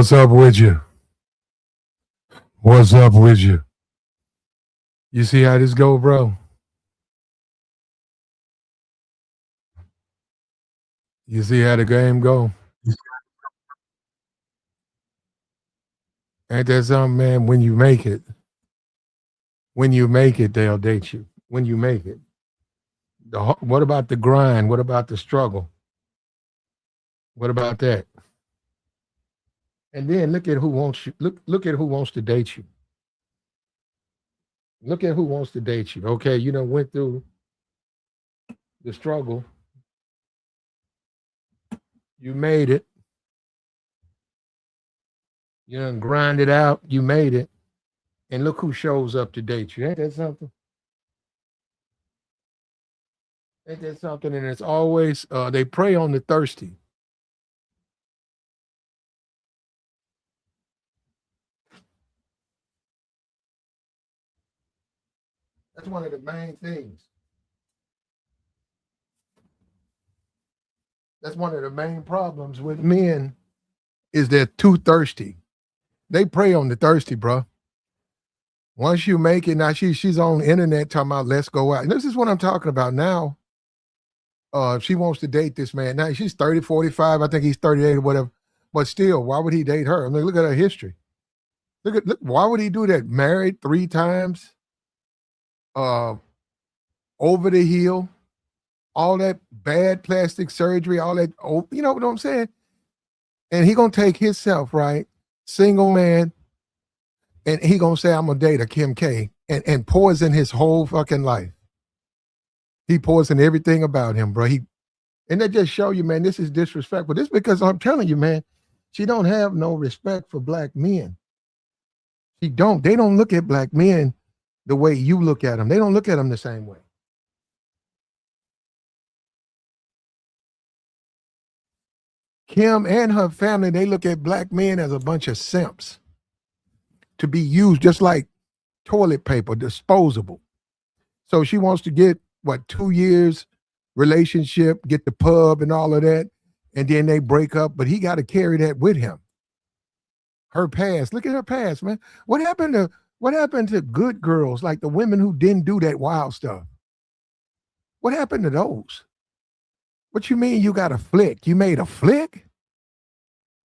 What's up with you? What's up with you? You see how this go, bro? You see how the game go? Ain't that something, man? When you make it, they'll date you. When you make it. What about the grind? What about the struggle? What about that? And then look at who wants you. Look at who wants to date you. Look at who wants to date you. Okay, you done went through the struggle. You made it. You done grind it out. You made it. And look who shows up to date you. Ain't that something? Ain't that something? And it's always they prey on the thirsty. That's one of the main things. That's one of the main problems with men is they're too thirsty. They prey on the thirsty, bro. Once you make it, now she's on the internet talking about let's go out. And this is what I'm talking about now. She wants to date this man. Now she's 30, 45. I think he's 38 or whatever. But still, why would he date her? I mean, look at her history. Look, why would he do that? Married 3 times, uh, over the hill, all that bad plastic surgery, all that, you know what I'm saying? And he gonna take himself, right? Single man, and he gonna say, I'm gonna date a Kim K and poison his whole fucking life. He poisoned everything about him, bro. And that just show you, man, this is disrespectful. This because I'm telling you, man, she don't have no respect for black men. They don't look at black men the way you look at them. They don't look at them the same way. Kim and her family, they look at black men as a bunch of simps to be used just like toilet paper, disposable. So she wants to get 2 years relationship, get the pub and all of that, and then they break up. But he got to carry that with him. Her past, look at her past, man. What happened to good girls like the women who didn't do that wild stuff? What happened to those? What you mean you got a flick? You made a flick?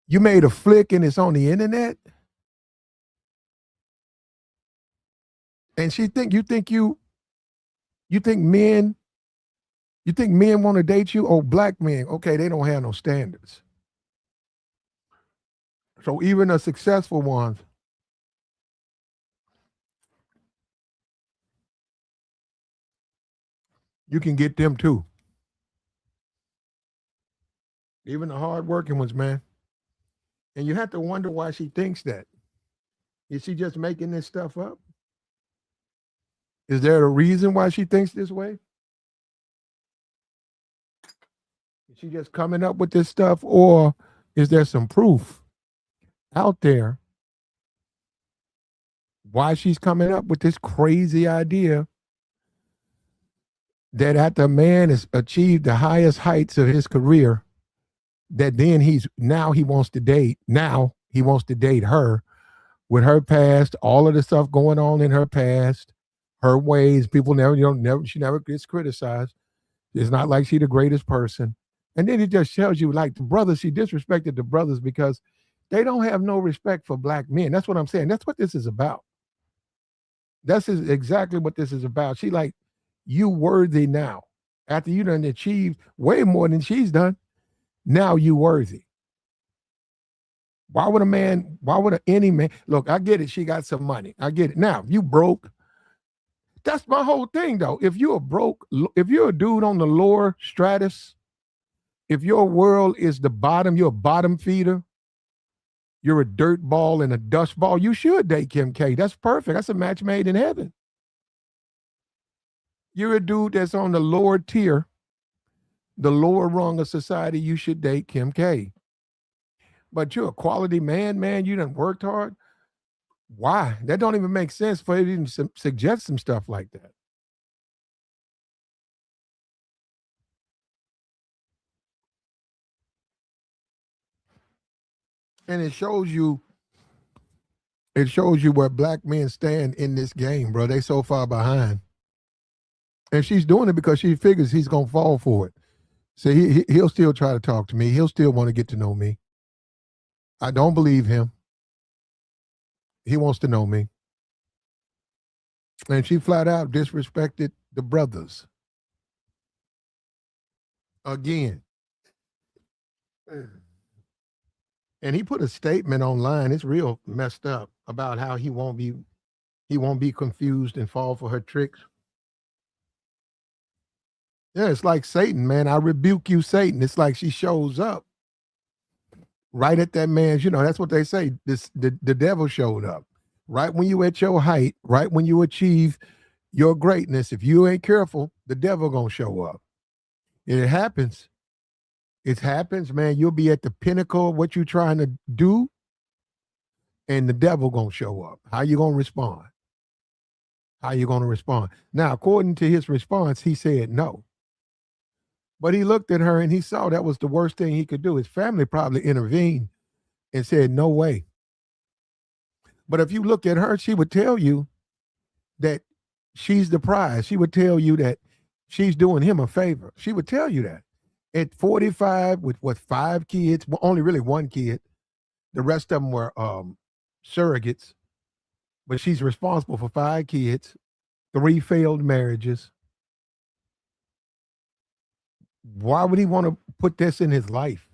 You made a flick and it's on the internet? And you think men want to date you? Oh, black men, okay, they don't have no standards. So even the successful ones, you can get them too. Even the hardworking ones, man. And you have to wonder why she thinks that. Is she just making this stuff up? Is there a reason why she thinks this way? Is she just coming up with this stuff, or is there some proof out there why she's coming up with this crazy idea that after a man has achieved the highest heights of his career, that then he wants to date. Now he wants to date her with her past, all of the stuff going on in her past, her ways. People she never gets criticized. It's not like she the greatest person. And then it just tells you, like the brothers, she disrespected the brothers because they don't have no respect for black men. That's what I'm saying. That's what this is about. That's exactly what this is about. She like, you worthy now. After you done achieved way more than she's done, now you worthy. Why would any man, look, I get it, she got some money. I get it. Now, you broke. That's my whole thing though. If you're a dude on the lower stratus, if your world is the bottom, you're a bottom feeder, you're a dirt ball and a dust ball, you should date Kim K. That's perfect. That's a match made in heaven. You're a dude that's on the lower tier, the lower rung of society, you should date Kim K. But you're a quality man, you done worked hard. Why? That don't even make sense for you to even suggest some stuff like that. And it shows you where black men stand in this game, bro. They so far behind. And she's doing it because she figures he's gonna fall for it. So he'll still try to talk to me. He'll still want to get to know me. I don't believe him. He wants to know me. And she flat out disrespected the brothers. Again. And he put a statement online. It's real messed up about how he won't be confused and fall for her tricks. Yeah, it's like Satan, man. I rebuke you, Satan. It's like she shows up right at that man's, that's what they say. The devil showed up. Right when you at your height, right when you achieve your greatness, if you ain't careful, the devil gonna show up. And it happens. It happens, man. You'll be at the pinnacle of what you're trying to do, and the devil gonna show up. How you gonna respond? How you gonna respond? Now, according to his response, he said no. But he looked at her and he saw that was the worst thing he could do. His family probably intervened and said, no way. But if you look at her, she would tell you that she's the prize. She would tell you that she's doing him a favor. She would tell you that. At 45, with 5 kids, well, only really 1 kid, the rest of them were surrogates, but she's responsible for 5 kids, 3 failed marriages. Why would he want to put this in his life?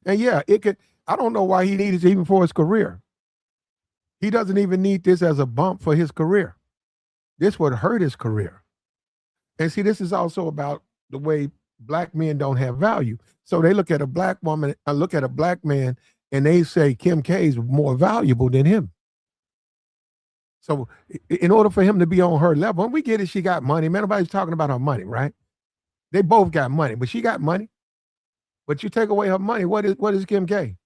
And yeah, I don't know why he needs it even for his career. He doesn't even need this as a bump for his career. This would hurt his career. And see, this is also about the way black men don't have value. So they look at a black woman, look at a black man, and they say Kim K is more valuable than him. So in order for him to be on her level, and we get it, she got money. Man, nobody's talking about her money, right? They both got money, but she got money. But you take away her money, what is Kim K?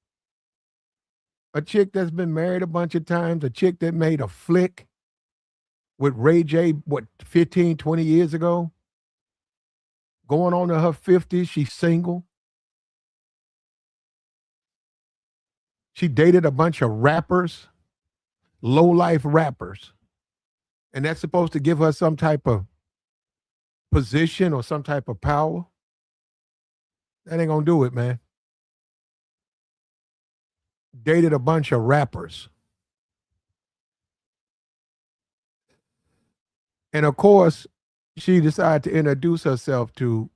A chick that's been married a bunch of times, a chick that made a flick with Ray J, 15, 20 years ago? Going on to her 50s, she's single. She dated a bunch of rappers, low-life rappers. And that's supposed to give her some type of position or some type of power. That ain't gonna do it, man. Dated a bunch of rappers. And of course, she decided to introduce herself to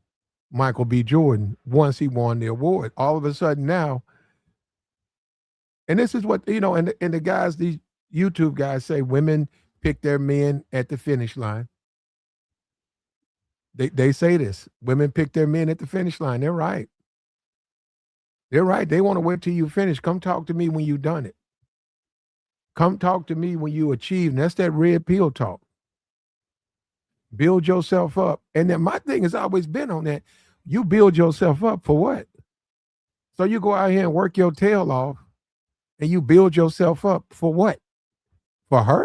Michael B. Jordan once he won the award. All of a sudden now, and this is what, and the guys, these YouTube guys say women pick their men at the finish line. They say this. Women pick their men at the finish line. They're right. They're right. They want to wait till you finish. Come talk to me when you've done it. Come talk to me when you achieve. And that's that red pill talk. Build yourself up. And then my thing has always been on that. You build yourself up for what? So you go out here and work your tail off and you build yourself up for what? For her?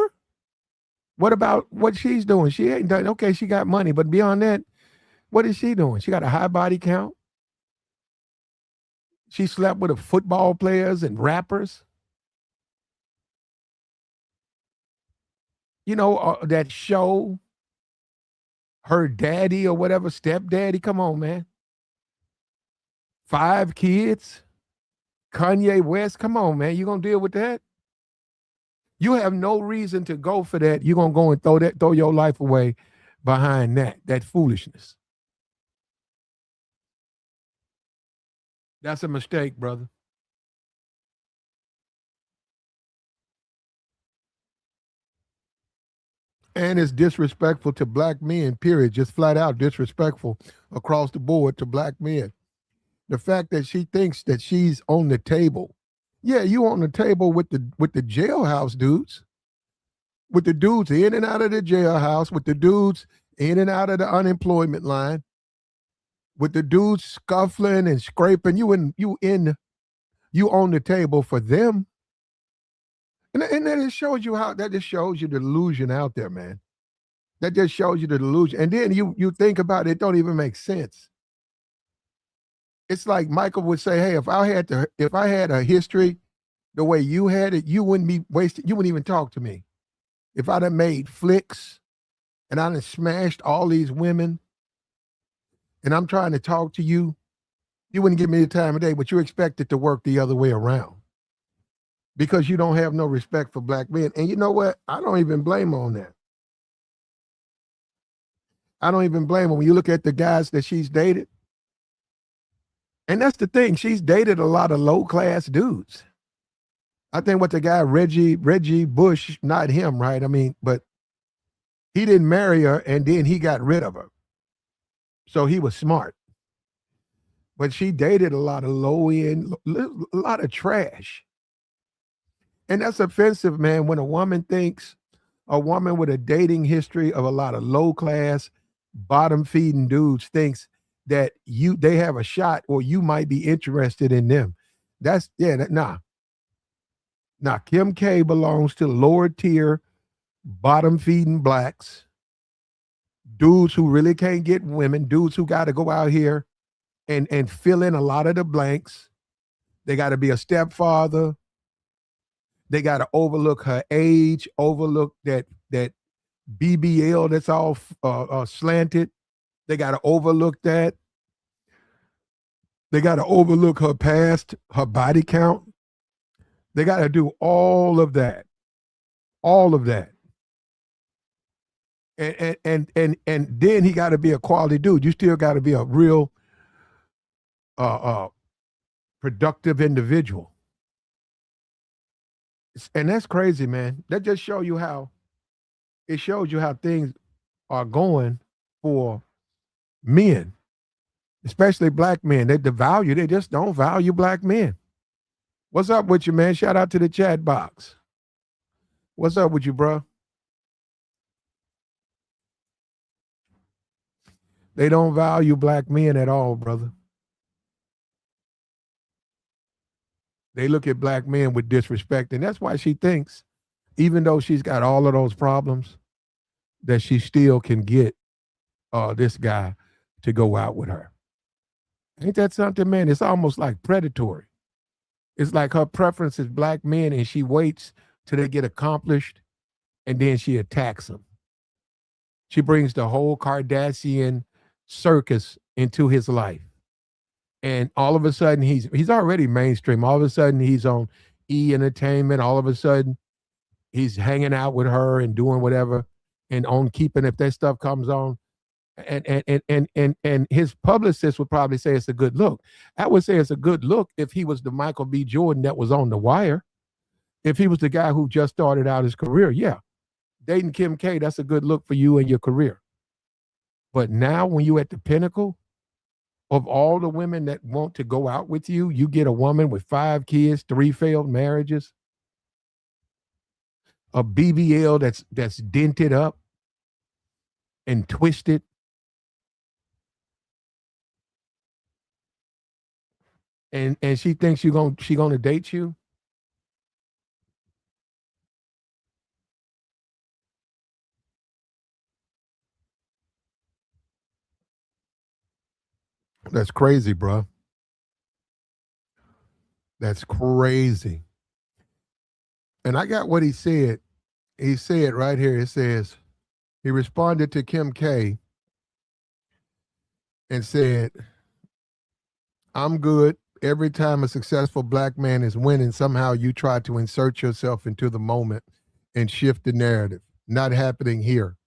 What about what she's doing? She ain't done, okay, she got money, but beyond that, what is she doing? She got a high body count. She slept with football players and rappers. That show, Her Daddy or whatever, Stepdaddy. Come on, man. 5 kids. Kanye West. Come on, man. You gonna deal with that? You have no reason to go for that. You're gonna go and throw your life away behind that foolishness. That's a mistake, brother. And it's disrespectful to black men, period. Just flat out disrespectful across the board to black men. The fact that she thinks that she's on the table. Yeah, you on the table with the jailhouse dudes. With the dudes in and out of the jailhouse, with the dudes in and out of the unemployment line, with the dudes scuffling and scraping. You on the table for them. And that just shows you the delusion out there, man. That just shows you the delusion. And then you think about it don't even make sense. It's like Michael would say, "Hey, if I had a history the way you had it, you wouldn't be wasted. You wouldn't even talk to me. If I'd have made flicks and I'd have smashed all these women, and I'm trying to talk to you, you wouldn't give me the time of day. But you expect it to work the other way around because you don't have no respect for black men. And you know what? I don't even blame her on that. I don't even blame her when you look at the guys that she's dated. And that's the thing. She's dated a lot of low class dudes. I think what the guy Reggie Bush, not him, right? I mean, but he didn't marry her and then he got rid of her. So he was smart. But she dated a lot of low end, a lot of trash. And that's offensive, man, when a woman with a dating history of a lot of low class, bottom feeding dudes thinks that they have a shot or you might be interested in them. That's nah. Now, Kim K belongs to lower tier, bottom feeding blacks, dudes who really can't get women, dudes who got to go out here and fill in a lot of the blanks. They got to be a stepfather. They got to overlook her age, overlook that BBL that's all slanted. They got to overlook that. They got to overlook her past, her body count. They got to do all of that. All of that. And then he got to be a quality dude. You still got to be a real productive individual. And that's crazy, man. That just shows you how things are going for men, especially black men. They just don't value black men. What's up with you, man? Shout out to the chat box. What's up with you, bro? They don't value black men at all, brother. They look at black men with disrespect. And that's why she thinks, even though she's got all of those problems, that she still can get this guy to go out with her. Ain't that something, man? It's almost like predatory. It's like her preference is black men and she waits till they get accomplished and then she attacks them. She brings the whole Kardashian circus into his life. And all of a sudden he's already mainstream. All of a sudden he's on E Entertainment. All of a sudden he's hanging out with her and doing whatever and on keeping if that stuff comes on. And his publicist would probably say it's a good look. I would say it's a good look if he was the Michael B. Jordan that was on The Wire. If he was the guy who just started out his career, yeah. Dating Kim K, that's a good look for you and your career. But now when you're at the pinnacle of all the women that want to go out with you, you get a woman with 5 kids, 3 failed marriages, a BBL that's dented up and twisted. And she thinks she gonna date you. That's crazy, bro. That's crazy. And I got what he said. He said right here, it says, he responded to Kim K and said, I'm good. Every time a successful black man is winning, somehow you try to insert yourself into the moment and shift the narrative. Not happening here.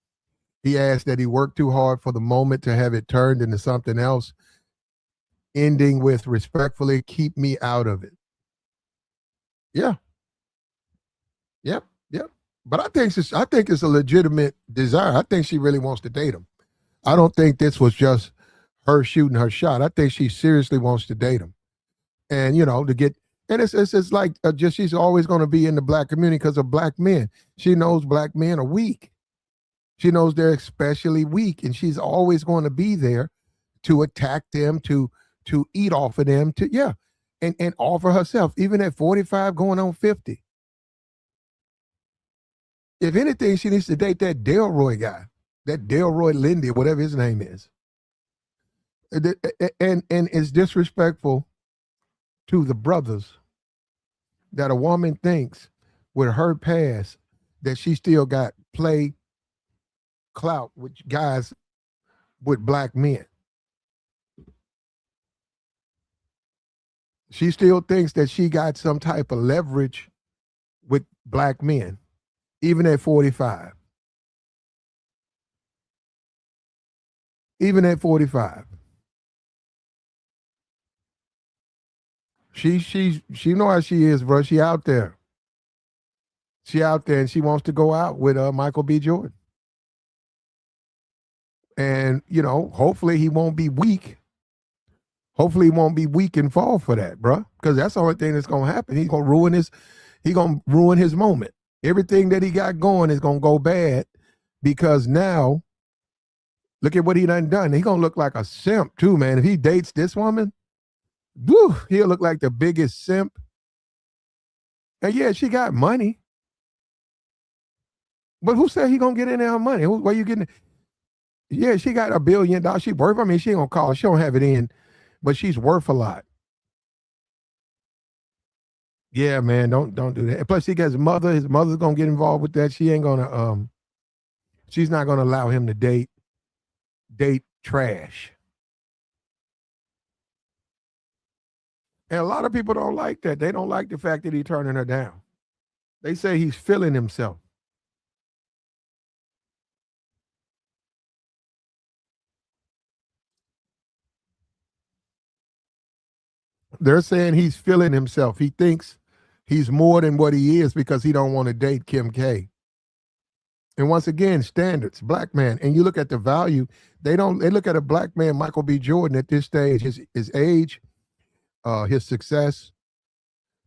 He asked that he worked too hard for the moment to have it turned into something else, ending with respectfully, keep me out of it. Yeah. Yep. Yep. But I think it's a legitimate desire. I think she really wants to date him. I don't think this was just her shooting her shot. I think she seriously wants to date him. And to get and it's like just she's always going to be in the black community because of black men. She knows black men are weak. She knows they're especially weak, and she's always going to be there to attack them, to eat off of them, and offer herself, even at 45 going on 50. If anything, she needs to date that Delroy guy, that Delroy Lindy, whatever his name is. And it's disrespectful to the brothers that a woman thinks with her past that she still got play clout with guys with black men. She still thinks that she got some type of leverage with black men, even at 45. Even at 45. She know how she is, bro. She out there. She out there and she wants to go out with Michael B. Jordan. And, hopefully he won't be weak. Hopefully he won't be weak and fall for that, bro. Because that's the only thing that's gonna happen. He's gonna ruin his moment. Everything that he got going is gonna go bad because now look at what he done. He gonna look like a simp too, man. If he dates this woman, whew, he'll look like the biggest simp. And yeah, she got money. But who said he gonna get any of her money? Where you getting it? Yeah, she got $1 billion. She worth. I mean, she ain't gonna call. She don't have it in, but she's worth a lot. Yeah, man, don't do that. Plus, he got his mother. His mother's gonna get involved with that. She ain't gonna. She's not gonna allow him to date trash. And a lot of people don't like that. They don't like the fact that he's turning her down. They say he's feeling himself. They're saying he's feeling himself. He thinks he's more than what he is because he don't want to date Kim K. And once again, standards, black man. And you look at the value, they look at a black man, Michael B. Jordan at this stage, his age, his success.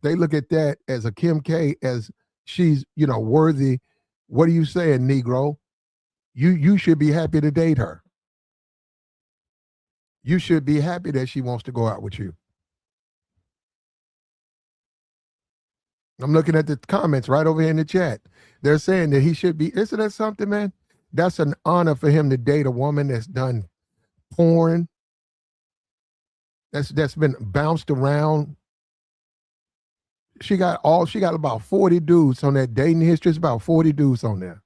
They look at that as a Kim K as she's, worthy. What are you saying, Negro? You should be happy to date her. You should be happy that she wants to go out with you. I'm looking at the comments right over here in the chat. They're saying that he should be. Isn't that something, man? That's an honor for him to date a woman that's done porn, that's been bounced around. She got about 40 dudes on that dating history. It's about 40 dudes on there.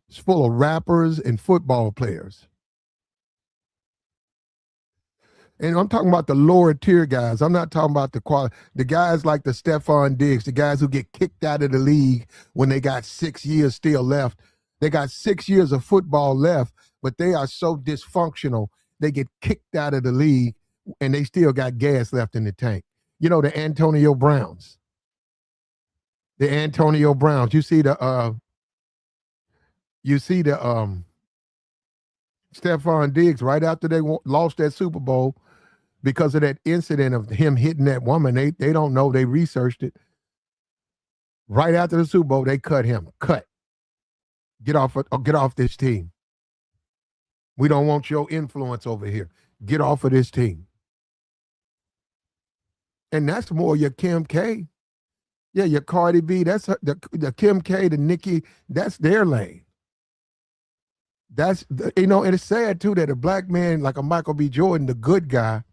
It's full of rappers and football players. And I'm talking about the lower tier guys. I'm not talking about the guys like the Stephon Diggs, the guys who get kicked out of the league when they got 6 years still left. They got 6 years of football left, but they are so dysfunctional. They get kicked out of the league and they still got gas left in the tank. The Antonio Browns. The Antonio Browns. You see the Stephon Diggs right after they lost that Super Bowl because of that incident of him hitting that woman. They don't know. They researched it. Right after the Super Bowl, they cut him. Cut. Get off this team. We don't want your influence over here. Get off of this team. And that's more your Kim K. Yeah, your Cardi B. That's the Kim K, the Nicki. That's their lane. That's and it's sad too that a black man like a Michael B. Jordan, the good guy,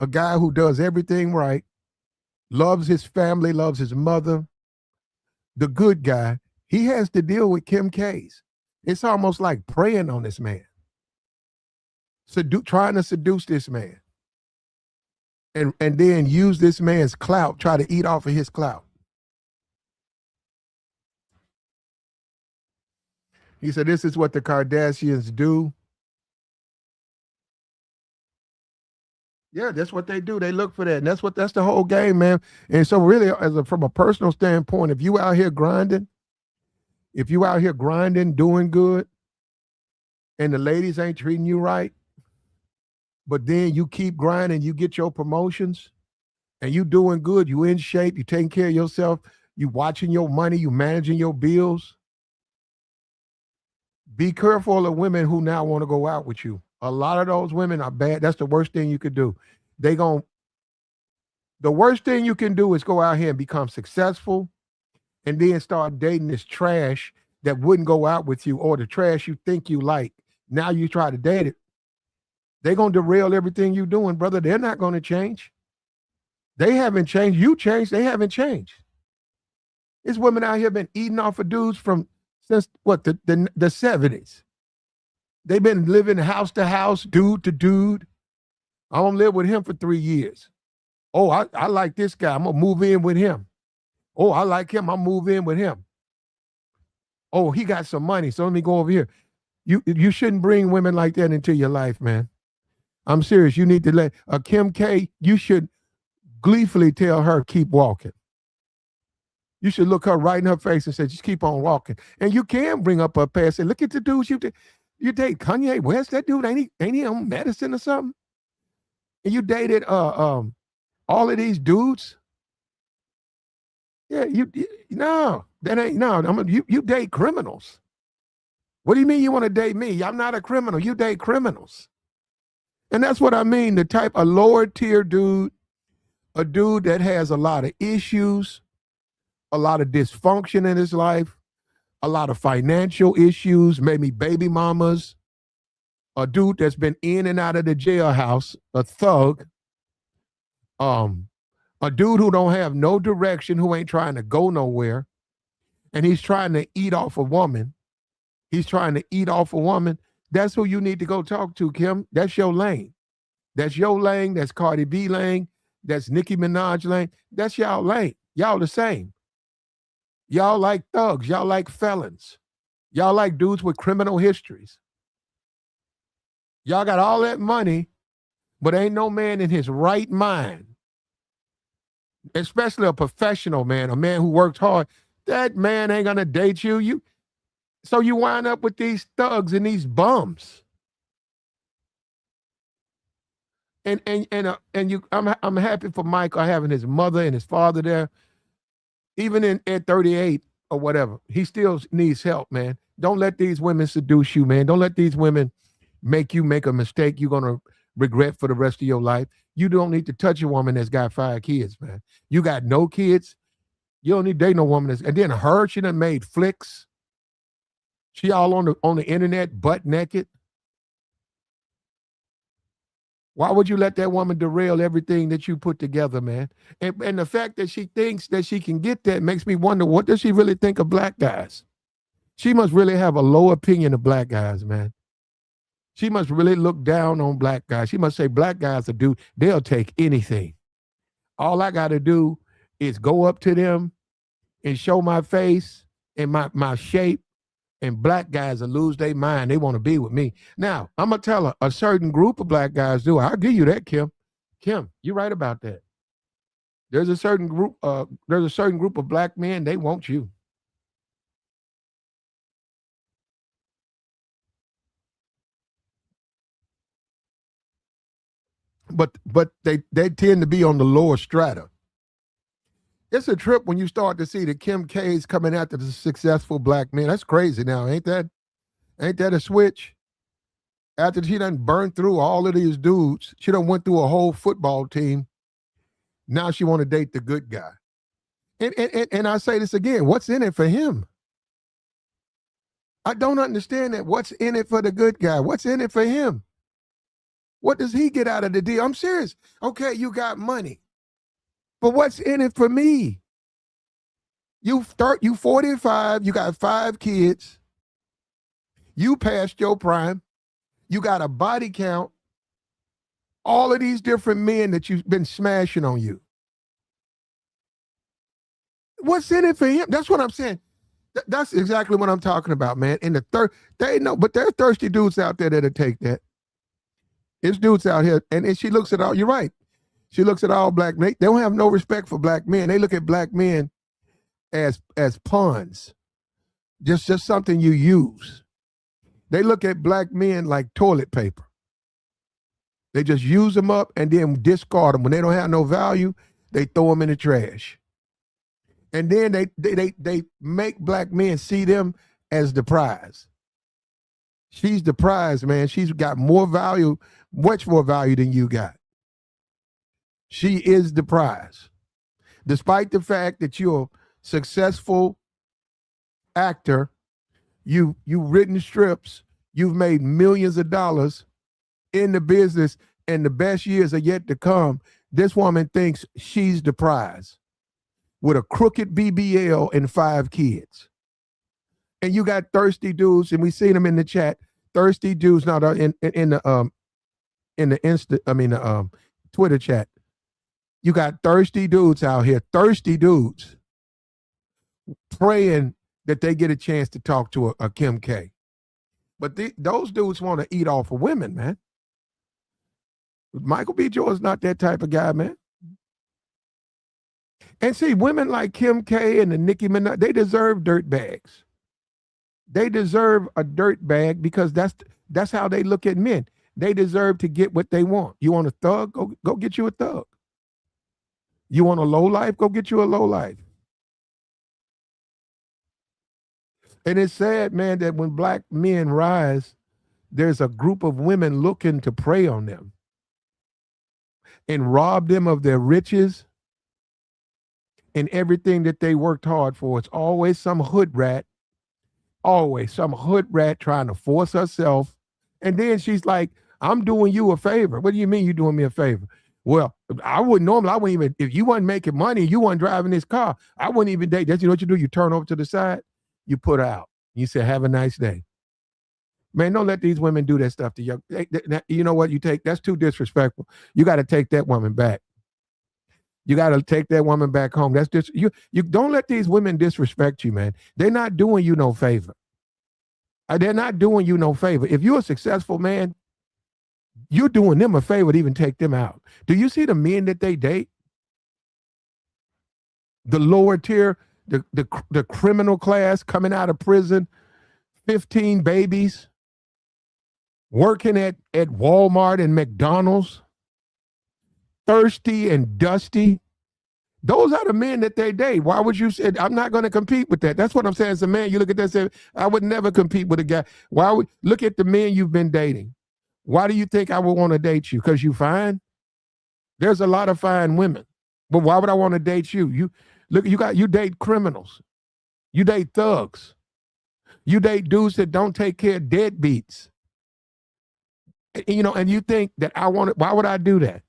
a guy who does everything right, loves his family, loves his mother, the good guy, he has to deal with Kim K's. It's almost like preying on this man, trying to seduce this man, and then use this man's clout, try to eat off of his clout. He said, this is what the Kardashians do. Yeah, that's what they do. They look for that. And that's the whole game, man. And so really, from a personal standpoint, if you out here grinding, doing good, and the ladies ain't treating you right, but then you keep grinding, you get your promotions, and you doing good, you in shape, you taking care of yourself, you watching your money, you managing your bills. Be careful of women who now want to go out with you. A lot of those women are bad. That's the worst thing you could do. The worst thing you can do is go out here and become successful and then start dating this trash that wouldn't go out with you or the trash you think you like. Now you try to date it. They're going to derail everything you're doing, brother. They're not going to change. They haven't changed. You changed. They haven't changed. There's women out here been eating off of dudes since what, the 70s. They've been living house to house, dude to dude. I'm going to live with him for 3 years. Oh, I like this guy. I'm going to move in with him. Oh, I like him. I'll move in with him. Oh, he got some money, so let me go over here. You shouldn't bring women like that into your life, man. I'm serious. You need to let Kim K, you should gleefully tell her, keep walking. You should look her right in her face and say, just keep on walking. And you can bring up her past and say, look at the dudes you date. Kanye West, that dude, ain't he on medicine or something? And you dated all of these dudes? Yeah, no, that ain't, no, you date criminals. What do you mean you want to date me? I'm not a criminal. You date criminals. And that's what I mean, the type of lower tier dude, a dude that has a lot of issues, a lot of dysfunction in his life, a lot of financial issues, maybe baby mamas, a dude that's been in and out of the jailhouse, a thug, a dude who don't have no direction, who ain't trying to go nowhere, and he's trying to eat off a woman. He's trying to eat off a woman. That's who you need to go talk to, Kim. That's your lane. That's your lane. That's Cardi B lane. That's Nicki Minaj lane. That's y'all lane. Y'all the same. Y'all like thugs. Y'all like felons. Y'all like dudes with criminal histories. Y'all got all that money, but ain't no man in his right mind, especially a professional man, a man who worked hard. That man ain't gonna date you. So you wind up with these thugs and these bums. And you, I'm happy for Michael having his mother and his father there. Even at 38 or whatever, he still needs help, man. Don't let these women seduce you, man. Don't let these women make you make a mistake you're gonna regret for the rest of your life. You don't need to touch a woman that's got 5 kids, man. You got no kids. You don't need to date no woman that's, and then she done made flicks. She all on the internet, butt naked. Why would you let that woman derail everything that you put together, man? And the fact that she thinks that she can get that makes me wonder, what does she really think of black guys? She must really have a low opinion of black guys, man. She must really look down on black guys. She must say black guys they'll take anything. All I got to do is go up to them and show my face and my shape, and black guys will lose their mind. They want to be with me. Now, I'm going to tell her, a certain group of black guys do. I'll give you that, Kim. Kim, you're right about that. There's a certain group of black men, they want you. But they tend to be on the lower strata. It's a trip when you start to see the Kim K's coming after the successful black men. That's crazy now, ain't that? Ain't that a switch? After she done burned through all of these dudes, she done went through a whole football team. Now she want to date the good guy. And I say this again, what's in it for him? I don't understand that. What's in it for the good guy? What's in it for him? What does he get out of the deal? I'm serious. Okay, you got money. But what's in it for me? You 45, you got 5 kids. You passed your prime. You got a body count. All of these different men that you've been smashing on you. What's in it for him? That's what I'm saying. That's exactly what I'm talking about, man. And they know, but there are thirsty dudes out there that'll take that. It's dudes out here, and she looks at all, you're right. She looks at all black men. They don't have no respect for black men. They look at black men as pawns, just something you use. They look at black men like toilet paper. They just use them up and then discard them. When they don't have no value, they throw them in the trash. And then they make black men see them as the prize. She's the prize, man. She's got more value, much more value than you got. She is the prize. Despite the fact that you're a successful actor, you've written strips, you've made millions of dollars, in the business and the best years are yet to come, this woman thinks she's the prize with a crooked BBL and 5 kids. And you got thirsty dudes, and we seen them in the chat. Thirsty dudes, not in the Twitter chat. You got thirsty dudes out here, thirsty dudes, praying that they get a chance to talk to a Kim K. But those dudes want to eat off of women, man. Michael B. Jordan's not that type of guy, man. And see, women like Kim K and the Nicki Minaj, they deserve dirt bags. They deserve a dirt bag because that's how they look at men. They deserve to get what they want. You want a thug? Go get you a thug. You want a low life? Go get you a low life. And it's sad, man, that when black men rise, there's a group of women looking to prey on them and rob them of their riches and everything that they worked hard for. It's always some hood rat trying to force herself. And then she's like, I'm doing you a favor. What do you mean you doing me a favor? Well, I wouldn't even, if you wasn't making money, you wasn't driving this car, I wouldn't even date. That's, you know what you do? You turn over to the side, you put her out. You say, have a nice day. Man, don't let these women do that stuff to you. You know what? That's too disrespectful. You got to take that woman back. You got to take that woman back home. That's just, you don't let these women disrespect you, man. They're not doing you no favor. They're not doing you no favor. If you're a successful man, you're doing them a favor to even take them out. Do you see the men that they date? The lower tier, the criminal class coming out of prison, 15 babies, working at Walmart and McDonald's, thirsty and dusty. Those are the men that they date. Why would you say, I'm not going to compete with that? That's what I'm saying. As a man, you look at that and say, I would never compete with a guy. Look at the men you've been dating. Why do you think I would want to date you? Because you fine? There's a lot of fine women. But why would I want to date you? You date criminals. You date thugs. You date dudes that don't take care of deadbeats. And you think that why would I do that?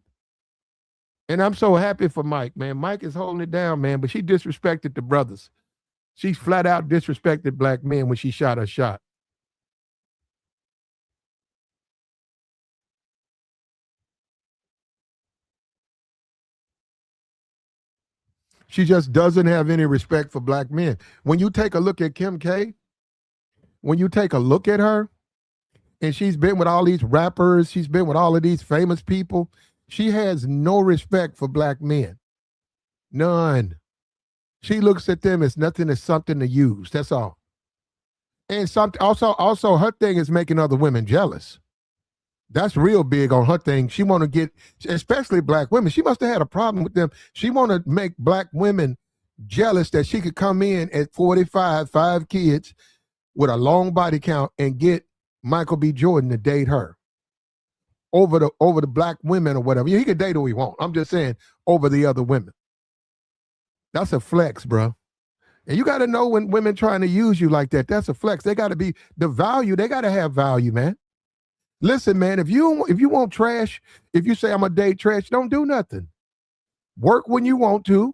And I'm so happy for Mike, man. Mike is holding it down, man, but she disrespected the brothers. She flat out disrespected black men when she shot her shot. She just doesn't have any respect for black men. When you take a look at Kim K, when you take a look at her, and she's been with all these rappers, she's been with all of these famous people, she has no respect for black men. None. She looks at them as nothing as something to use. That's all. And also her thing is making other women jealous. That's real big on her thing. She want to get, especially black women. She must have had a problem with them. She want to make black women jealous that she could come in at 45, 5 kids with a long body count and get Michael B. Jordan to date her over the black women or whatever. He can date who he want. I'm just saying over the other women. That's a flex, bro. And you got to know when women trying to use you like that, that's a flex. They got to be the value. They got to have value, man. Listen, man, if you want trash, if you say I'm a date trash, don't do nothing. Work when you want to.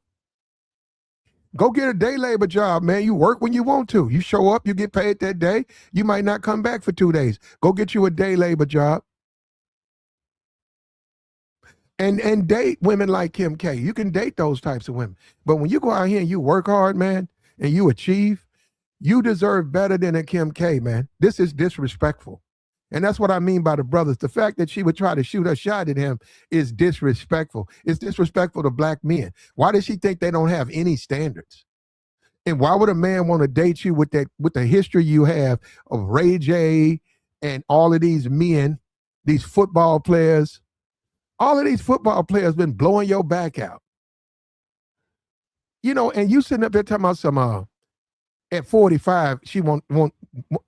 Go get a day labor job, man. You work when you want to. You show up, you get paid that day. You might not come back for 2 days. Go get you a day labor job. And date women like Kim K. You can date those types of women. But when you go out here and you work hard, man, and you achieve, you deserve better than a Kim K, man. This is disrespectful. And that's what I mean by the brothers. The fact that she would try to shoot her shot at him is disrespectful. It's disrespectful to black men. Why does she think they don't have any standards? And why would a man want to date you with the history you have of Ray J and all of these men, these football players? All of these football players been blowing your back out. And you sitting up there talking about some at 45, she won't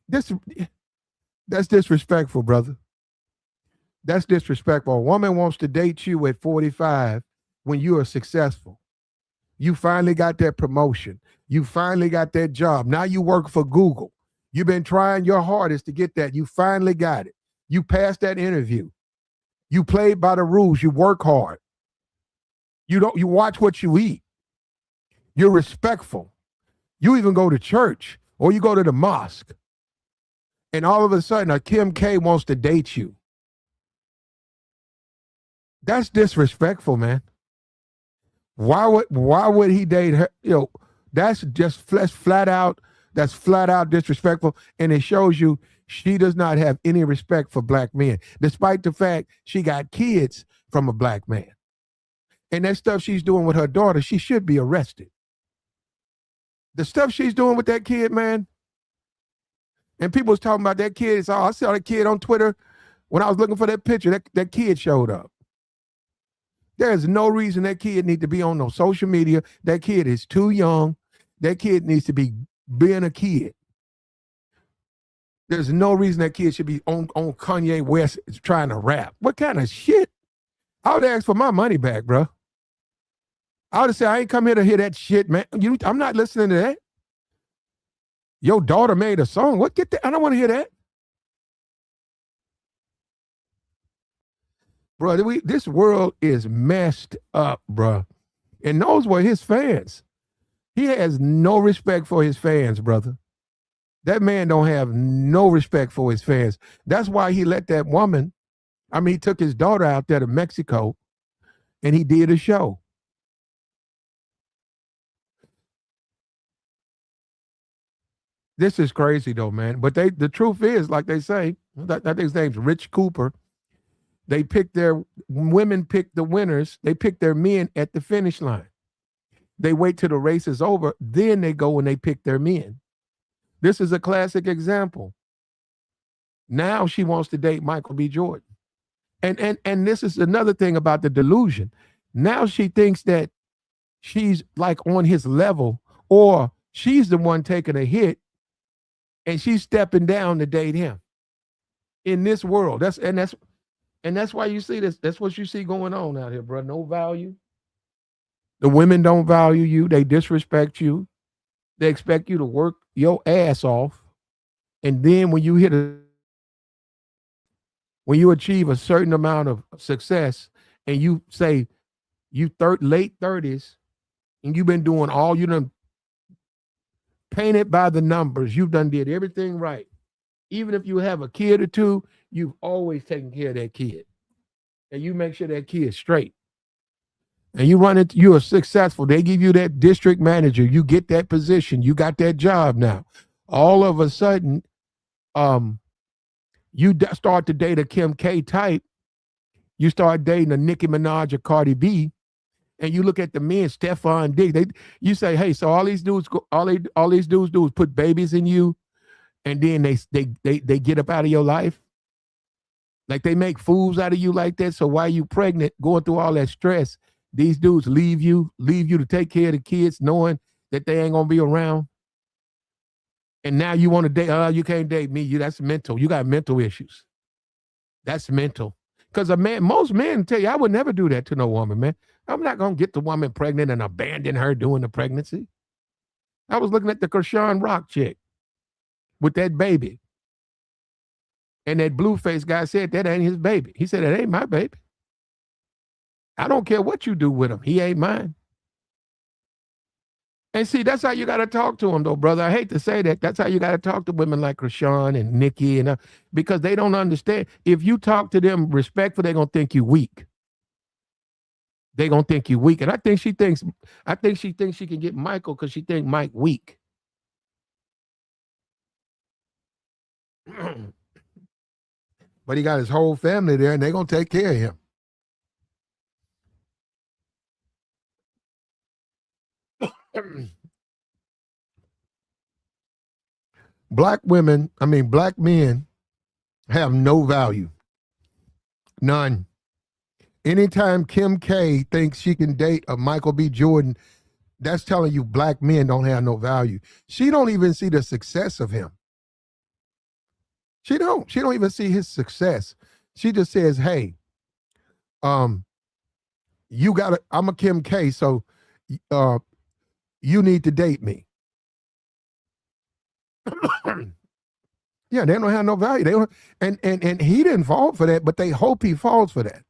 this. That's disrespectful, brother. That's disrespectful. A woman wants to date you at 45 when you are successful. You finally got that promotion. You finally got that job. Now you work for Google. You've been trying your hardest to get that. You finally got it. You passed that interview. You play by the rules. You work hard. You watch what you eat. You're respectful. You even go to church or you go to the mosque. And all of a sudden, a Kim K wants to date you. That's disrespectful, man. Why would he date her? That's just flat out. That's flat out disrespectful, and it shows you she does not have any respect for black men, despite the fact she got kids from a black man. And that stuff she's doing with her daughter, she should be arrested. The stuff she's doing with that kid, man. And people was talking about that kid. So I saw that kid on Twitter when I was looking for that picture. That kid showed up. There's no reason that kid need to be on no social media. That kid is too young. That kid needs to be being a kid. There's no reason that kid should be on Kanye West trying to rap. What kind of shit? I would ask for my money back, bro. I would say, I ain't come here to hear that shit, man. I'm not listening to that. Your daughter made a song. What? Get that? I don't want to hear that. Bro, this world is messed up, bro. And those were his fans. He has no respect for his fans, brother. That man don't have no respect for his fans. That's why he let that woman, he took his daughter out there to Mexico and he did a show. This is crazy though, man. But the truth is, like they say, I think his name's Rich Cooper. Women pick the winners. They pick their men at the finish line. They wait till the race is over. Then they go and they pick their men. This is a classic example. Now she wants to date Michael B. Jordan. And this is another thing about the delusion. Now she thinks that she's like on his level, or she's the one taking a hit and she's stepping down to date him. In this world. That's why you see this. That's what you see going on out here, bro. No value. The women don't value you. They disrespect you. They expect you to work your ass off. And then when you achieve a certain amount of success and you say you late 30s and you've been doing all, you done painted by the numbers, you've done did everything right. Even if you have a kid or two, you've always taken care of that kid. And you make sure that kid's straight. And you run it, you are successful. They give you that district manager. You get that position. You got that job now. All of a sudden, you start to date a Kim K type. You start dating a Nicki Minaj or Cardi B, and you look at the men, Stephon Diggs. You say, hey, so all these dudes do is put babies in you, and then they get up out of your life. Like they make fools out of you like that. So while you pregnant, going through all that stress, these dudes leave you to take care of the kids, knowing that they ain't gonna be around. And now you want to date, you can't date me. That's mental. You got mental issues. That's mental. Because most men tell you, I would never do that to no woman, man. I'm not gonna get the woman pregnant and abandon her during the pregnancy. I was looking at the Krishan Rock chick with that baby. And that Blueface guy said that ain't his baby. He said, that ain't my baby. I don't care what you do with him. He ain't mine. And see, that's how you got to talk to him, though, brother. I hate to say that. That's how you got to talk to women like Krishan and Nikki, because they don't understand. If you talk to them respectful, they're going to think you weak. They're going to think you weak. And I think she thinks she can get Michael because she thinks Mike weak. But he got his whole family there, and they're going to take care of him. Black men have no value. None. Anytime Kim K thinks she can date a Michael B. Jordan, that's telling you black men don't have no value. She don't even see the success of him. She don't even see his success. She just says, hey, I'm a Kim K, so you need to date me. Yeah, they don't have no value. They don't, and he didn't fall for that, but they hope he falls for that.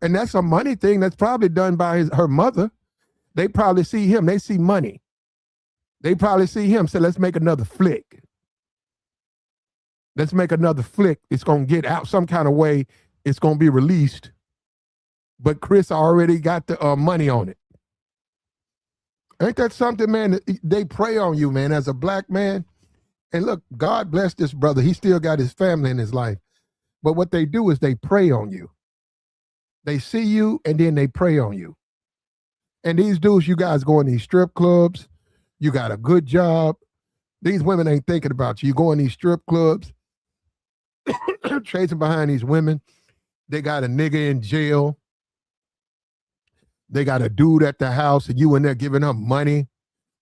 And that's a money thing that's probably done by her mother. They probably see him. They see money. They probably see him. Say, let's make another flick. Let's make another flick. It's going to get out some kind of way. It's going to be released. But Chris already got the money on it. Ain't that something, man? They prey on you, man, as a black man. And look, God bless this brother. He still got his family in his life. But what they do is they prey on you. They see you and then they prey on you. And these dudes, you guys go in these strip clubs. You got a good job. These women ain't thinking about you. You go in these strip clubs, chasing behind these women. They got a nigga in jail. They got a dude at the house and you in there giving her money,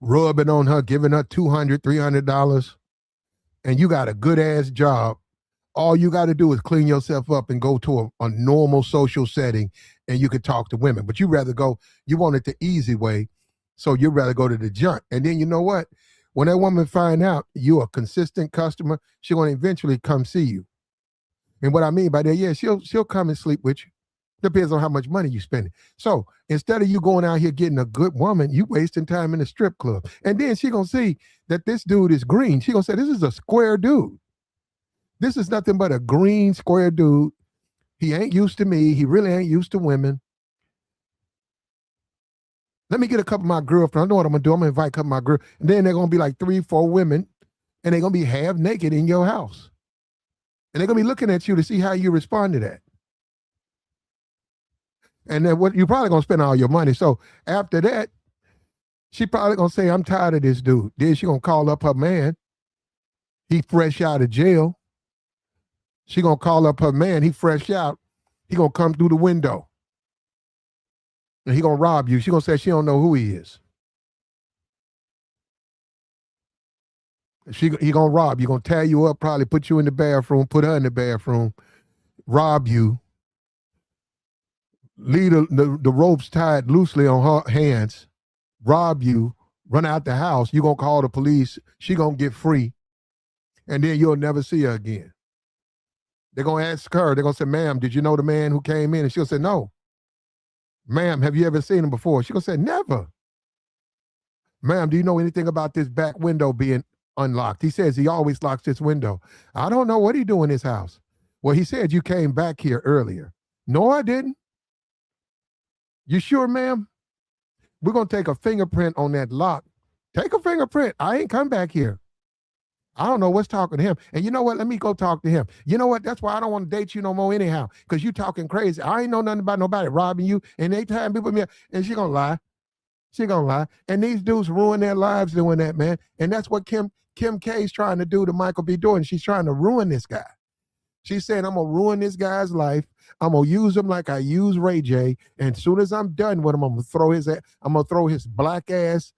rubbing on her, giving her $200, $300. And you got a good ass job. All you got to do is clean yourself up and go to a normal social setting and you could talk to women. But you rather go, you want it the easy way. So you'd rather go to the junk. And then you know what? When that woman find out you're a consistent customer, she's going to eventually come see you. And what I mean by that, yeah, she'll come and sleep with you. Depends on how much money you spending. So instead of you going out here getting a good woman, you wasting time in the strip club. And then she going to see that this dude is green. She going to say, this is a square dude. This is nothing but a green square dude. He ain't used to me. He really ain't used to women. Let me get a couple of my girlfriends. I know what I'm going to do. I'm going to invite a couple of my girls. And then they're going to be like 3, 4 women. And they're going to be half naked in your house. And they're going to be looking at you to see how you respond to that. And then you're probably going to spend all your money. So after that, she probably going to say, I'm tired of this dude. Then she going to call up her man. He fresh out of jail. She going to call up her man. He fresh out. He going to come through the window. And he going to rob you. She going to say she don't know who he is. He going to rob you. Going to tie you up, probably put you in the bathroom, put her in the bathroom, rob you, leave the ropes tied loosely on her hands, rob you, run out the house. You going to call the police. She going to get free. And then you'll never see her again. They're going to ask her, they're going to say, ma'am, did you know the man who came in? And she'll say, no. Ma'am, have you ever seen him before? She's going to say, never. Ma'am, do you know anything about this back window being unlocked? He says he always locks this window. I don't know what he do in his house. Well, he said you came back here earlier. No, I didn't. You sure, ma'am? We're going to take a fingerprint on that lock. Take a fingerprint. I ain't come back here. I don't know what's talking to him. And you know what? Let me go talk to him. You know what? That's why I don't want to date you no more anyhow. Because you talking crazy. I ain't know nothing about nobody robbing you. And they time people me. And she gonna lie. She gonna lie. And these dudes ruin their lives doing that, man. And that's what Kim K's trying to do to Michael B. Jordan. She's trying to ruin this guy. She's saying, I'm gonna ruin this guy's life. I'm gonna use him like I use Ray J. And as soon as I'm done with him, I'm gonna throw his black ass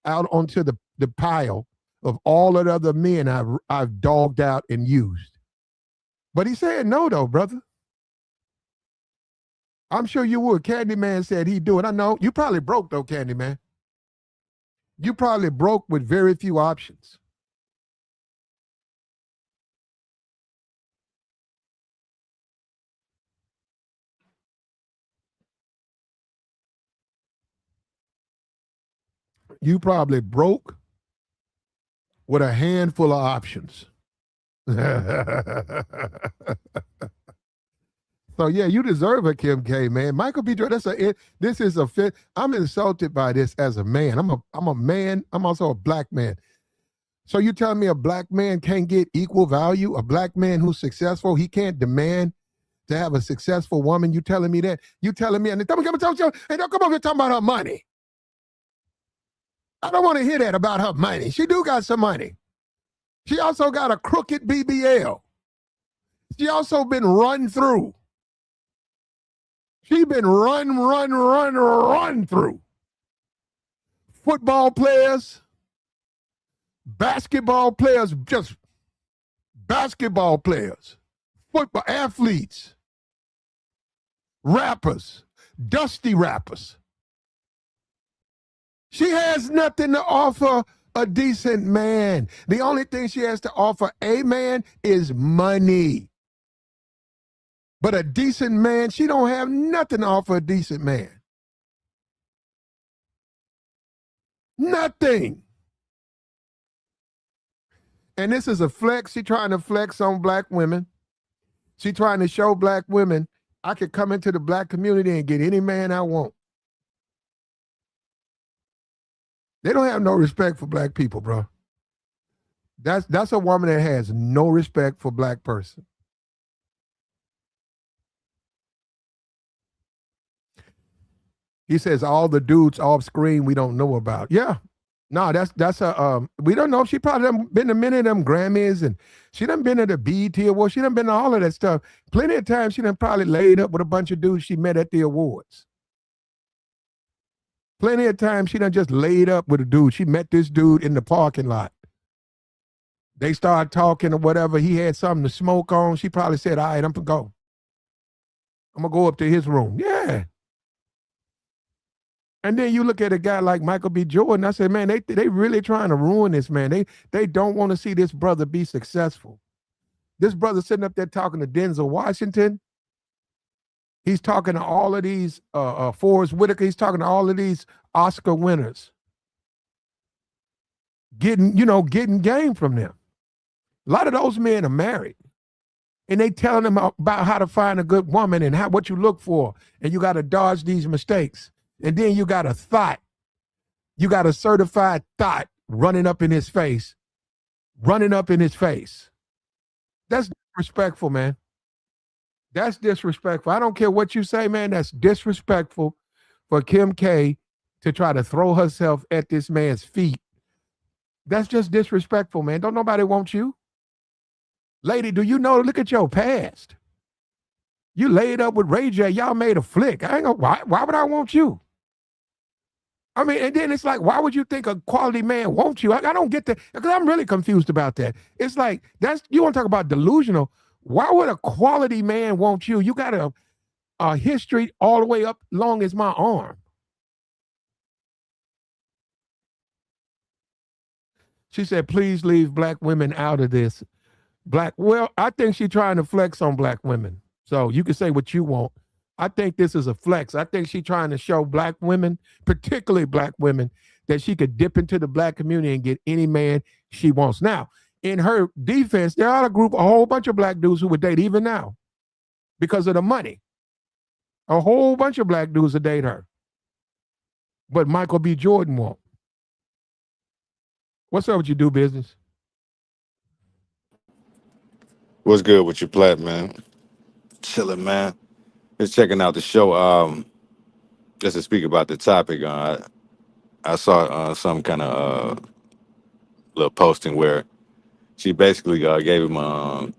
out onto the pile of all of the other men I've dogged out and used. But he said no, though, brother. I'm sure you would. Candyman said he'd do it. I know. You probably broke, though, Candyman. You probably broke with very few options. You probably broke with a handful of options. So yeah, you deserve a Kim K, man. Michael B. Jordan. This is a fit. I'm insulted by this as a man. I'm a man. I'm also a black man. So you telling me a black man can't get equal value? A black man who's successful, he can't demand to have a successful woman? You telling me that? You telling me? And don't come over here talking about her money. I don't want to hear that about her money. She do got some money. She also got a crooked BBL. She also been run through. She been run through. Football players, basketball players, just basketball players, football athletes, rappers, dusty rappers. She has nothing to offer A decent man. The only thing she has to offer a man is money. But a decent man, she don't have nothing to offer a decent man. Nothing. And this is a flex. She trying to flex on black women. She trying to show black women, I could come into the black community and get any man I want. They don't have no respect for black people, bro. That's a woman that has no respect for black person. He says all the dudes off screen we don't know about. Yeah. No, that's a we don't know. She probably done been to many of them Grammys and she done been to the BET Awards. She done been to all of that stuff. Plenty of times she done probably laid up with a bunch of dudes she met at the awards. Plenty of times she done just laid up with a dude. She met this dude in the parking lot. They started talking or whatever. He had something to smoke on. She probably said, all right, I'm gonna go. I'm gonna go up to his room. Yeah. And then you look at a guy like Michael B. Jordan. I said, man, they really trying to ruin this man. They don't want to see this brother be successful. This brother sitting up there talking to Denzel Washington. He's talking to all of these Forrest Whitaker. He's talking to all of these Oscar winners. Getting game from them. A lot of those men are married. And they telling them about how to find a good woman and what you look for. And you got to dodge these mistakes. And then you got a thought. You got a certified thought running up in his face. That's disrespectful, man. That's disrespectful. I don't care what you say, man. That's disrespectful for Kim K to try to throw herself at this man's feet. That's just disrespectful, man. Don't nobody want you. Lady, do you know? Look at your past. You laid up with Ray J. Y'all made a flick. I ain't gonna, why would I want you? I mean, and then it's like, why would you think a quality man wants you? I don't get that, because I'm really confused about that. It's like, you want to talk about delusional. Why would a quality man want you? You got a history all the way up long as my arm. She said, please leave black women out of this. Well, I think she's trying to flex on black women. So you can say what you want. I think this is a flex. I think she's trying to show black women, particularly black women, that she could dip into the black community and get any man she wants. Now, in her defense, there are a whole bunch of black dudes who would date even now because of the money. A whole bunch of black dudes would date her. But Michael B. Jordan won't. What's up with you, do business? What's good with your plat, man? Chilling, man. Just checking out the show. Just to speak about the topic, I saw some kind of little posting where she basically gave him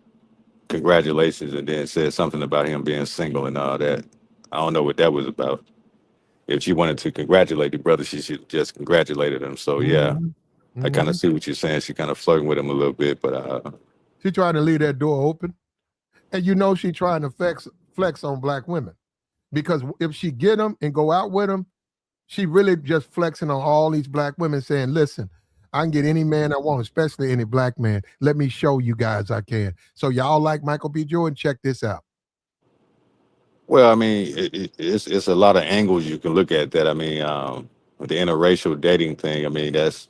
congratulations and then said something about him being single and all that. I don't know what that was about. If she wanted to congratulate the brother, she should just congratulated him. So yeah, I kind of see what you're saying. She kind of flirting with him a little bit, but she trying to leave that door open. And you know she trying to flex on black women. Because if she get them and go out with them, she really just flexing on all these black women saying, listen, I can get any man I want, especially any black man. Let me show you guys I can. So y'all like Michael B. Jordan? Check this out. well, I mean, it's a lot of angles you can look at that. I mean, with the interracial dating thing, I mean, that's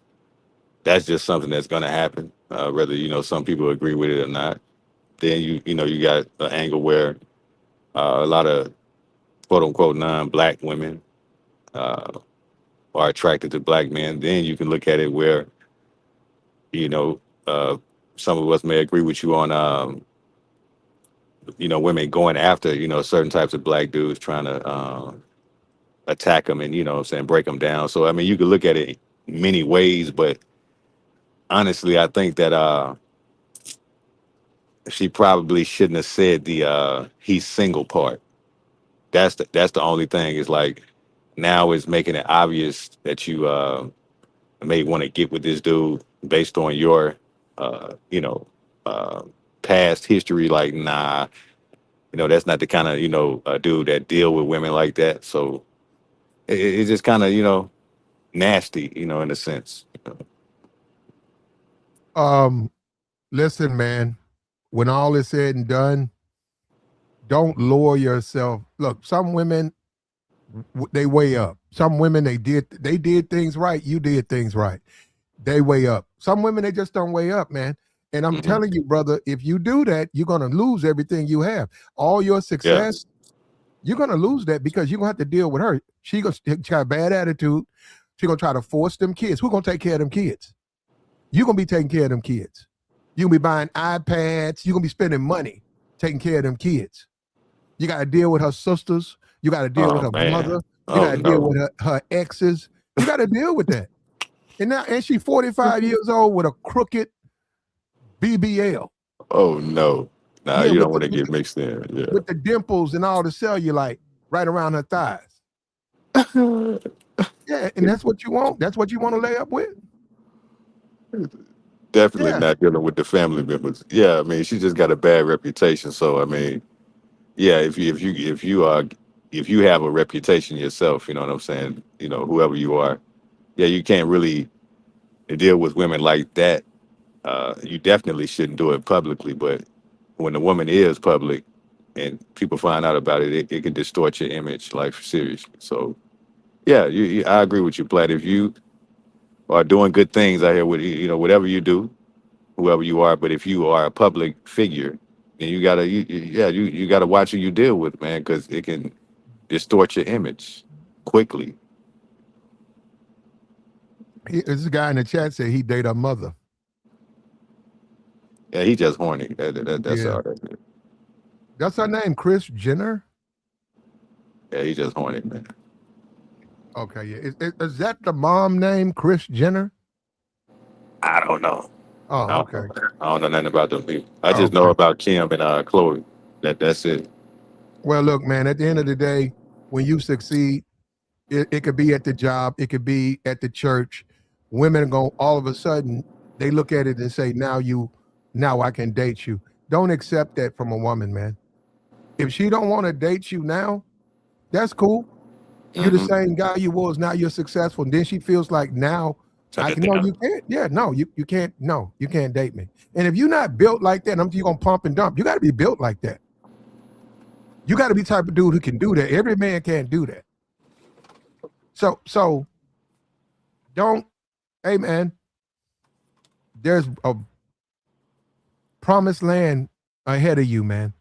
just something that's going to happen, whether some people agree with it or not. Then you got an angle where a lot of quote unquote non-black women are attracted to black men. Then you can look at it where you know some of us may agree with you on women going after certain types of black dudes trying to attack them and what I'm saying, break them down. So I mean, you could look at it many ways, but honestly, I think that she probably shouldn't have said the he's single part. That's the only thing. Is like now it's making it obvious that you may want to get with this dude based on your uh, past history. Like, nah, that's not the kind of dude that deal with women like that. So it's just kind of nasty, in a sense. Um, listen, man. When all is said and done, don't lower yourself. Look, some women they weigh up. Some women they did things right. You did things right. They weigh up. Some women they just don't weigh up, man. And I'm Hmm. telling you, brother, if you do that, you're gonna lose everything you have. All your Yeah. success, you're gonna lose that because you're gonna have to deal with her. She got a bad attitude. She's gonna try to force them kids. Who's gonna take care of them kids? You're gonna be taking care of them kids. You're gonna be buying iPads, you're gonna be spending money taking care of them kids. You gotta deal with her sisters, you gotta deal with Oh her man. mother, you Oh gotta deal no. with her exes. You gotta deal with that. And she's 45 years old with a crooked BBL. Oh no. Nah, Yeah, you with don't the want to with get the mixed in. with the dimples and all the cellulite right around her thighs. Yeah. Yeah, and that's what you want. That's what you want to lay up with. Definitely Yeah. not dealing with the family members. Yeah, I mean, she just got a bad reputation. So I mean, yeah, if you have a reputation yourself, you know what I'm saying. You know, whoever you are, yeah, you can't really deal with women like that. You definitely shouldn't do it publicly. But when the woman is public and people find out about it, it can distort your image, like seriously. So yeah, I agree with you, Platt. If you are doing good things out here with whatever you do, whoever you are. But if you are a public figure, then you gotta watch who you deal with, man, because it can distort your image quickly. This guy in the chat said he date her mother. Yeah, he just horny. That's Yeah. all that. That's her name, Chris Jenner. Yeah, he just horny, man. Okay, yeah. Is that the mom name, Chris Jenner? I don't know. I Oh, don't know. okay. I don't know nothing about them people. I just know Okay. about Kim and Chloe. That's it. Well, look, man, at the end of the day, when you succeed, it could be at the job, it could be at the church. Women go all of a sudden, they look at it and say, now I can date you. Don't accept that from a woman, man. If she don't want to date you now, that's cool. You're the Mm-hmm. same guy you was, now you're successful. And then she feels like now Shut I that can no, down. you can't. Yeah, no, you can't, no, you can't date me. And if you're not built like that, you're gonna pump and dump. You gotta be built like that. You gotta be the type of dude who can do that. Every man can't do that. So don't, hey man, there's a promised land ahead of you, man.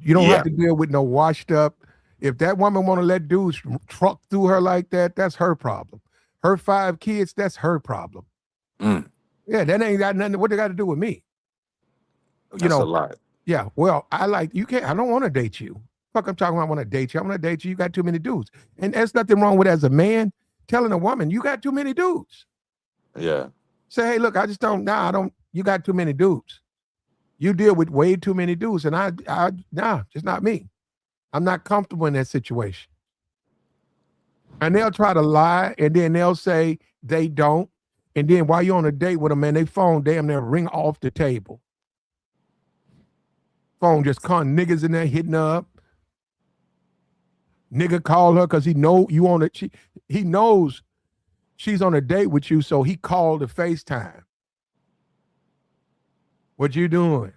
You don't have Yeah. to deal with no washed up. If that woman want to let dudes truck through her like that, that's her problem. Her 5 kids, that's her problem. Mm, Yeah, that ain't got nothing. What they got to do with me? You that's a know? lot. Yeah. Well, I like you. Can't. I don't want to date you. Fuck, I'm talking about. I want to date you. I want to date you. You got too many dudes, and there's nothing wrong with as a man telling a woman you got too many dudes. Yeah. Say, hey, look, I just don't. Nah, I don't. You got too many dudes. You deal with way too many dudes, and nah, it's not me. I'm not comfortable in that situation. And they'll try to lie, and then they'll say they don't. And then while you're on a date with them, man, they phone damn near ring off the table. Phone just calling niggas in there hitting her up. Nigga call her because he know you on it. He knows she's on a date with you, so he called to FaceTime. What you doing?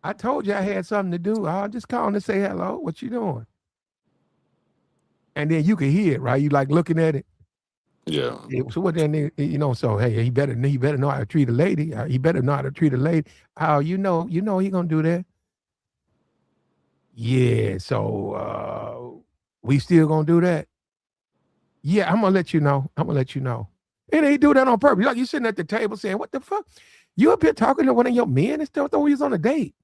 I told you I had something to do. I'll just calling to say hello. What you doing? And then you can hear it, right? You like looking at it. Yeah. So what then? So hey, he better know how to treat a lady. He better know how to treat a lady. How he gonna do that? Yeah. So we still gonna do that? Yeah, I'm gonna let you know. I'm gonna let you know. And he do that on purpose. Like you sitting at the table saying, "What the fuck? You up here talking to one of your men and stuff? Though he's on a date,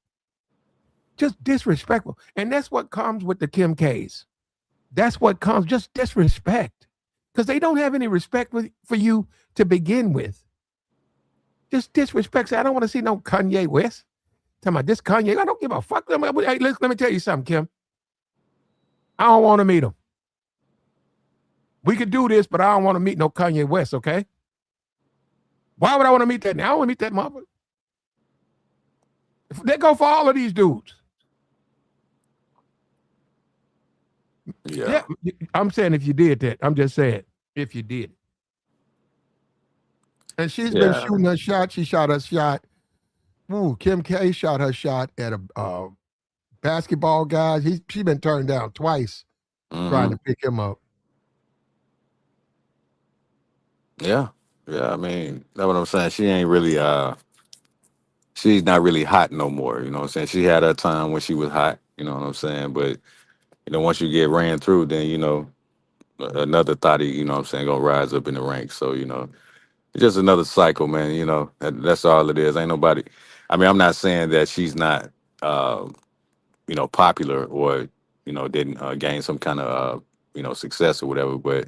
just disrespectful." And that's what comes with the Kim K's. That's what comes, just disrespect, because they don't have any respect for you to begin with. Just disrespect. Say, I don't want to see no Kanye West. Talking about this Kanye, I don't give a fuck. Hey, let me tell you something, Kim. I don't want to meet him. We could do this, but I don't want to meet no Kanye West, okay? Why would I want to meet that? Now I want to meet that mother. They go for all of these dudes. Yeah. Yeah, I'm saying if you did that, I'm just saying if you did. And she's been Yeah. shooting her shot. She shot her shot. Ooh, Kim K shot her shot at a basketball guy. She been turned down twice trying Hmm. to pick him up. Yeah. Yeah. I mean, that's what I'm saying. She's not really hot no more. You know what I'm saying? She had her time when she was hot. You know what I'm saying? But once you get ran through, then another thotty. You know what I'm saying? Gonna rise up in the ranks. So it's just another cycle, man. That's all it is. Ain't nobody. I mean, I'm not saying that she's not, uh, popular or didn't gain some kind of success or whatever. But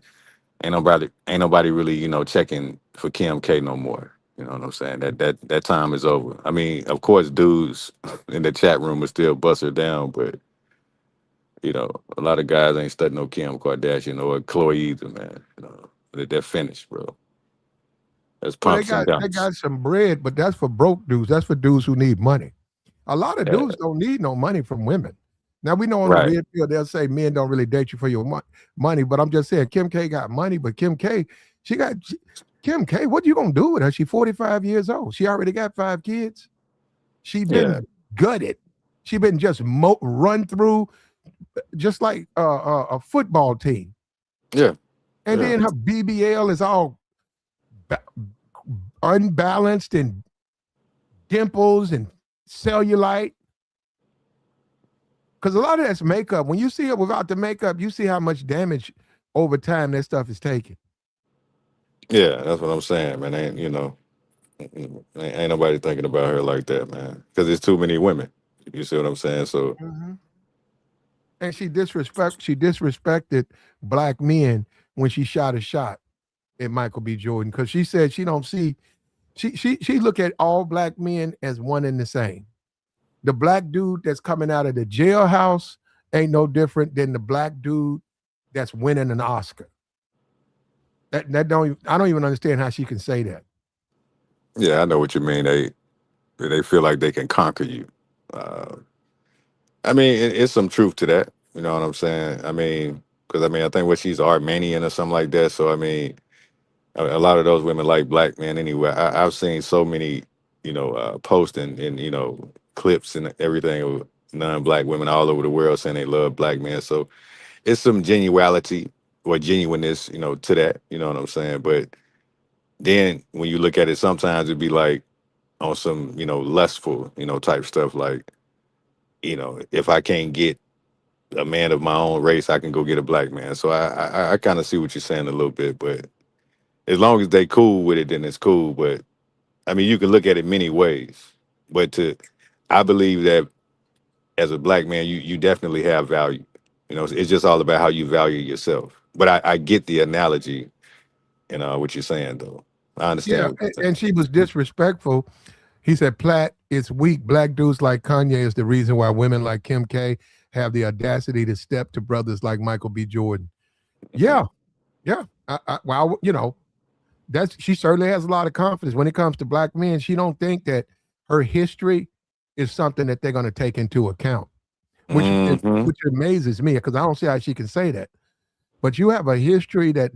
ain't nobody really checking for Kim K no more. You know what I'm saying? That time is over. I mean, of course, dudes in the chat room will still bust her down, but a lot of guys ain't studying no Kim Kardashian or Chloe either, man. They're finished, bro. That's Well, they pumps and got they dumps. got some bread, but that's for broke dudes. That's for dudes who need money. A lot of Yeah, dudes don't need no money from women. Now we know on the right. red pill they'll say men don't really date you for your money, but I'm just saying Kim K got money, but she got Kim K. What you gonna do with her? She 45 years old. She already got 5 kids. She Yeah, been gutted. She been just run through just like a football team. yeah, And yeah, then her BBL is all ba- unbalanced and dimples and cellulite. Because a lot of that's makeup. When you see it without the makeup, you see how much damage over time that stuff is taking. yeah. That's what I'm saying, man. Ain't nobody thinking about her like that, man. Because there's too many women. You see what I'm saying? So Mhm. And she disrespected black men when she shot a shot at Michael B. Jordan because she said she don't see she look at all black men as one and the same. The black dude that's coming out of the jailhouse ain't no different than the black dude that's winning an Oscar. That don't I don't even understand how she can say that. yeah, I know what you mean. They feel like they can conquer you. Uh, I mean, it's some truth to that. You know what I'm saying? I mean, because I think what she's Armenian or something like that. So I mean, a lot of those women like black men anyway. I've seen so many, posts and clips and everything of non-black women all over the world saying they love black men. So it's some genuality or genuineness, to that. You know what I'm saying? But then when you look at it, sometimes it'd be like on some, lustful, type stuff. Like, if I can't get a man of my own race, I can go get a black man. So I kind of see what you're saying a little bit, but as long as they cool with it, then it's cool. But I mean, you can look at it many ways. But I believe that as a black man, you definitely have value. It's just all about how you value yourself. But I get the analogy, what you're saying though. I understand Yeah, what you're and saying. she was disrespectful. He said, Platt, it's weak. Black dudes like Kanye is the reason why women like Kim K have the audacity to step to brothers like Michael B. Jordan. Mhm. Yeah, yeah. Well, that's she certainly has a lot of confidence when it comes to black men. She don't think that her history is something that they're going to take into account, Mhm. which amazes me because I don't see how she can say that. But you have a history that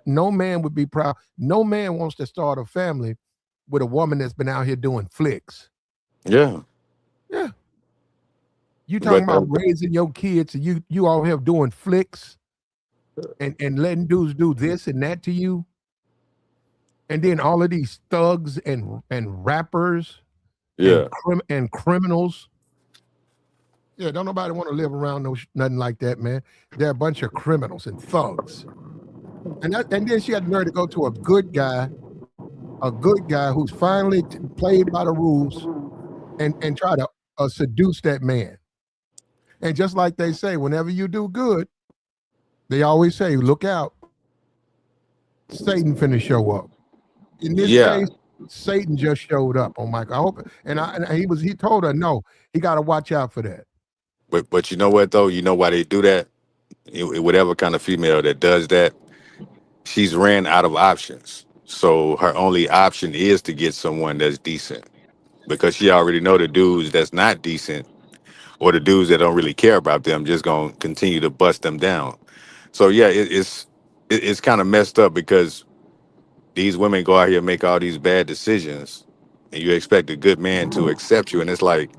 no man would be proud. No man wants to start a family with a woman that's been out here doing flicks. Yeah, Yeah, you talking but about raising your kids, and you all here doing flicks and letting dudes do this and that to you, and then all of these thugs and rappers and yeah, criminals. Yeah, don't nobody want to live around nothing like that, man. They're a bunch of criminals and thugs. And then she had the nerve to go to a good guy who's finally played by the rules and try to seduce that man. And just like they say, whenever you do good, they always say, look out, Satan finna show up. In this yeah. case, Satan just showed up on Michael. I hope, and he told her no, he got to watch out for that. But you know what though? You know why they do that? Whatever kind of female that does that, she's ran out of options. So her only option is to get someone that's decent because she already know the dudes that's not decent or the dudes that don't really care about them just gonna continue to bust them down. So yeah, it's kind of messed up because these women go out here and make all these bad decisions, and you expect a good man to accept you, and it's like,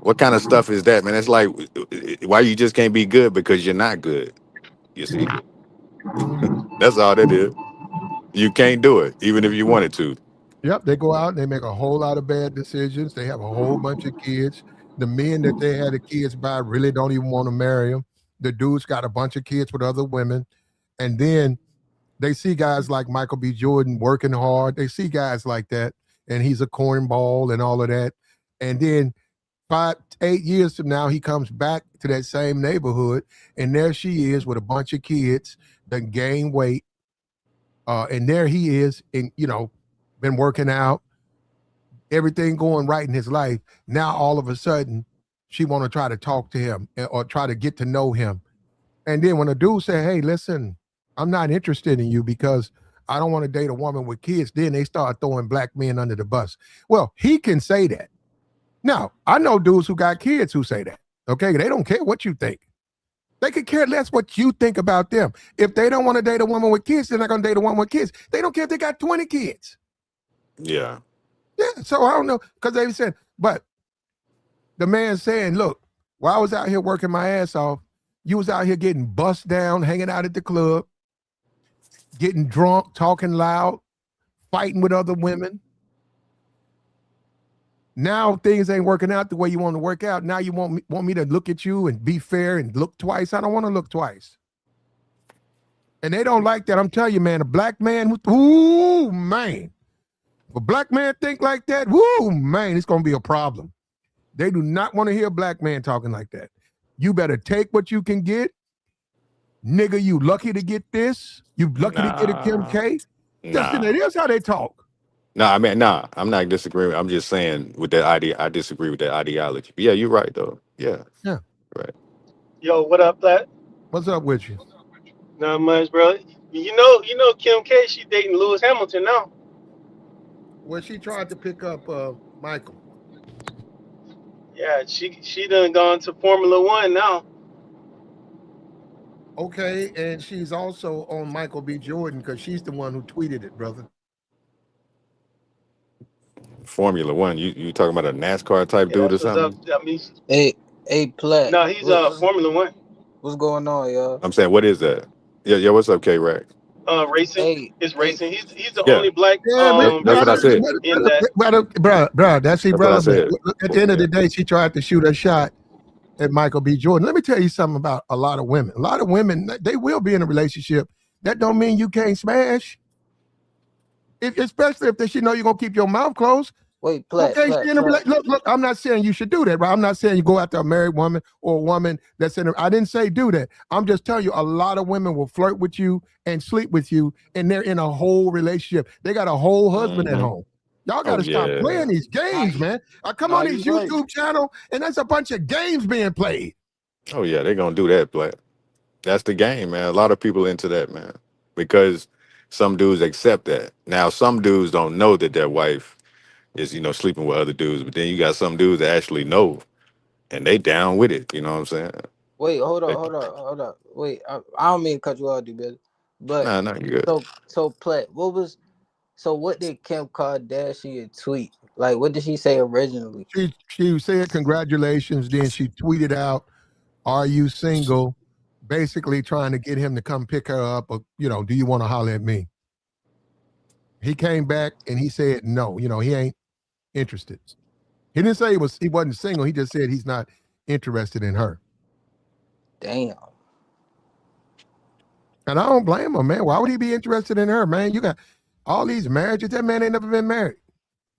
what kind of stuff is that, man? It's like, why you just can't be good because you're not good. You see, Mhm. that's all that is. You can't do it, even if you wanted to. Yep, they go out and they make a whole lot of bad decisions. They have a whole bunch of kids. The men that they had the kids by really don't even want to marry them. The dudes got a bunch of kids with other women. And then they see guys like Michael B. Jordan working hard. They see guys like that, and he's a cornball and all of that. And then 5, 8 years from now, he comes back to that same neighborhood, and there she is with a bunch of kids that gain weight. And there he is, and been working out, everything going right in his life. Now all of a sudden, she want to try to talk to him or try to get to know him. And then when a dude say, "Hey, listen, I'm not interested in you because I don't want to date a woman with kids," then they start throwing black men under the bus. Well, he can say that. Now, I know dudes who got kids who say that. Okay, they don't care what you think. They could care less what you think about them. If they don't want to date a woman with kids, they're not going to date a woman with kids. They don't care if they got 20 kids. Yeah. Yeah, so I don't know, because they said, but the man saying, look, while I was out here working my ass off, you was out here getting bust down, hanging out at the club, getting drunk, talking loud, fighting with other women. Now things ain't working out the way you want to work out. Now you want me to look at you and be fair and look twice. I don't want to look twice. And they don't like that. I'm telling you, man, a black man, ooh, man. If a black man think like that, whoo, man, it's going to be a problem. They do not want to hear a black man talking like that. You better take what you can get. Nigga, you lucky to get this. You lucky to get a Kim K. That's how they talk. No, I mean, nah, I'm not disagreeing. I'm just saying with that idea, I disagree with that ideology. But yeah, you're right, though. Yeah. Yeah. Right. Yo, what up, Plat? What's up with you? Not much, bro. You know, Kim K. She dating Lewis Hamilton now. Well, she tried to pick up Michael. Yeah, she done gone to Formula One now. Okay, and she's also on Michael B. Jordan because she's the one who tweeted it, brother. Formula One. You talking about a NASCAR type Yeah, dude or that's what's up. something? I mean, Hey, Plat, no, he's Formula One. what's going on, y'all? I'm saying, what is that? Yeah. What's up, K Rack? Racing. Hey, It's hey, racing. He's the Yeah, only black Yeah, but that's what I racer said. in that. bro, that's That's what I irrelevant. said. At the end of Yeah. the day, she tried to shoot a shot at Michael B. Jordan. Let me tell you something about a lot of women. A lot of women, they will be in a relationship. That don't mean you can't smash. Especially if she know you're gonna keep your mouth closed. wait, Plat, Okay, Plat, she in a Plat. look. I'm not saying you should do that, right? I'm not saying you go after a married woman or a woman that's in. I didn't say do that. I'm just telling you, a lot of women will flirt with you and sleep with you, and they're in a whole relationship. They got a whole husband at Hmm. home. Y'all got Oh to stop yeah. playing these games, man. I come Nah, on you these right. YouTube channel, and there's a bunch of games being played. Oh yeah. They're gonna do that, Black. That's the game, man. A lot of people into that, man, because some dudes accept that. Now, some dudes don't know that their wife is, sleeping with other dudes, but then you got some dudes that actually know and they down with it. You know what I'm saying? Wait, hold They- on, hold on, hold on. Wait, I don't mean to cut you off, dude, but Nah, not good. so Plat, what did Kim Kardashian tweet? Like, what did she say originally? She said congratulations. Then she tweeted out, "Are you single?" Basically trying to get him to come pick her up, or do you want to holler at me? He came back and he said no. He ain't interested. He didn't say he wasn't single. He just said he's not interested in her. Damn. And I don't blame him, man. Why would he be interested in her, man? You got all these marriages. That man ain't never been married.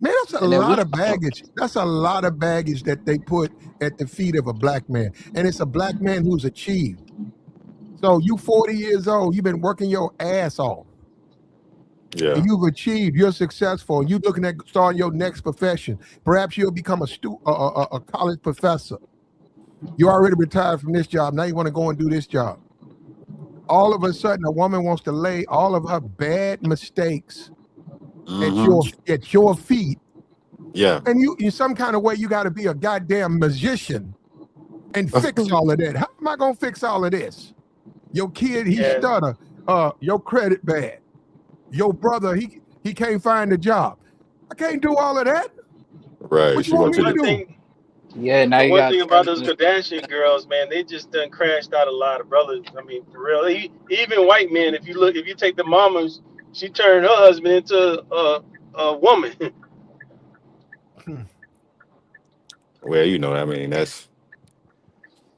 Man, that's a And then lot of baggage. That's a lot of baggage that they put at the feet of a black man. And it's a black man who's achieved. So you 40 years old, you've been working your ass off. Yeah. And you've achieved, you're successful, and you're looking at starting your next profession. Perhaps you'll become a college professor. You already retired from this job. Now you want to go and do this job. All of a sudden, a woman wants to lay all of her bad mistakes at your feet. Yeah. And you, in some kind of way, you got to be a goddamn magician and fix all of that. How am I gonna fix all of this? Your kid, he Yeah. stutter. Your credit bad. Your brother, he can't find a job. I can't do all of that. Right. What you She want wants me you to One to. do? thing, Yeah, now the you one gotta thing tell about those me. Kardashian girls, man, they just done crashed out a lot of brothers. I mean, for real. Even white men, if you take the mamas, she turned her husband into a woman. Well, I mean, that's.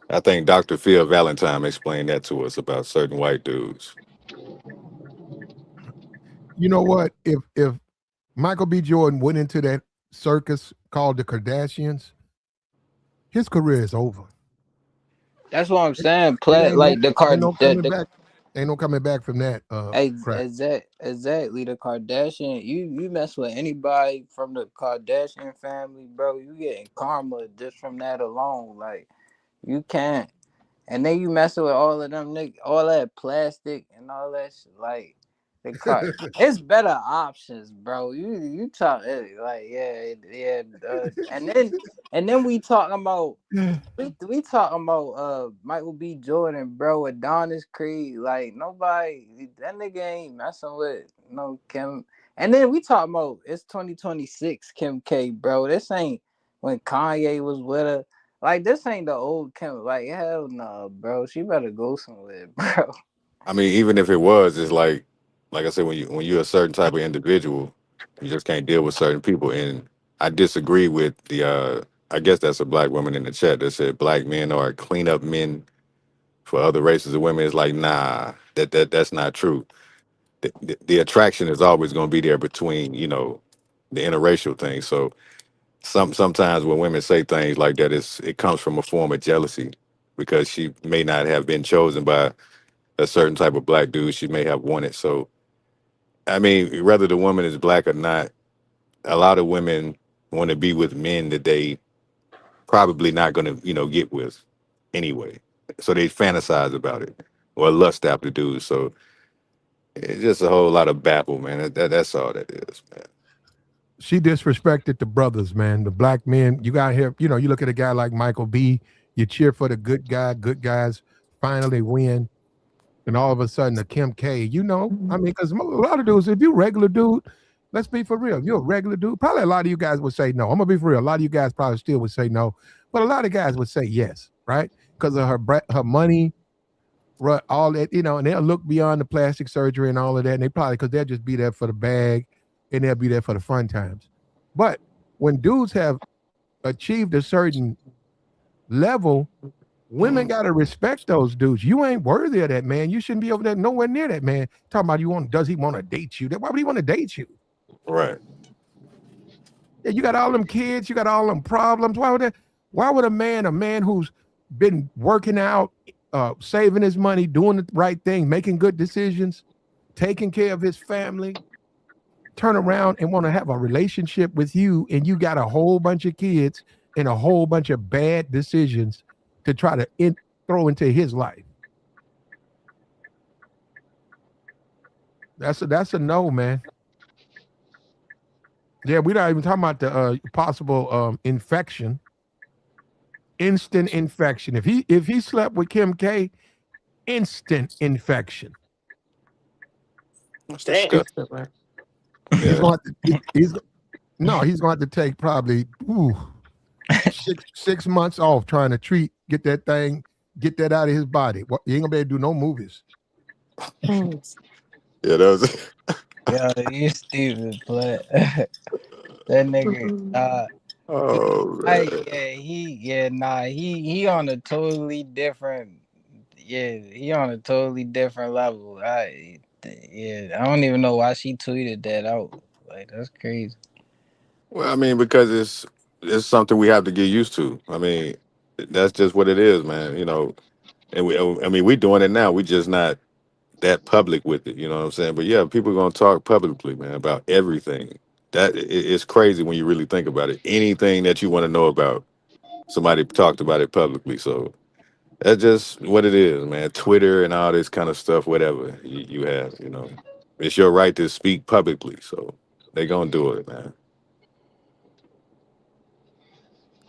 I think Dr. Phil Valentine explained that to us about certain white dudes. You know what? If Michael B. Jordan went into that circus called the Kardashians, his career is over. That's what I'm saying. It Play like the ain't card no coming back. Ain't no coming back from that crap. exactly the Kardashian. You mess with anybody from the Kardashian family, bro. You getting karma just from that alone. Like you can't. And then you messing with all of them niggas, all that plastic and all that shit. Like the car, it's better options, bro. You talk like yeah. And then we talking about we talking about Michael B. Jordan, bro, Adonis Creed. Like nobody, that nigga ain't messing with no Kim. And then we talking about it's 2026 Kim K, bro. This ain't when Kanye was with her. Like this ain't the old Kim. Like hell no, bro. She better go somewhere, bro. I mean, even if it was, it's like I said, when you're a certain type of individual, you just can't deal with certain people. And I disagree with the. I guess that's a black woman in the chat that said black men are cleanup men for other races of women. It's like, nah, that's not true. The attraction is always going to be there between the interracial thing. So sometimes when women say things like that, it comes from a form of jealousy because she may not have been chosen by a certain type of black dude she may have wanted. So I mean, whether the woman is black or not, a lot of women want to be with men that they probably not going to get with anyway. So they fantasize about it or lust after dudes. So it's just a whole lot of babble, man. That's all that is, man. She disrespected the brothers, man. The black men. You got here. You look at a guy like Michael B. You cheer for the good guy. Good guys finally win. And all of a sudden, the Kim K, I mean, because a lot of dudes, if you regular dude, let's be for real. If you're a regular dude, probably a lot of you guys would say no. I'm gonna be for real. A lot of you guys probably still would say no, but a lot of guys would say yes, right? Because of her money, all that, and they'll look beyond the plastic surgery and all of that, and they probably because they'll just be there for the bag and they'll be there for the fun times. But when dudes have achieved a certain level, women gotta respect those dudes. You ain't worthy of that, man. You shouldn't be over there nowhere near that man. Talking about does he want to date you? Why would he want to date you? Right. Yeah, you got all them kids, you got all them problems. Why would a man who's been working out, saving his money, doing the right thing, making good decisions, taking care of his family, turn around and want to have a relationship with you and you got a whole bunch of kids and a whole bunch of bad decisions to try to throw into his life? That's a no, man. Yeah, we're not even talking about the possible infection, instant infection. If he slept with Kim K, instant infection. That's Damn. disgusting, man. He's Yeah. going to he's no, he's going to have to take probably 6 months off trying to get that out of his body. He ain't gonna be able to do no movies. Yeah, that was. Yo, you stupid, but that nigga, Oh man. he on a totally different, he on a totally different level. I don't even know why she tweeted that out. Like that's crazy. Well, I mean, because it's something we have to get used to. I mean, that's just what it is, man. And I mean, we doing it now. We just not that public with it. You know what I'm saying? But yeah, people are gonna talk publicly, man, about everything. It's crazy when you really think about it. Anything that you want to know about, somebody talked about it publicly. So that's just what it is, man. Twitter and all this kind of stuff, whatever you have, it's your right to speak publicly. So they gonna do it, man.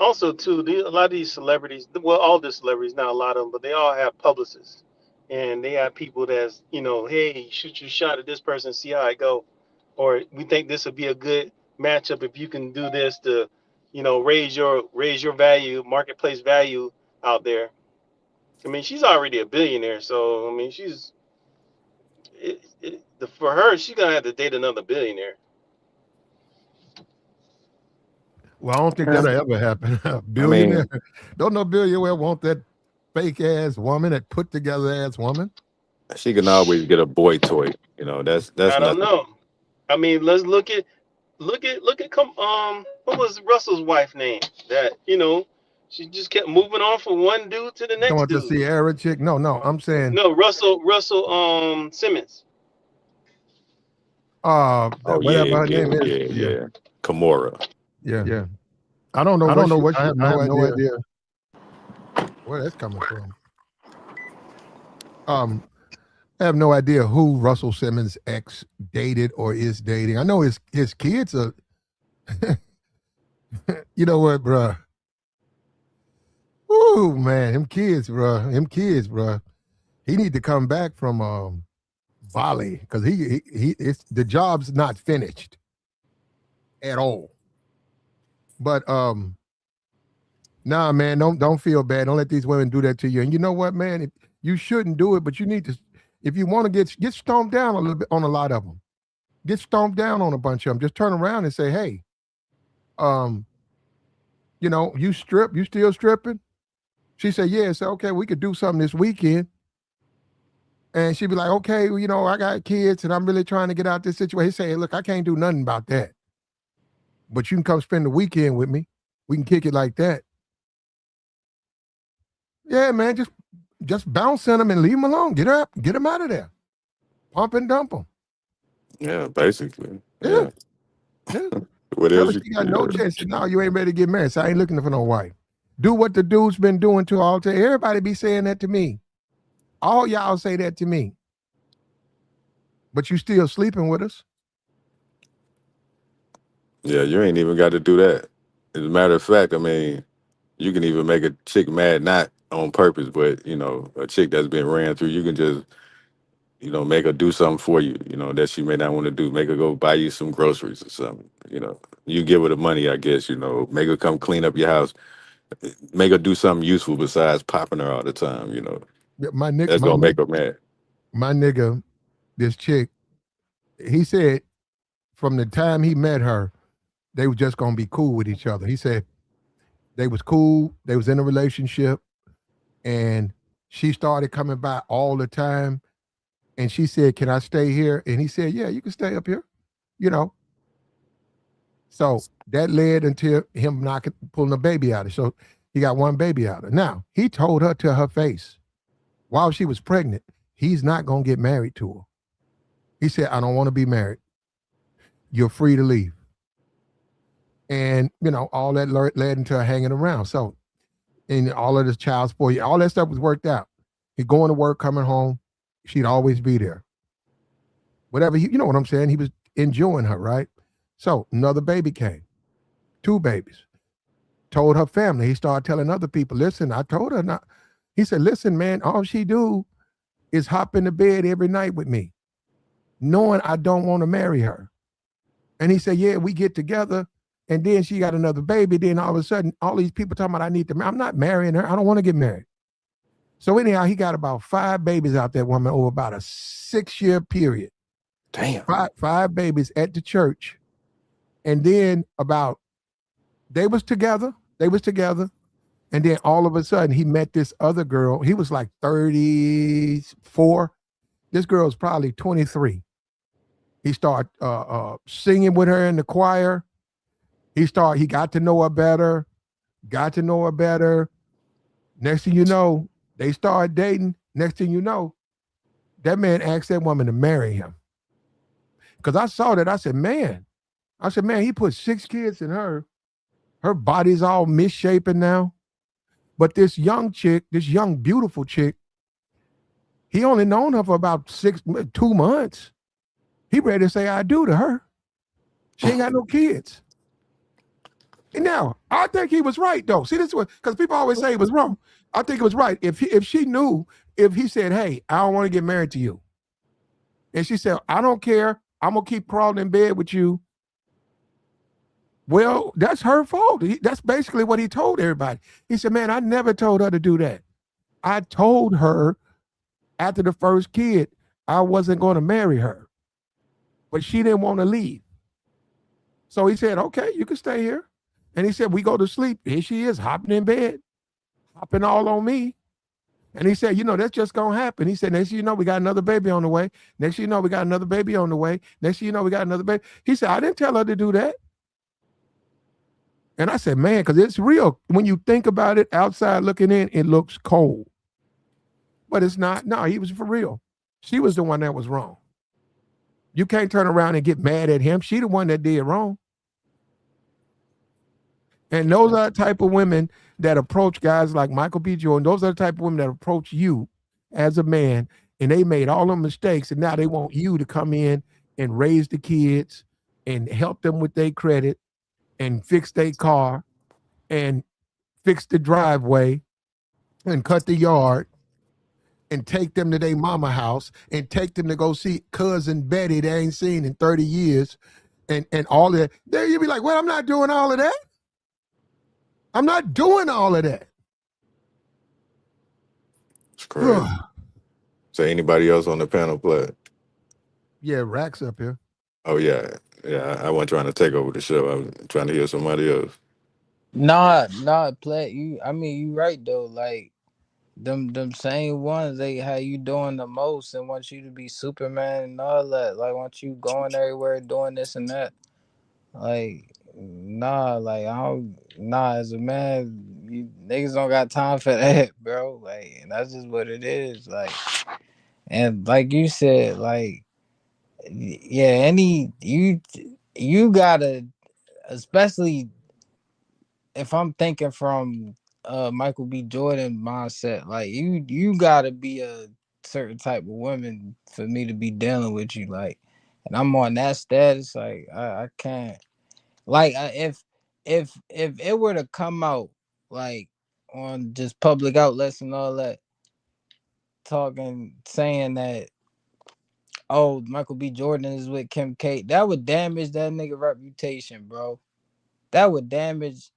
Also, too, a lot of these celebrities, well, all the celebrities, not a lot of them, but they all have publicists. and they have people that's, hey, shoot your shot at this person, see how it go, or we think this would be a good matchup if you can do this to, raise your value, marketplace value out there. I mean, she's already a billionaire, so I mean, for her, she's gonna have to date another billionaire. Well, I don't think Yeah. that'll ever happen. I Billionaire. mean, Don't no billionaire want that fake ass woman, that put together ass woman. she can always get a boy toy. That's I don't nothing. know. I mean, let's look at what was Russell's wife name? That she just kept moving on from one dude to the Talking next about the dude. Sierra chick. No, I'm saying No, Russell Simmons. Oh whatever yeah, her yeah, name is. yeah, yeah. Kimura. Yeah. I don't know I what don't know she what I she. have I no have no idea idea. where that's coming from. I have no idea who Russell Simmons' ex dated or is dating. I know his kids are. You know what, bruh? Ooh, man, him kids, bruh. He need to come back from Bali because it's the job's not finished at all. But nah, man, don't feel bad. Don't let these women do that to you. And you know what, man? You shouldn't do it, but you need to. If you want to get stomped down a little bit on a lot of them, get stomped down on a bunch of them. Just turn around and say, hey, you still stripping? She said, yeah. So okay, we could do something this weekend. And she'd be like, okay, well, I got kids and I'm really trying to get out this situation. He say, hey, look, I can't do nothing about that. But you can come spend the weekend with me. We can kick it like that. Yeah, man, just bounce in them and leave them alone. Get them out of there. Pump and dump them. Yeah, basically. Yeah. Yeah. What Tell her else she you got can no do? chance. No, you ain't ready to get married. So I ain't looking for no wife. Do what the dude's been doing to all day. Everybody be saying that to me. All y'all say that to me. But you still sleeping with us. Yeah, you ain't even got to do that. As a matter of fact, I mean, you can even make a chick mad, not on purpose, but a chick that's been ran through, you can just, make her do something for you, that she may not want to do. Make her go buy you some groceries or something. You give her the money, I guess, make her come clean up your house. Make her do something useful besides popping her all the time, Yeah, That's gonna make her mad. my nigga, this chick, he said from the time he met her, they were just gonna be cool with each other. He said they was cool, they was in a relationship, and she started coming by all the time. And she said, can I stay here? And he said, yeah, you can stay up here, you know. So that led until him pulling a baby out of her. So he got one baby out of her. Now, he told her to her face while she was pregnant, he's not going to get married to her. He said, I don't want to be married. You're free to leave. And, all that led into her hanging around. So, and all of this child support, all that stuff was worked out. He going to work, coming home, she'd always be there. Whatever, you know what I'm saying? He was enjoying her, right? So another baby came, 2 babies. Told her family. He started telling other people, listen, I told her not. He said, listen, man, all she do is hop in the bed every night with me, knowing I don't want to marry her. And he said, yeah, we get together. And then she got another baby. Then all of a sudden, all these people talking about I need to marry. I'm not marrying her. I don't want to get married. So anyhow, he got about 5 babies out that woman over about a 6-year period. Damn. 5 babies at the church. And then they was together. And then all of a sudden he met this other girl. He was like 34. This girl's probably 23. He started singing with her in the choir. He got to know her better. Next thing you know, they started dating. Next thing you know, that man asked that woman to marry him. Because I saw that. I said, man, he put 6 kids in her. Her body's all misshapen now. But this young beautiful chick, he only known her for about 2 months. He ready to say I do to her. She ain't got no kids. And now, I think he was right, though. See, this was, because people always say he was wrong. I think it was right. If she knew, if he said, "Hey, I don't want to get married to you," and she said, "I don't care. I'm gonna keep crawling in bed with you." Well, that's her fault. That's basically what he told everybody. He said, "Man, I never told her to do that. I told her after the first kid I wasn't going to marry her, but she didn't want to leave. So he said, okay, you can stay here." And he said, we go to sleep. Here she is hopping in bed, hopping all on me. And he said, that's just going to happen. He said, next thing you know, we got another baby on the way. Next thing you know, we got another baby on the way. Next thing you know, we got another baby. He said, I didn't tell her to do that. And I said, man, because it's real. When you think about it, outside looking in, it looks cold. But it's not. No, he was for real. She was the one that was wrong. You can't turn around and get mad at him. She the one that did wrong. And those are the type of women that approach guys like Michael B. Jordan. Those are the type of women that approach you as a man, and they made all the mistakes, and now they want you to come in and raise the kids and help them with their credit and fix their car and fix the driveway and cut the yard and take them to their mama house and take them to go see cousin Betty they ain't seen in 30 years and all that. There you be like, well, I'm not doing all of that. I'm not doing all of that. It's crazy. So anybody else on the panel play? Yeah, Rack's up here. Oh yeah. I wasn't trying to take over the show. I was trying to hear somebody else. Nah, play you. I mean, you right though. Like them same ones, they how you doing the most and want you to be Superman and all that. Like want you going everywhere doing this and that. Like like I don't. As a man, you niggas don't got time for that, bro. Like and that's just what it is. Like and like you said, like yeah, you gotta, especially if I'm thinking from Michael B. Jordan mindset, like you gotta be a certain type of woman for me to be dealing with you, like, and I'm on that status, like I can't, like if it were to come out like on just public outlets and all that, saying that oh Michael B. Jordan is with Kim K, that would damage that nigga reputation, bro. That would damage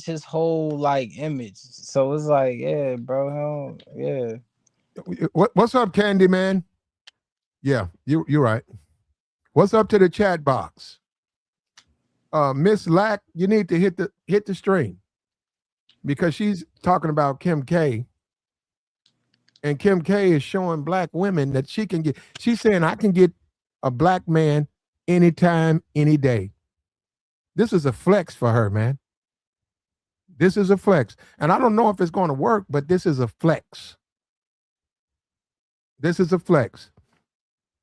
his whole like image. So it's like, yeah, bro, yeah. What's up, Candy Man? Yeah, you're right. What's up to the chat box? Miss Lack, you need to hit the stream because she's talking about Kim K. And Kim K is showing black women that she can get. She's saying I can get a black man anytime, any day. This is a flex for her, man. This is a flex. And I don't know if it's going to work, but this is a flex. This is a flex.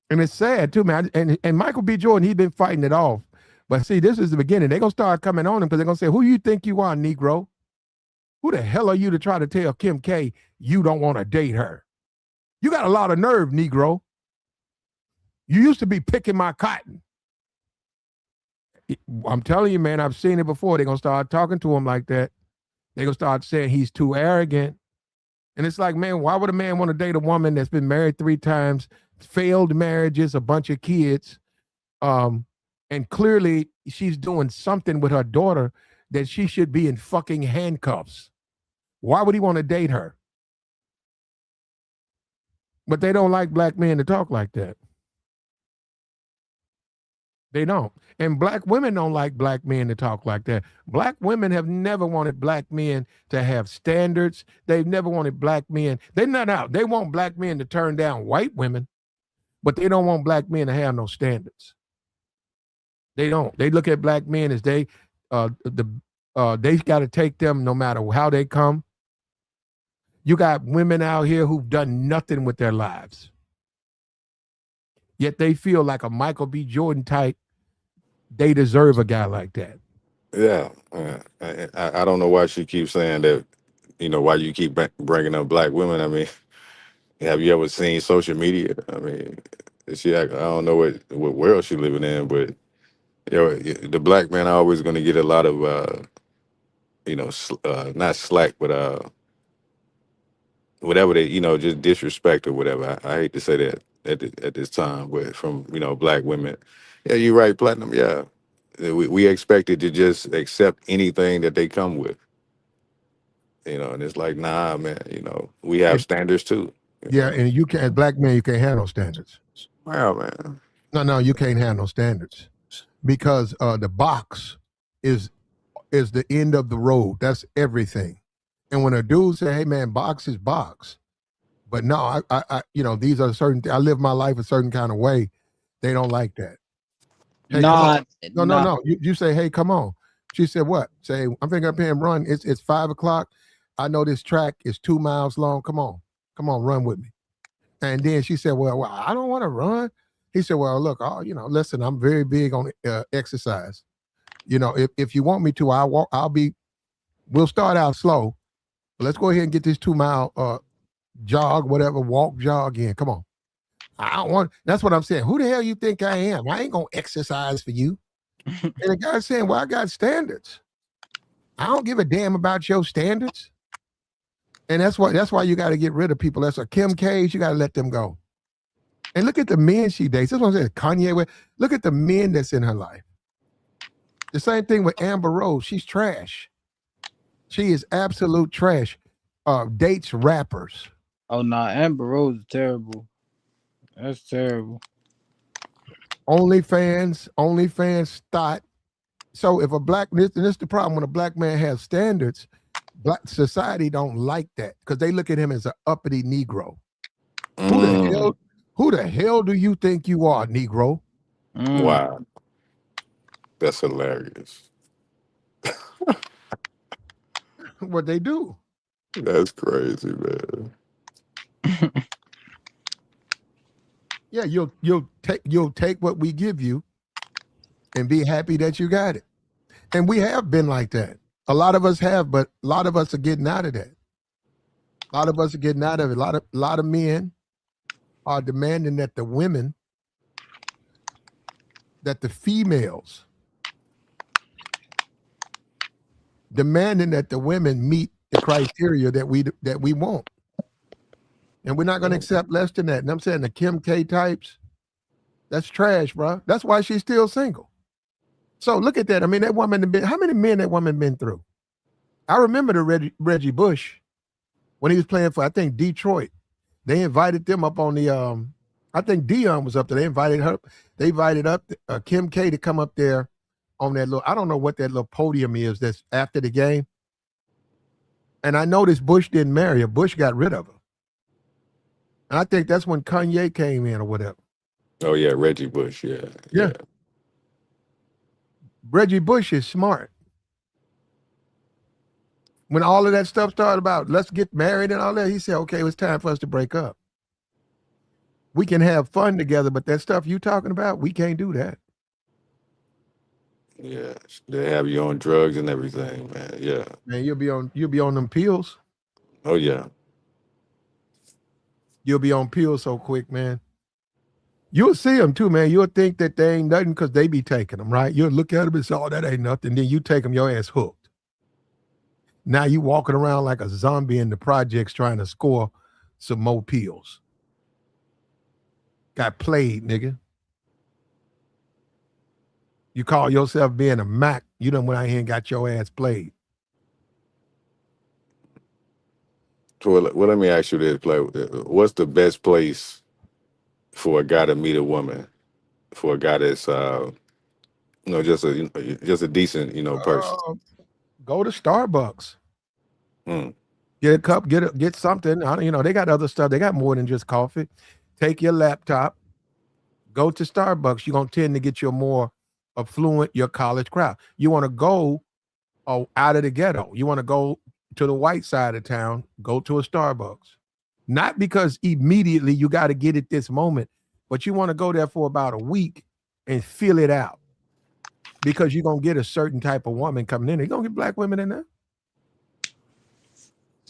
And it's sad too, man. And Michael B. Jordan, he's been fighting it off. But see, this is the beginning. They're going to start coming on him because they're going to say, who you think you are, Negro? Who the hell are you to try to tell Kim K you don't want to date her? You got a lot of nerve, Negro. You used to be picking my cotton. I'm telling you, man, I've seen it before. They're going to start talking to him like that. They're going to start saying he's too arrogant. And it's like, man, why would a man want to date a woman that's been married 3 times, failed marriages, a bunch of kids, and clearly she's doing something with her daughter that she should be in fucking handcuffs. Why would he want to date her? But they don't like black men to talk like that. They don't. And black women don't like black men to talk like that. Black women have never wanted black men to have standards. They've never wanted black men. They're not out. They want black men to turn down white women, but they don't want black men to have no standards. They don't. They look at black men as they got to take them no matter how they come. You got women out here who've done nothing with their lives. Yet they feel like a Michael B. Jordan type. They deserve a guy like that. Yeah, I don't know why she keeps saying that. Why you keep bringing up black women. I mean, have you ever seen social media? I mean, I don't know what world she living in, but the black man always going to get a lot of not slack, but whatever they, just disrespect or whatever. I hate to say that at this time, but from black women, yeah, you're right, platinum. Yeah, we expected to just accept anything that they come with, and it's like, nah, man, we have And, standards too. yeah, and you can't, as black men, you can't have no standards. Wow, man. No, you can't have no standards because the box is the end of the road. That's everything. And when a dude say, "Hey, man, box is box," but no, these are certain. I live my life a certain kind of way. They don't like that. Hey, come on. No. You say, "Hey, come on." She said, "What?" Say, "I'm thinking up here and run. It's 5 o'clock. I know this track is 2 miles long. Come on, run with me." And then she said, "Well, I don't want to run." He said, "Well, look, listen, I'm very big on exercise. If you want me to, we'll start out slow. But let's go ahead and get this 2 mile jog, whatever, walk, jog in. Come on." I don't want, that's what I'm saying. Who the hell you think I am? I ain't going to exercise for you. And the guy's saying, well, I got standards. I don't give a damn about your standards. And that's why you got to get rid of people. That's a Kim K's. You got to let them go. And look at the men she dates. That's what I'm saying. Kanye, look at the men that's in her life. The same thing with Amber Rose. She's trash. She is absolute trash. Dates rappers. Oh no, Amber Rose is terrible. That's terrible. OnlyFans thought. So if a black, and this is the problem, when a black man has standards, black society don't like that because they look at him as an uppity Negro. Who the hell do you think you are, Negro? Wow. That's hilarious. What they do. That's crazy, man. Yeah, you'll take what we give you and be happy that you got it. And we have been like that. A lot of us have, but a lot of us are getting out of that. A lot of us are getting out of it. A lot of men are demanding that the women, that the females, demanding that the women meet the criteria that we want. And we're not going to accept less than that. And I'm saying the Kim K types, that's trash, bro. That's why she's still single. So look at that. I mean, that woman, how many men that woman been through? I remember the Reggie Bush when he was playing for, I think, Detroit. They invited them up on the, I think Dion was up there. They invited her. They invited up Kim K to come up there on that little, I don't know what that little podium is that's after the game. And I noticed Bush didn't marry her. Bush got rid of her. And I think that's when Kanye came in or whatever. Oh, yeah, Reggie Bush, yeah. Reggie Bush is smart. When all of that stuff started about, let's get married and all that, he said, okay, it's time for us to break up. We can have fun together, but that stuff you talking about, we can't do that. Yeah, they have you on drugs and everything, man. Yeah. Man, you'll be on them pills. Oh, yeah. You'll be on pills so quick, man. You'll see them too, man. You'll think that they ain't nothing because they be taking them, right? You'll look at them and say, oh, that ain't nothing. Then you take them, your ass hooked. Now you walking around like a zombie in the projects trying to score some more pills. Got played, nigga. You call yourself being a Mac, you done went out here and got your ass played. So, well, let me ask you this, Play. What's the best place for a guy to meet a woman? For a guy that's, just a decent, person. Go to Starbucks. Get a cup, get something. They got other stuff. They got more than just coffee. Take your laptop, go to Starbucks. You're going to tend to get your more affluent, your college crowd. You want to go out of the ghetto. You want to go to the white side of town, go to a Starbucks. Not because immediately you got to get it this moment, but you want to go there for about a week and feel it out. Because you're going to get a certain type of woman coming in. You're going to get black women in there.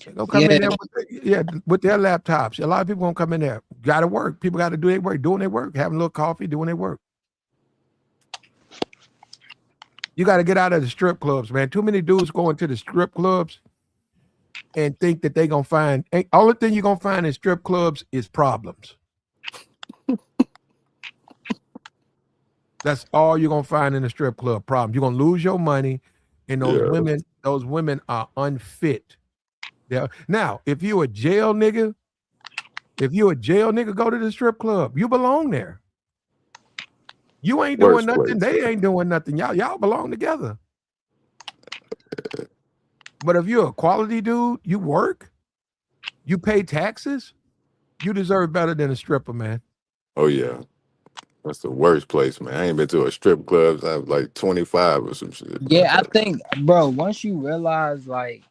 They'll come in there with their laptops. A lot of people won't come in there. Got to work. People got to do their work, doing their work, having a little coffee, doing their work. You got to get out of the strip clubs, man. Too many dudes going to the strip clubs. and think that they're gonna find only thing you're gonna find in strip clubs is problems. That's all you're gonna find in a strip club. Problems. You're gonna lose your money, and Yeah. those women are unfit. Now, if you a jail nigga, go to the strip club. You belong there. You ain't doing Worst nothing. place. They ain't doing nothing. Y'all belong together. But if you're a quality dude, you work, you pay taxes, you deserve better than a stripper, man. Oh yeah. That's the worst place, man. I ain't been to a strip club. I was like 25 or some shit. Yeah, I think, bro, once you realize like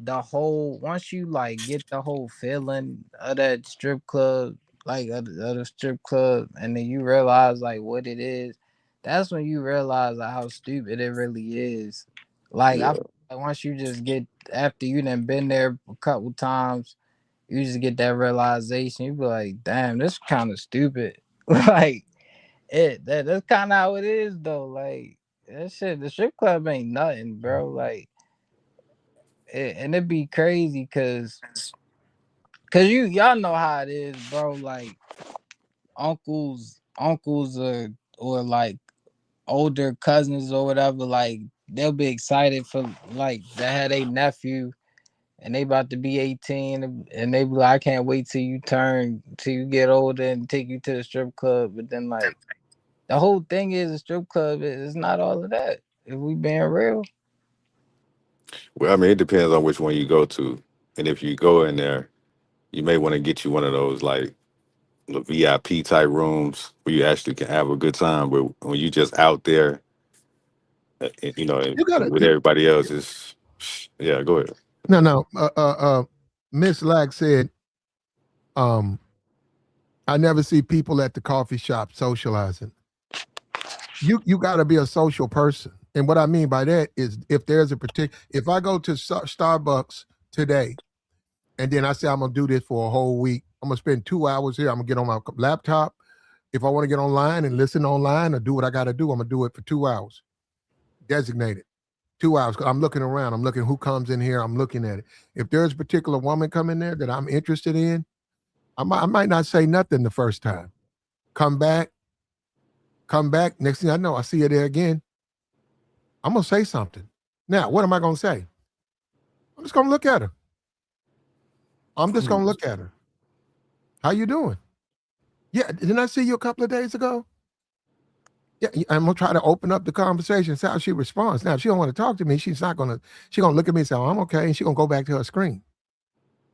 once you like get the whole feeling of that strip club, like of the strip club, and then you realize like what it is, that's when you realize like, how stupid it really is. Like I Yeah. feel like once you just get after you done been there a couple times, you just get that realization. You be like, damn, this kind of stupid. Like that's kind of how it is though. Like that shit, the strip club ain't nothing, bro. Like and it'd be crazy cause y'all know how it is, bro. Like uncles or like older cousins or whatever, like they'll be excited for like to have a nephew and they about to be 18 and they be like, I can't wait till you get older and take you to the strip club. But then like the whole thing is a strip club is not all of that. If we being real. Well, I mean, it depends on which one you go to, and if you go in there, you may want to get you one of those like the VIP type rooms where you actually can have a good time. But when you just out there, You gotta with everybody else, is yeah. Go ahead. no. Miss Lack said, um, I never see people at the coffee shop socializing. You got to be a social person. And what I mean by that is if there's a particular, if I go to Starbucks today and then I say I'm gonna do this for a whole week, I'm gonna spend 2 hours here. I'm gonna get on my laptop. If I want to get online and listen online or do what I got to do, I'm gonna do it for 2 hours. Designated 2 hours. 'Cause I'm looking around. I'm looking who comes in here. I'm looking at it. If there's a particular woman come in there that I'm interested in, I might not say nothing the first time. Come back, come back. Next thing I know, I see her there again. I'm gonna say something. Now, what am I gonna say? I'm just gonna look at her. I'm just gonna look at her. How you doing? Yeah, didn't I see you a couple of days ago? Yeah, I'm gonna try to open up the conversation, see how she responds. Now, if she don't want to talk to me, she's gonna look at me and say, oh, I'm okay, and she's gonna go back to her screen.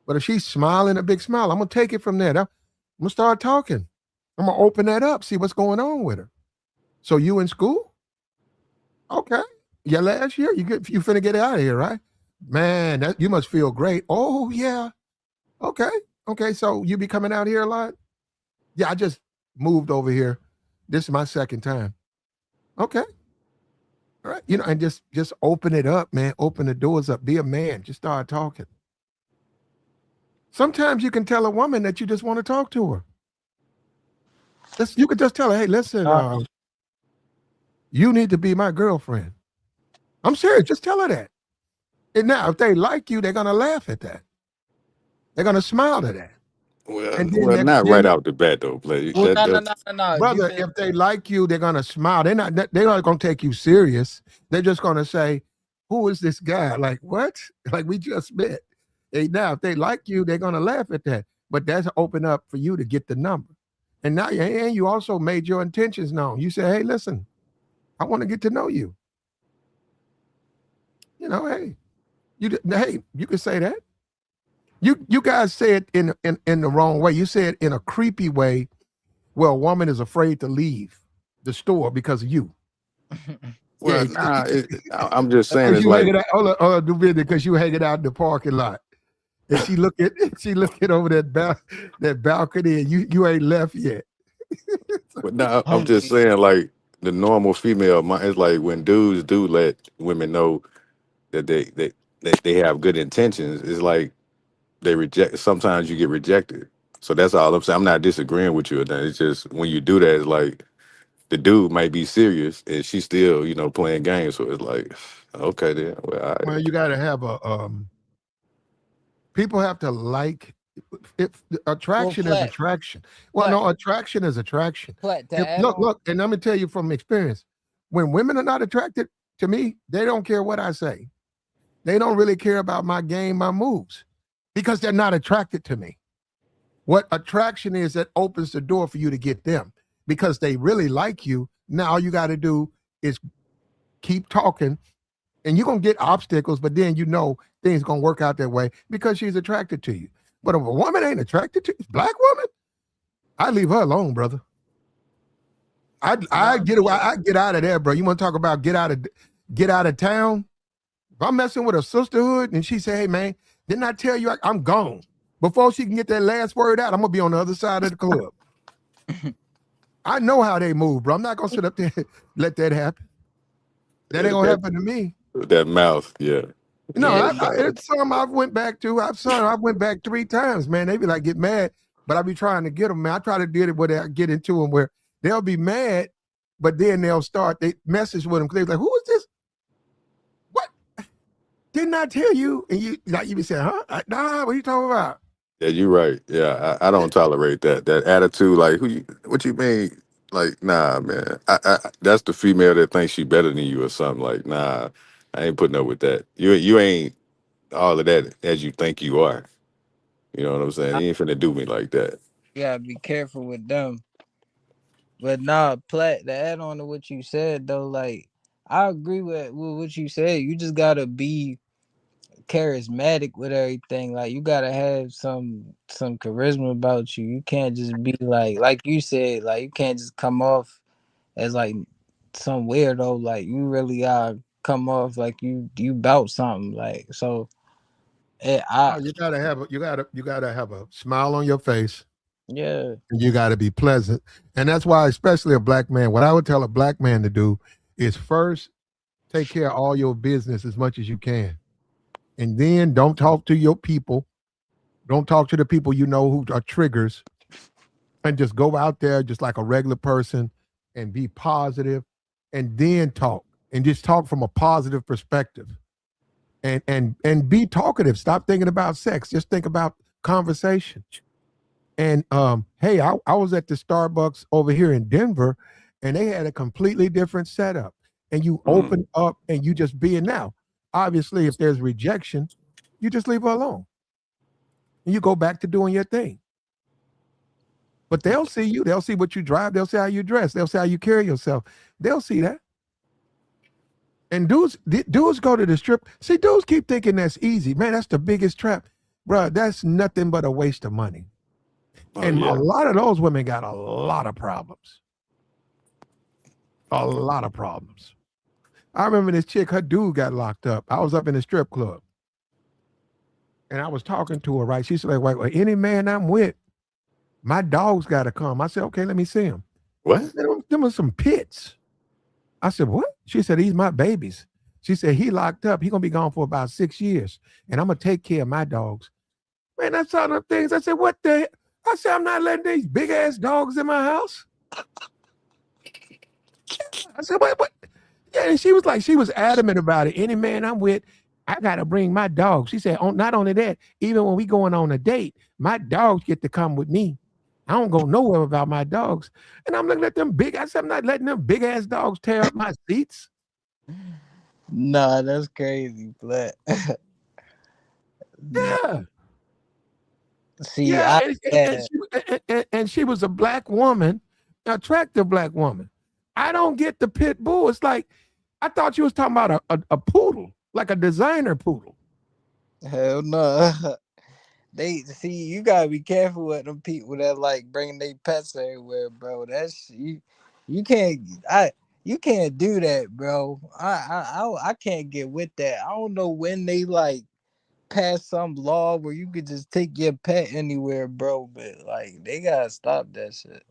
But if she's smiling a big smile, I'm gonna take it from there. I'm gonna start talking. I'm gonna open that up, see what's going on with her. So you in school? Okay. Yeah, last year you finna get out of here, right? Man, that you must feel great. Oh yeah. Okay. Okay. So you be coming out here a lot? Yeah, I just moved over here. This is my second time. Okay. All right. And just open it up, man. Open the doors up. Be a man. Just start talking. Sometimes you can tell a woman that you just want to talk to her. You could just tell her, hey, listen, you need to be my girlfriend. I'm serious. Just tell her that. And now, if they like you, they're gonna laugh at that. They're gonna smile at that. Well, And well, not right out the bat though, play Well, that. That's no. You brother, think if they like you, they're gonna smile. They're not gonna take you serious. They're just gonna say, "Who is this guy?" Like what? Like we just met. Hey, now if they like you, they're gonna laugh at that. But that's open up for you to get the number. And now, and you also made your intentions known. You say, "Hey, listen, I want to get to know you." Hey, you can say that. You guys say it in the wrong way. You say it in a creepy way where a woman is afraid to leave the store because of you. Yeah, well, nah. I'm just saying because it's you like hanging out. Hold on, do video because you hanging out in the parking lot, and she looking over that balcony, and you ain't left yet. but now I'm I'm just weak. saying like the normal female mind it's like when dudes do let women know that they have good intentions, it's like they reject sometimes you get rejected. So that's all I'm saying. I'm not disagreeing with you or nothing. It's just when you do that, it's like the dude might be serious and she's still, playing games. So it's like, okay then. Well, all right. Well, you got to have People have to like if attraction is Flat, attraction. Well, flat, no, attraction is attraction. flat. To If add look, on, look, and let me tell you from experience, when women are not attracted to me, they don't care what I say. They don't really care about my game, my moves, because they're not attracted to me. What attraction is that opens the door for you to get them because they really like you. Now all you got to do is keep talking and you're going to get obstacles, but then you know things going to work out that way because she's attracted to you. But if a woman ain't attracted to you, black woman, I leave her alone, brother. I get away, I get out of there, bro. You want to talk about get out of town? If I'm messing with a sisterhood and she say, hey man, didn't I tell you I'm gone? Before she can get that last word out, I'm gonna be on the other side of the club. I know how they move, bro. I'm not gonna sit up there and let that happen. That ain't gonna happen to me. That mouth, yeah. No, yeah, it's some I've went back to. I went back 3 times, man. They be like, get mad, but I be trying to get them, man. I try to do it where I get into them where they'll be mad, but then they'll start, they message with them because they're like, who is this? What? Didn't I tell you? And you be saying, huh? Nah, what are you talking about? Yeah, you're right. Yeah, I don't tolerate that attitude. Like, what you mean? Like, nah, man. That's the female that thinks she better than you or something. Like, nah, I ain't putting up with that. You ain't all of that as you think you are. You know what I'm saying? I You ain't finna do me like that. gotta be careful with them. But nah, Plat, to add on to what you said though, like I agree with what you said. You just gotta be charismatic with everything. Like you gotta have some charisma about you. You can't just be like you said, like you can't just come off as like some weirdo. Like you really gotta come off like you bout something. Like so I Oh, you gotta have a smile on your face. yeah. And you gotta be pleasant. And that's why, especially a black man, what I would tell a black man to do is first take care of all your business as much as you can. And then don't talk to your people. Don't talk to the people you know who are triggers. And just go out there just like a regular person and be positive and then talk. And just talk from a positive perspective. And be talkative. Stop thinking about sex. Just think about conversation. And hey, I was at the Starbucks over here in Denver, and they had a completely different setup. And you Mm. open up and you just being now. Obviously, if there's rejection, you just leave her alone. And you go back to doing your thing. But they'll see you, they'll see what you drive, they'll see how you dress, they'll see how you carry yourself. They'll see that. And dudes go to the strip. See, dudes keep thinking that's easy. Man, that's the biggest trap. Bro, that's nothing but a waste of money. Oh And a yeah. lot of those women got a lot of problems. A lot of problems. I remember this chick, her dude got locked up. I was up in the strip club and I was talking to her, right? She said, like, well, any man I'm with, my dog's got to come. I said, okay, let me see him. What? Them are some pits. I said, what? She said, he's my babies. She said, he locked up. He going to be gone for about 6 years. And I'm going to take care of my dogs. Man, that's all the things. I said, what the heck? I said, I'm not letting these big ass dogs in my house. I said, what? Yeah, and she was adamant about it. Any man I'm with, I gotta bring my dog. She said, oh, not only that, even when we going on a date, my dogs get to come with me. I don't go nowhere without my dogs. And I'm looking at them big. I said, I'm not letting them big ass dogs tear up my seats. Nah, that's crazy, Plat. Nah. Yeah. See, Yeah. I And yeah. and she was a black woman, attractive black woman. I don't get the pit bull. It's like, I thought you was talking about a poodle, like a designer poodle. Hell no. They see you gotta be careful with them people that like bringing their pets everywhere, bro. That's you can't you can't do that, bro. I can't get with that. I don't know when they like pass some law where you could just take your pet anywhere, bro. But like they gotta stop that shit.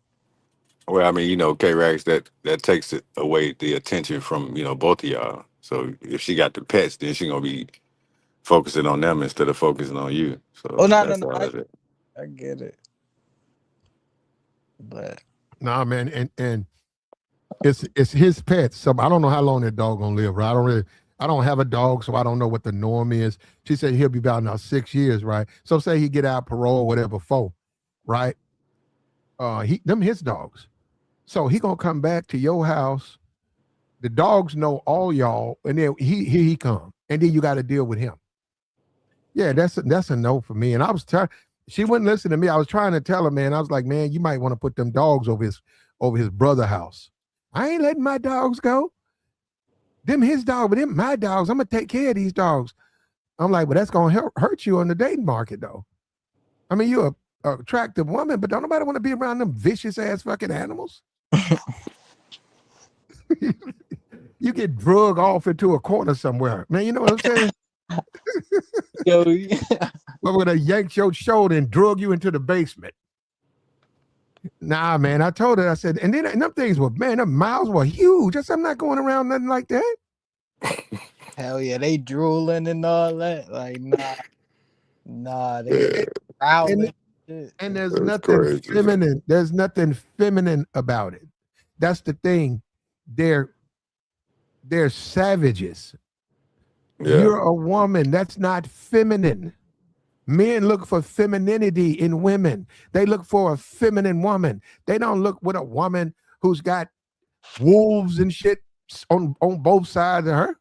Well, I mean, K-Rax, that takes it away the attention from, both of y'all. So if she got the pets, then she gonna be focusing on them instead of focusing on you. Oh So no, no, that's no. all that is. I get it. But Nah, man, and it's his pets. So I don't know how long that dog gonna live, right? I don't have a dog, so I don't know what the norm is. She said he'll be about now 6 years, right? So say he get out parole, whatever, 4, right? He them his dogs. So he gonna come back to your house. The dogs know all y'all, and then here he come, and then you got to deal with him. Yeah, that's a no for me. And I was trying. She wouldn't listen to me. I was trying to tell her, man. I was like, man, you might want to put them dogs over his brother house. I ain't letting my dogs go. Them his dog, but them my dogs. I'm gonna take care of these dogs. I'm like, but that's gonna hurt you on the dating market, though. I mean, you're a attractive woman, but don't nobody want to be around them vicious ass fucking animals. You get drug off into a corner somewhere, man. You know what I'm saying? Yo, We're gonna yank your shoulder and drug you into the basement. Nah, man. I told her. I said, and then them things were, man. Them mouths were huge. I said, I'm not going around nothing like that. hell yeah, they drooling and all that. Like, nah, they Yeah, growling. And Shit. and there's that's nothing crazy. feminine. There's nothing feminine about it. That's the thing. They're savages. Yeah, You're a woman. That's not feminine. Men look for femininity in women. They look for a feminine woman. They don't look with a woman who's got wolves and shit on both sides of her.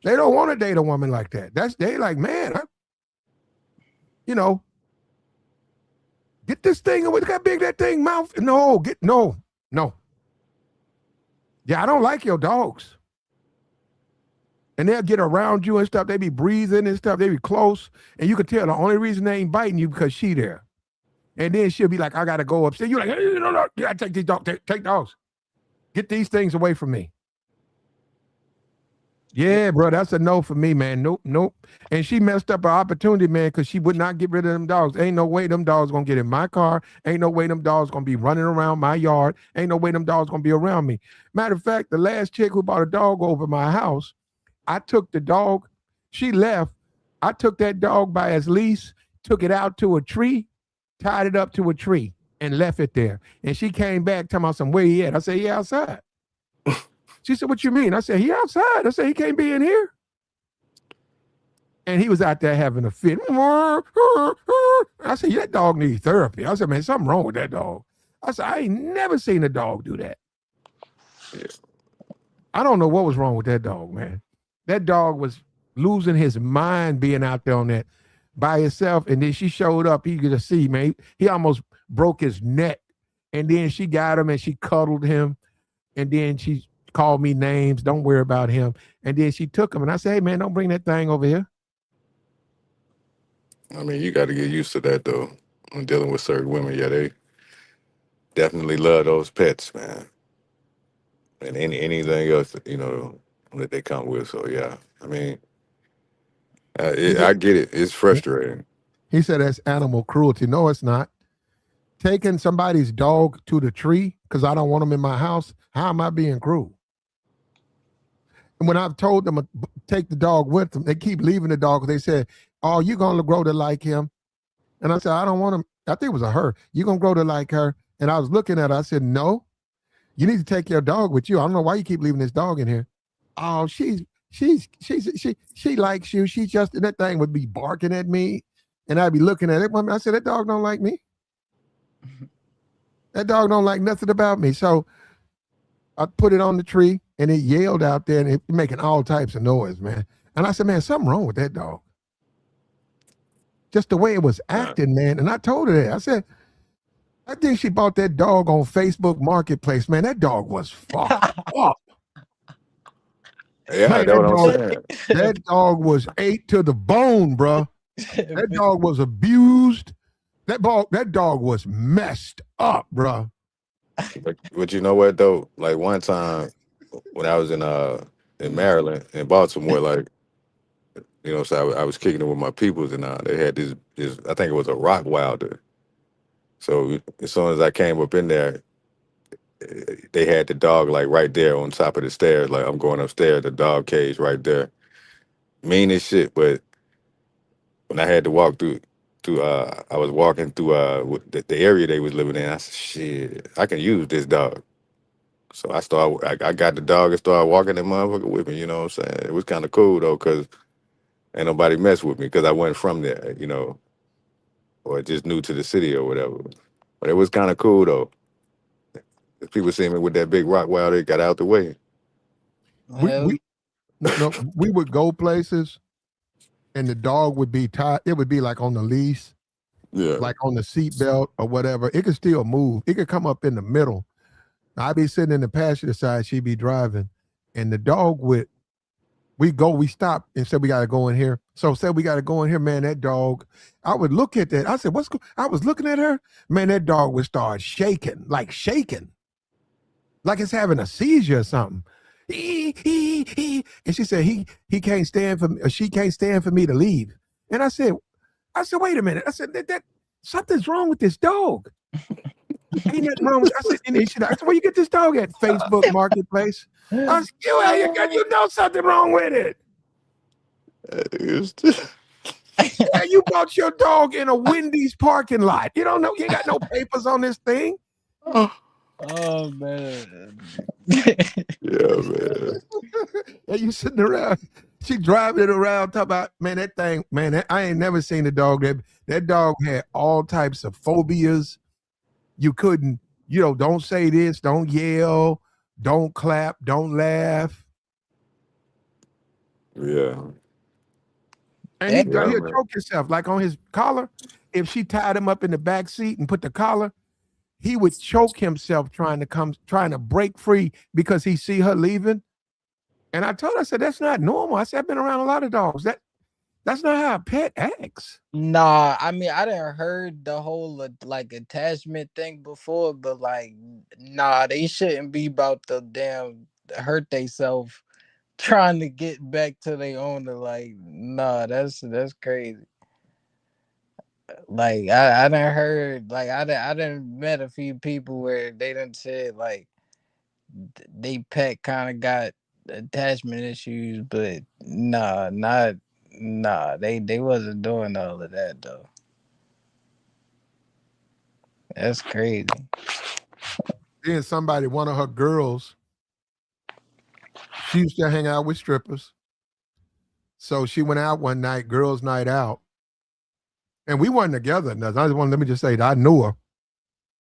They don't want to date a woman like that. They like, man, you know, get this thing. Look how big that thing mouth. No. Yeah, I don't like your dogs. And they'll get around you and stuff. They be breathing and stuff. They be close. And you can tell the only reason they ain't biting you because she there. And then she'll be like, I got to go upstairs. You're like, hey, no. You got to take these dogs. Take dogs. Get these things away from me. Yeah, bro, that's a no for me, man. Nope. And she messed up her opportunity, man, because she would not get rid of them dogs. Ain't no way them dogs gonna get in my car. Ain't no way them dogs gonna be running around my yard. Ain't no way them dogs gonna be around me. Matter of fact, the last chick who bought a dog over my house, I took the dog. She left. I took that dog by his leash, took it out to a tree, tied it up to a tree, and left it there. And she came back talking about some where he at. I said, he outside. She said, what you mean? I said, he outside. I said, he can't be in here. And he was out there having a fit. I said, that dog needs therapy. I said, man, something wrong with that dog. I said, I ain't never seen a dog do that. yeah. I don't know what was wrong with that dog, man. That dog was losing his mind being out there on that by himself. And then she showed up. You could just see, man, he almost broke his neck. And then she got him and she cuddled him. And then she called me names. Don't worry about him. And then she took him. And I said, hey, man, don't bring that thing over here. I mean, you got to get used to that though. When dealing with certain women, yeah, they definitely love those pets, man, and anything else that they come with. So yeah, I mean, He I said, get it. It's frustrating. that's animal cruelty. No, it's not. Taking somebody's dog to the tree because I don't want them in my house. How am I being cruel? And when I've told them to take the dog with them, they keep leaving the dog because they said, oh, you're going to grow to like him. And I said, I don't want him. I think it was a her. You're going to grow to like her. And I was looking at her. I said, no, you need to take your dog with you. I don't know why you keep leaving this dog in here. Oh, she likes you. She just, and that thing would be barking at me. And I'd be looking at it. I said, that dog don't like me. That dog don't like nothing about me. So I put it on the tree and it yelled out there and it making all types of noise, man. And I said, man, something wrong with that dog. Just the way it was acting, man. And I told her that. I said, I think she bought that dog on Facebook Marketplace, man. That dog was fucked up. Yeah, Man, that's what I'm saying. that dog was ate to the bone, bro. That dog was abused. That dog was messed up, bro. But you know what though? Like one time when I was in Maryland, in Baltimore, like so I was kicking it with my peoples, and they had this I think it was a rock wilder. So as soon as I came up in there, they had the dog like right there on top of the stairs. Like I'm going upstairs, the dog cage right there. Mean as shit. But when I had to walk through I was walking through the area they was living in. I said, shit, I can use this dog. So I got the dog and started walking that motherfucker with me. You know what I'm saying? It was kind of cool though, cause ain't nobody mess with me, cause I wasn't from there. You know, or just new to the city or whatever. But it was kind of cool though. If people see me with that big rock while they got out the way. We Hell, we no, we would go places and the dog would be tied. It would be like on the leash, Yeah. like on the seat belt or whatever. It could still move. It could come up in the middle. I'd be sitting in the passenger side, she'd be driving, and the dog would. We stop and said we got to go in here. So said we got to go in here, man. That dog, I would look at that. I said, I was looking at her, man. That dog would start shaking, like it's having a seizure or something. And she said he can't stand for me, or she can't stand for me to leave. And I said, wait a minute. I said that something's wrong with this dog. Ain't nothing wrong with. I said, where you get this dog at? Facebook Marketplace. I said, you know something wrong with it. Yeah, you bought your dog in a Wendy's parking lot. You don't know. You ain't got no papers on this thing. oh man. Yeah, man. And you sitting around, she driving it around, talking about, man, that thing, man, I ain't never seen a dog. That dog had all types of phobias. You couldn't, don't say this, don't yell, don't clap, don't laugh. Yeah. And Damn. he'll Man. choke himself, like on his collar. If she tied him up in the back seat and put the collar, he would choke himself trying to break free because he see her leaving. And I told her, I said, that's not normal. I said, I've been around a lot of dogs. That's not how a pet acts. Nah, I mean I didn't heard the whole like attachment thing before, but like nah, they shouldn't be about to damn hurt themselves trying to get back to their owner. Like, nah, that's crazy. Like I done heard like I done met a few people where they done said like they pet kind of got attachment issues, but they wasn't doing all of that though. That's crazy. Then one of her girls, she used to hang out with strippers. So she went out one night, girls' night out, and we weren't together. Let me just say that I knew her.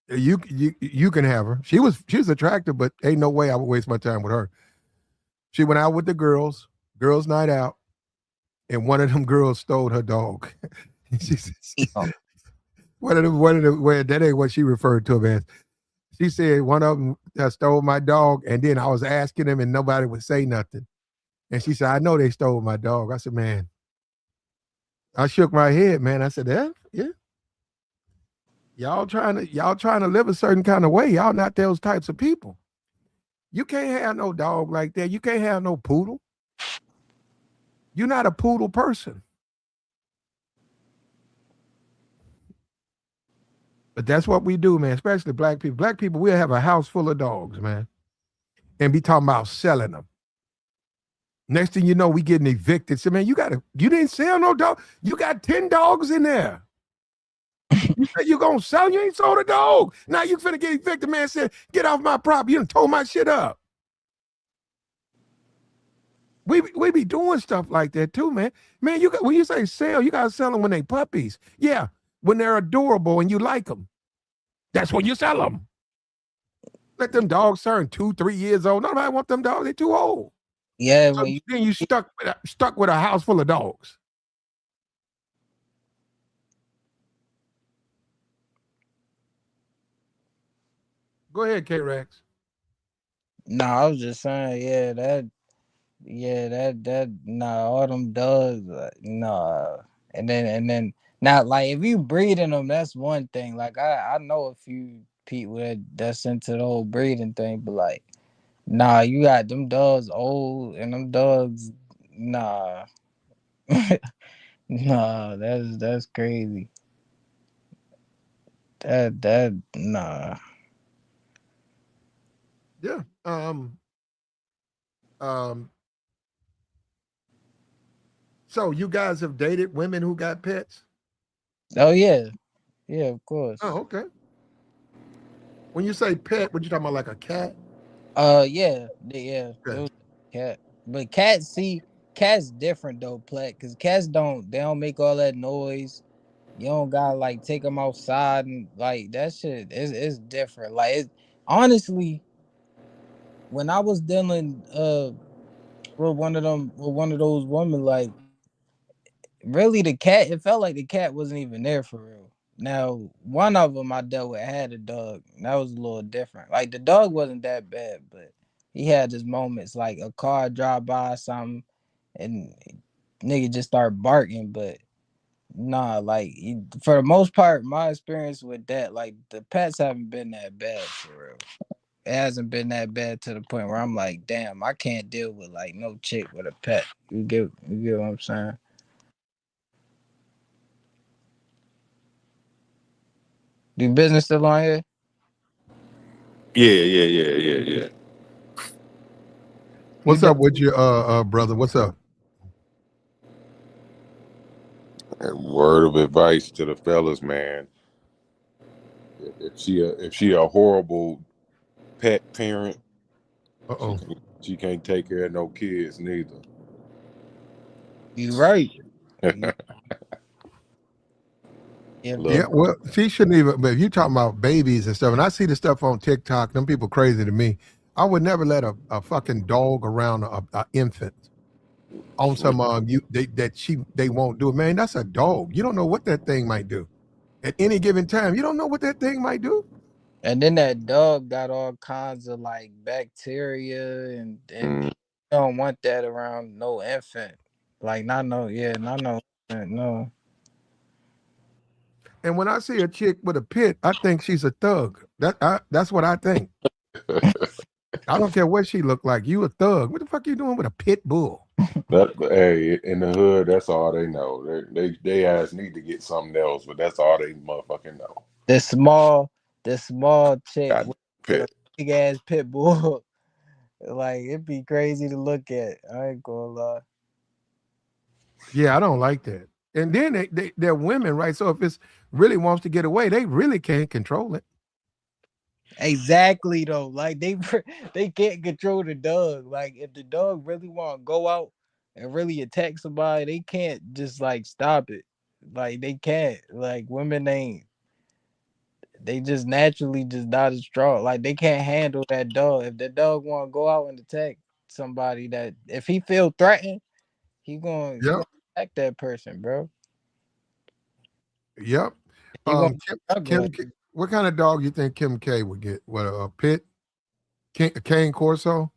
You can have her. She was attractive, but ain't no way I would waste my time with her. She went out with the girls night out, and one of them girls stole her dog. She said, one of them, well, that ain't what she referred to him as. She said one of them stole my dog, and then I was asking them, and nobody would say nothing. And she said, I know they stole my dog. I said, man. I shook my head, man. I said, yeah. Y'all trying to live a certain kind of way. Y'all not those types of people. You can't have no dog like that. You can't have no poodle. You're not a poodle person. But that's what we do, man, especially black people. Black people, we'll have a house full of dogs, man, and be talking about selling them. Next thing you know, we getting evicted. So, man, you didn't sell no dog. You got 10 dogs in there. You said you gonna sell, you ain't sold a dog. Now you finna get evicted. Man said, get off my property. You done tore my shit up. We be doing stuff like that too, man. Man, when you say sell, you gotta sell them when they puppies. Yeah, when they're adorable and you like them. That's when you sell them. Let them dogs turn 2-3 years old. Nobody want them dogs. They're too old. Yeah, So then you stuck with a house full of dogs. Go ahead, K-Rex. no, I was just saying, all them dogs, nah. And then, now, like, if you breeding them, that's one thing. Like, I know a few people that's into the whole breeding thing, but like, nah, you got them dogs old and them dogs, nah, nah, that's crazy. Nah. Yeah. Um. So you guys have dated women who got pets? Oh yeah, of course. Oh, okay. When you say pet, what you talking about, like a cat? Yeah, it Okay. was a cat. But cats, see, cats different though, Plat, because cats don't make all that noise. You don't gotta like take them outside and like that shit. It's different. Like it honestly, when I was dealing with one of those women, like really the cat, it felt like the cat wasn't even there for real. Now, one of them I dealt with had a dog. And that was a little different. Like the dog wasn't that bad, but he had his moments like a car drive by or something and nigga just start barking. But nah, like for the most part, my experience with that, like the pets haven't been that bad for real. It hasn't been that bad to the point where I'm like, damn, I can't deal with like no chick with a pet. You get what I'm saying? Do business still on here? Yeah. You What's done? up with your brother? What's up? And word of advice to the fellas, man. If she a horrible pet parent, she Uh-oh. can't take care of no kids neither. You right. You, if Yeah, Look, the well, she shouldn't even. But if you talking about babies and stuff, and I see the stuff on TikTok, them people crazy to me. I would never let a fucking dog around a infant on some they won't do it. Man, that's a dog. You don't know what that thing might do at any given time. You don't know what that thing might do. and then that dog got all kinds of like bacteria and mm, you don't want that around no infant. Like not no infant, no. And when I see a chick with a pit, I think she's a thug. That's what I think. I don't care what she look like. You a thug. What the fuck you doing with a pit bull? that hey, in the hood, that's all they know. They ass need to get something else, but that's all they motherfucking know. The small the small chick Got with a pet. big ass pit bull. Like it'd be crazy to look at. I ain't gonna lie. Yeah, I don't like that. And then they're women, right? So if it's really wants to get away, they really can't control it. Exactly though. Like they they can't control the dog. Like if the dog really want to go out and really attack somebody, they can't just like stop it. Like they can't. Like women ain't. They just naturally just not as strong. Like they can't handle that dog. If the dog want to go out and attack somebody, that if he feel threatened, he Yep. gonna attack that person, bro. Yep. He won't Kim, struggle. what kind of dog you think Kim K would get? What a pit? A cane Corso?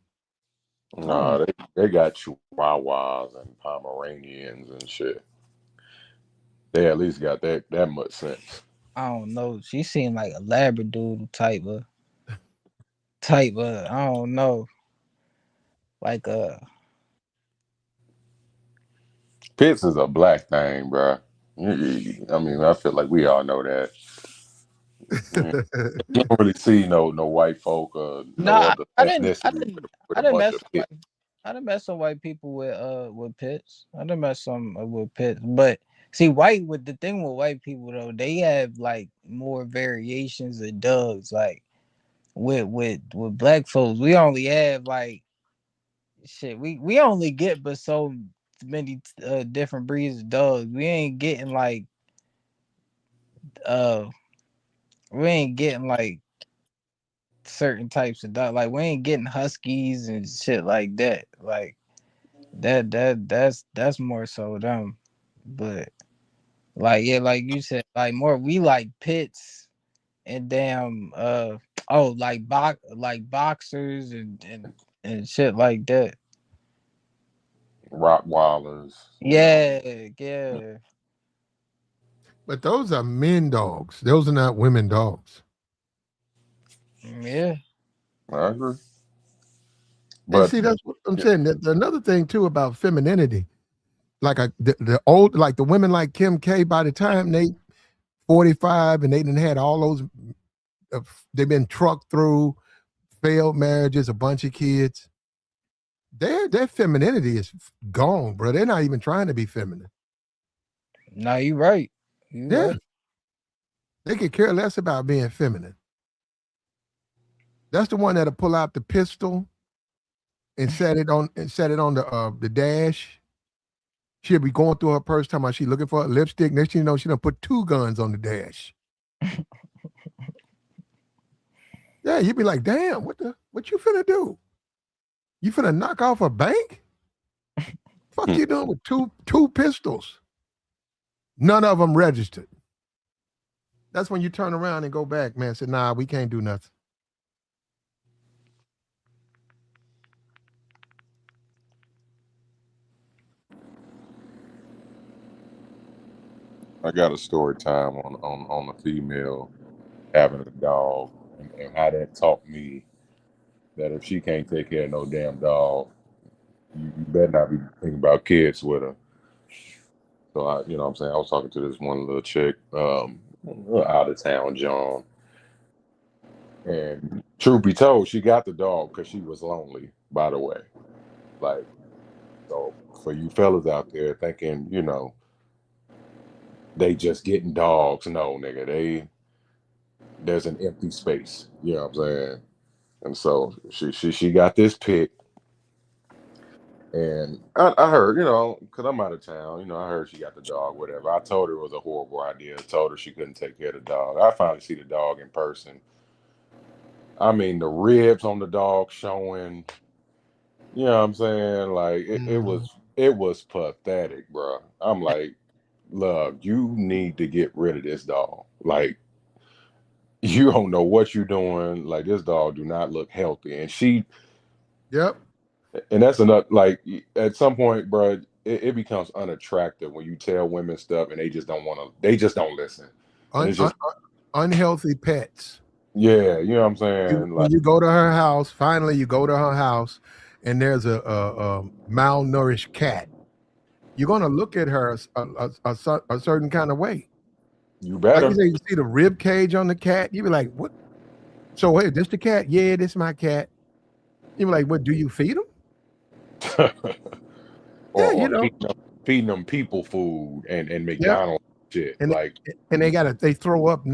I don't. Nah, they got Chihuahuas and Pomeranians and shit. They at least got that much sense. I don't know. She seemed like a Labradoodle type of. I don't know. Like Pitts is a black thing, bro. I mean, I feel like we all know that. You don't really see no white folk or no nah, other I didn't. I ethnicity didn't. with I a didn't bunch mess of with pits. I done met some white people with pits. I done met some with pits, but see, white with the thing with white people though, they have like more variations of dogs. Like with black folks, we only have like shit. We only get but so many different breeds of dogs. We ain't getting like uh we ain't getting like certain types of dog. Like we ain't getting huskies and shit like that. Like that's more so them. But like yeah, like you said, like more we like pits and damn oh like boxers and shit like that. Rottweilers, Yeah, yeah. But those are men dogs. Those are not women dogs. Yeah. I agree. And But see, that's what I'm yeah, saying. Another thing too about femininity, like the old, like the women like Kim K. By the time they 45 and they didn't had all those, they've been trucked through failed marriages, a bunch of kids. Their femininity is gone, bro. They're not even trying to be feminine. No, you right. You Yeah, right. they could care less about being feminine. That's the one that'll pull out the pistol and set it on the dash. She'll be going through her purse, talking about she looking for a lipstick. Next thing you know, she done put 2 guns on the dash. Yeah, you'd be like, damn, what you finna do? You finna knock off a bank? Fuck you doing with two pistols? None of them registered. That's when you turn around and go back, man. Say, nah, we can't do nothing. I got a story time on a female having a dog and how that taught me that if she can't take care of no damn dog, you better not be thinking about kids with her. So you know what I'm saying, I was talking to this one little chick, out of town, John. And truth be told, she got the dog because she was lonely, by the way. Like, so for you fellas out there thinking, they just getting dogs. No, nigga, there's an empty space. You know what I'm saying? And so she got this pick, and I heard, because I'm out of town, I heard she got the dog, whatever. I told her it was a horrible idea. I told her she couldn't take care of the dog. I finally see the dog in person. I mean, the ribs on the dog showing. You know what I'm saying? Like it was pathetic, bro. I'm like, look, you need to get rid of this dog. Like, you don't know what you're doing. Like, this dog do not look healthy, Yep. and that's enough. Like, at some point, bro, it becomes unattractive when you tell women stuff and they just don't want to. They just don't listen, and Un, it's un, just, unhealthy pets. yeah, you know what I'm saying? When Like, you go to her house, finally you go to her house, and there's a malnourished cat. You're gonna look at her a certain kind of way. you Like you better. say, you see the rib cage on the cat. You be like, what? So hey, this the cat? Yeah, this my cat. You be like, what? Do you feed him? Yeah, or feeding them people food and yeah. McDonald's shit. And Like, they throw up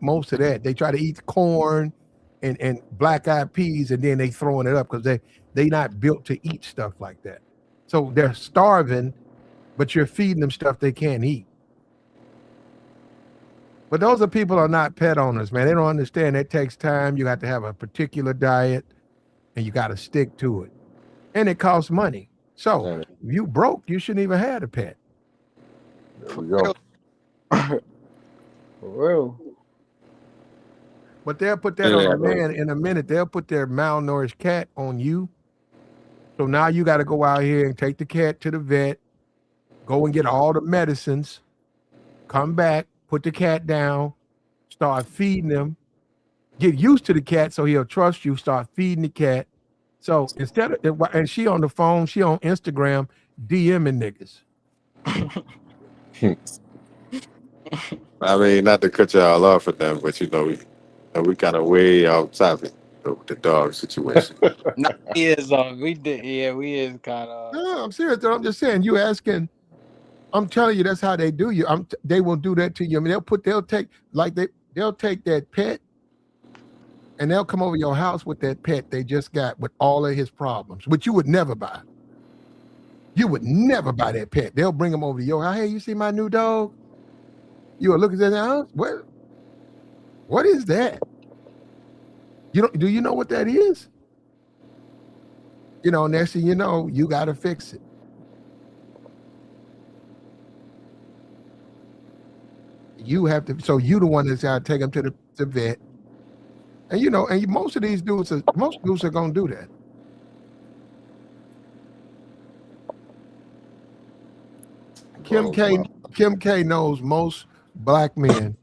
most of that. They try to eat corn and black eyed peas, and then they throwing it up because they not built to eat stuff like that. So they're starving, but you're feeding them stuff they can't eat. But those are people are not pet owners, man. They don't understand it takes time. You got to have a particular diet, and you got to stick to it, and it costs money. So and if you broke, you shouldn't even have a pet. there For we go. real. For real. But they'll put that on a Yeah, man in a minute. They'll put their malnourished cat on you. So now you got to go out here and take the cat to the vet, go and get all the medicines, come back, put the cat down, start feeding him, get used to the cat so he'll trust you, start feeding the cat. So instead of, and she on the phone, she on Instagram DMing niggas. I mean, not to cut y'all off with them, but we kind of way off topic with the dog situation. Nah, we is we did, yeah, we is kind of. No, I'm serious. Though. I'm just saying, you asking. I'm telling you, that's how they do you. They will do that to you. I mean, they'll take that pet and they'll come over your house with that pet they just got with all of his problems, which you would never buy. You would never buy that pet. They'll bring him over to your house. Hey, you see my new dog? You will look at that house. What is that? Do you know what that is? Next thing you know, you got to fix it. You have to. So you the one that's got to take them to the vet. And most of these dudes are gonna do that. Kim K. Kim K. knows most black men.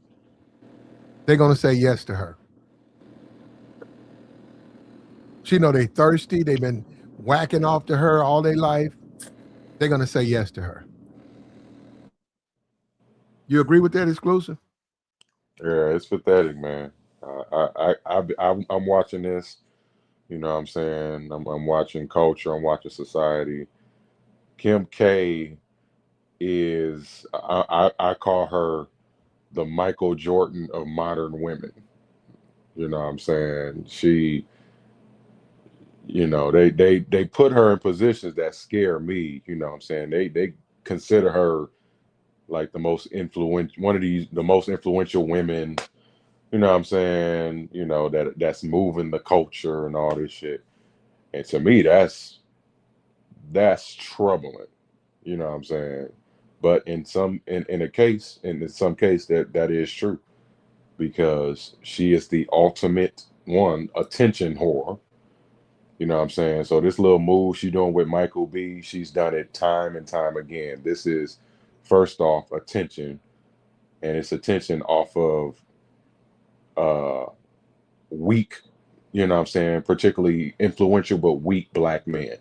They're gonna say yes to her. She know they thirsty. They've been whacking off to her all their life. They're gonna say yes to her. You agree with that, exclusive? Yeah, it's pathetic, man. I'm watching this. You know what I'm saying? I'm watching culture. I'm watching society. Kim K is, I call her the Michael Jordan of modern women. You know what I'm saying? You know, they put her in positions that scare me. You know what I'm saying? They consider her like the most influential, one of the most influential women. You know what I'm saying? You know, that's moving the culture and all this shit. And to me, that's troubling. You know what I'm saying? But in some case that is true, because she is the ultimate one attention whore. You know what I'm saying? So this little move she doing with Michael B, she's done it time and time again. This is first off attention, and it's attention off of uh weak, you know what I'm saying, particularly influential but weak black men.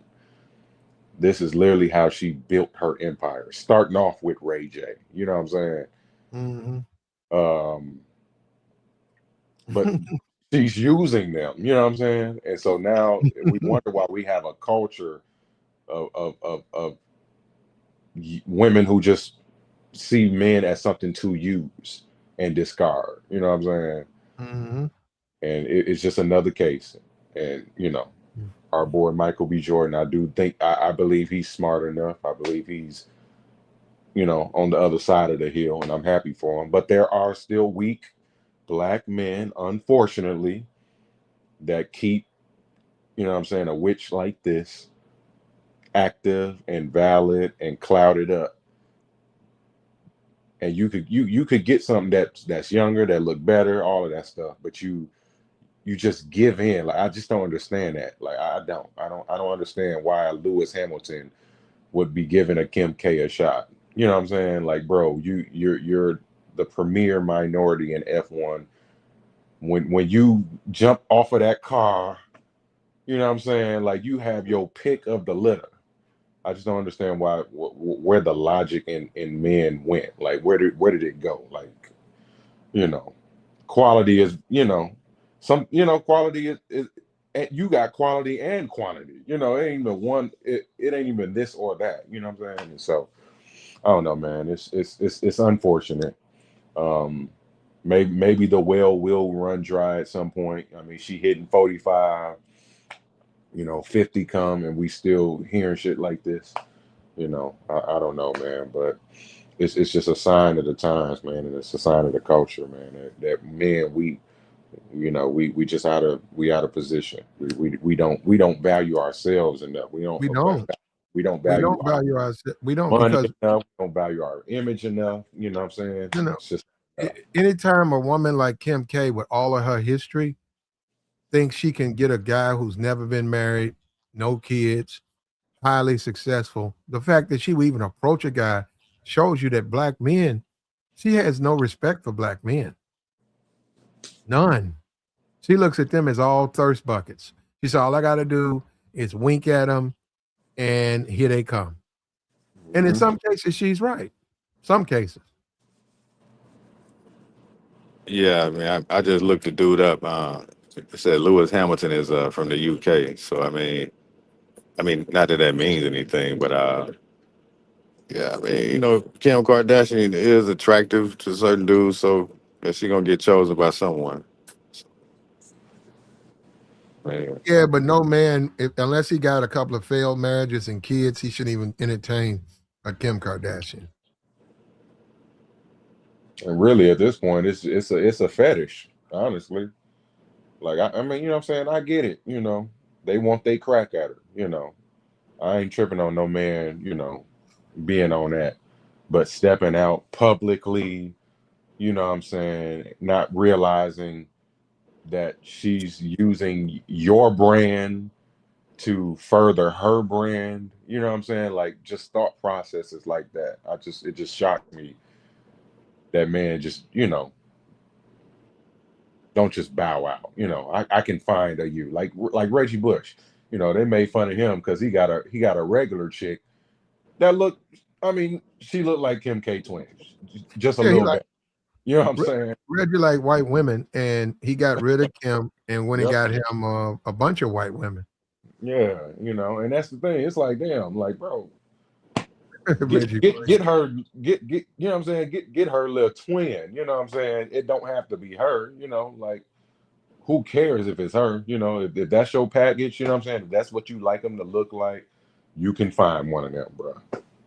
This is literally how she built her empire, starting off with Ray J. You know what I'm saying? Mm-hmm. Um, but she's using them, you know what I'm saying? And so now we wonder why we have a culture of women who just see men as something to use and discard, you know what I'm saying? Mm-hmm. And it's just another case. And, you know, our boy Michael B. Jordan, I do think, I believe he's smart enough. I believe he's, you know, on the other side of the hill, and I'm happy for him. But there are still weak black men, unfortunately, that keep, you know what I'm saying, a witch like this active and valid and clouded up. And you could get something that's younger, that look better, all of that stuff, but you just give in. Like, I just don't understand that. Like, I don't understand why Lewis Hamilton would be giving a Kim K a shot. You know what I'm saying? Like, bro, you're the premier minority in F1. When you jump off of that car, you know what I'm saying? Like, you have your pick of the litter. I just don't understand where the logic in men went. Like, where did it go? Like, you know, quality is, you know, quality is you got quality and quantity. You know, it ain't even one. It ain't even this or that. You know what I'm saying? And so I don't know, man. It's unfortunate. Um, maybe the well will run dry at some point. I mean, she hitting 45. You know, 50 come and we still hearing shit like this. You know, I don't know, man, but it's just a sign of the times, man, and it's a sign of the culture, man. That men, we just out of position. We don't value ourselves enough. We don't. We don't We value don't our value our. We don't money because enough. We don't value our image enough. You know what I'm saying? you know It's just anytime a woman like Kim K with all of her history thinks she can get a guy who's never been married, no kids, highly successful, the fact that she would even approach a guy shows you that black men, she has no respect for black men. None. She looks at them as all thirst buckets. She said, all I got to do is wink at them and here they come. And in mhm. some cases, she's right. Some cases. Yeah, I mean, I just looked the dude up. It said Lewis Hamilton is from the UK. So I mean, not that that means anything, but yeah, I mean, Kim Kardashian is attractive to certain dudes, so she gonna get chosen by someone. Man, Yeah, but no man, unless he got a couple of failed marriages and kids, he shouldn't even entertain a Kim Kardashian. And really, at this point, it's a fetish, honestly. Like, I mean, you know what I'm saying? I get it. You know, they want they crack at her. You know, I ain't tripping on no man. You know, being on that, but stepping out publicly. You know what I'm saying? Not realizing that she's using your brand to further her brand. You know what I'm saying? Like, just thought processes like that. It just shocked me that man just, don't just bow out. You know, I can find a you like Reggie Bush. You know, they made fun of him because he got a regular chick that looked. I mean, she looked like Kim K twins, just a Yeah, he little like bit. You know what I'm Re- saying? Reggie like white women, and he got rid of Kim and went and Yep. got him a bunch of white women. Yeah. And that's the thing. It's like, damn, like, bro, get Reggie get Bush. get her get you know what I'm saying? Get her little twin. You know what I'm saying? It don't have to be her. You know, like, who cares if it's her? You know, if that's your package, you know what I'm saying? If that's what you like them to look like, you can find one of them, bro,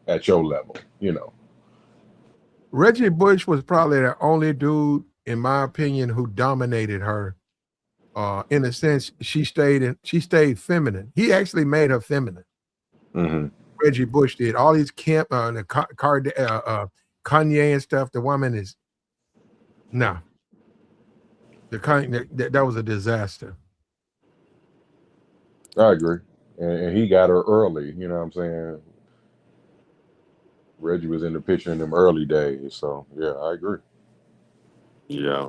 at your level, you know. Reggie Bush was probably the only dude, in my opinion, who dominated her. In a sense, she stayed feminine. He actually made her feminine. Mm-hmm. Reggie Bush did. All these Kanye and stuff. The woman is no. That was a disaster. I agree. And he got her early, you know what I'm saying? Reggie was in the picture in them early days. So, yeah, I agree. Yeah.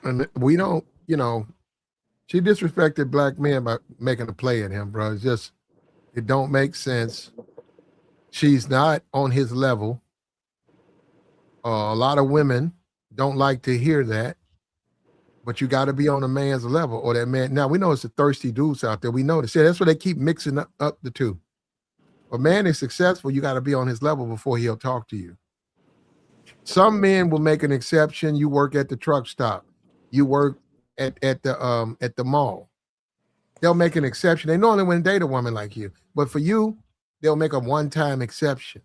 And we don't, she disrespected black men by making a play at him, bro. It's just, it don't make sense. She's not on his level. A lot of women don't like to hear that, but you got to be on a man's level or that man. Now we know it's the thirsty dudes out there. We know this. Yeah, that's why they keep mixing up the two. A man is successful, you got to be on his level before he'll talk to you. Some men will make an exception. You work at the truck stop. You work at the mall. They'll make an exception. They normally wouldn't date a woman like you, but for you, they'll make a one-time exception.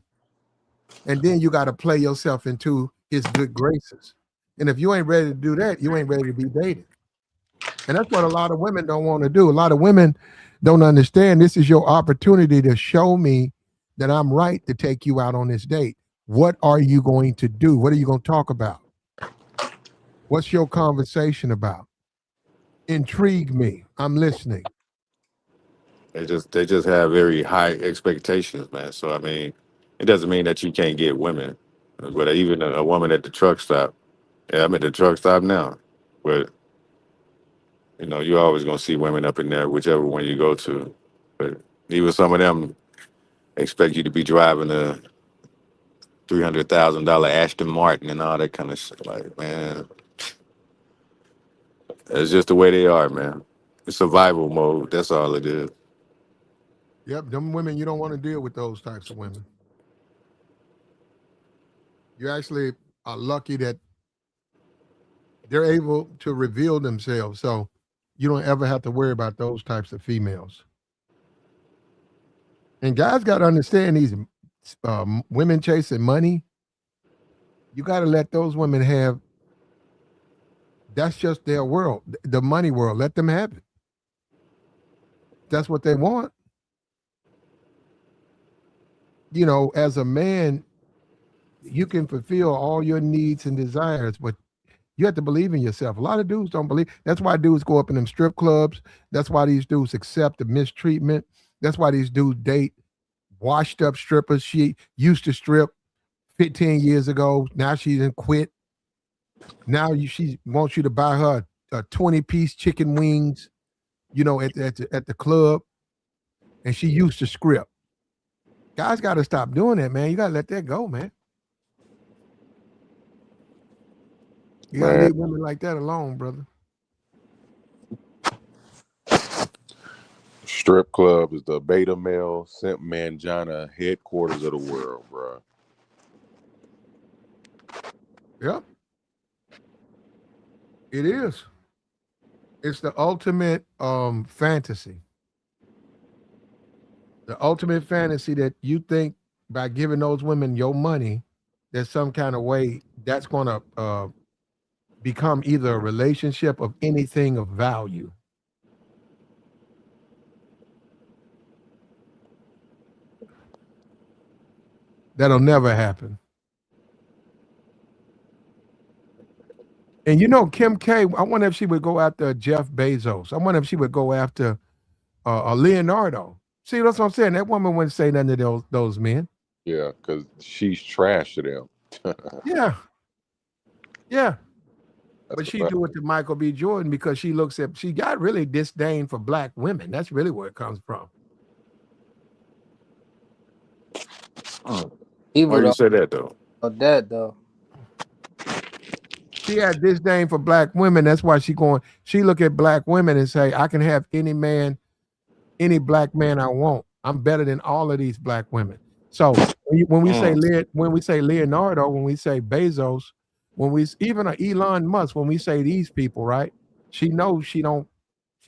And then you got to play yourself into his good graces. And if you ain't ready to do that, you ain't ready to be dated. And that's what a lot of women don't want to do. A lot of women don't understand this is your opportunity to show me that I'm right to take you out on this date. What are you going to do? What are you going to talk about? What's your conversation about? Intrigue me. I'm listening. They just have very high expectations, man. So I mean, it doesn't mean that you can't get women, but even a woman at the truck stop. Yeah, I'm at the truck stop now, but you're always gonna see women up in there, whichever one you go to. But even some of them expect you to be driving a $300,000 Aston Martin and all that kind of shit. Like, man, it's just the way they are, man. It's survival mode. That's all it is. Yep, them women, you don't want to deal with those types of women. You actually are lucky that they're able to reveal themselves. So you don't ever have to worry about those types of females. And guys got to understand these women chasing money. You got to let those women have, that's just their world, the money world. Let them have it. That's what they want. As a man, you can fulfill all your needs and desires, but you have to believe in yourself. A lot of dudes don't believe. That's why dudes go up in them strip clubs. That's why these dudes accept the mistreatment. That's why these dudes date washed up strippers. She used to strip 15 years ago. Now she didn't quit. Now she wants you to buy her a 20-piece chicken wings, at the club. And she used to script. Guys got to stop doing that, man. You got to let that go, man. You got to leave women like that alone, brother. Strip club is the beta male simp mangina headquarters of the world, bro. Yep. It is. It's the ultimate fantasy. The ultimate fantasy that you think by giving those women your money, there's some kind of way that's going to become either a relationship of anything of value. That'll never happen. And Kim K, I wonder if she would go after Jeff Bezos. I wonder if she would go after Leonardo. See, that's what I'm saying. That woman wouldn't say nothing to those men. Yeah, because she's trash to them. Yeah. Yeah. But she do it to Michael B. Jordan because she got really disdain for black women. That's really where it comes from. Why you say that though? That though. She had disdain for black women. That's why she look at black women and say, I can have any black man I want. I'm better than all of these black women. So when we say Leonardo, when we say Bezos, When we even a Elon Musk, when we say these people, right? She knows she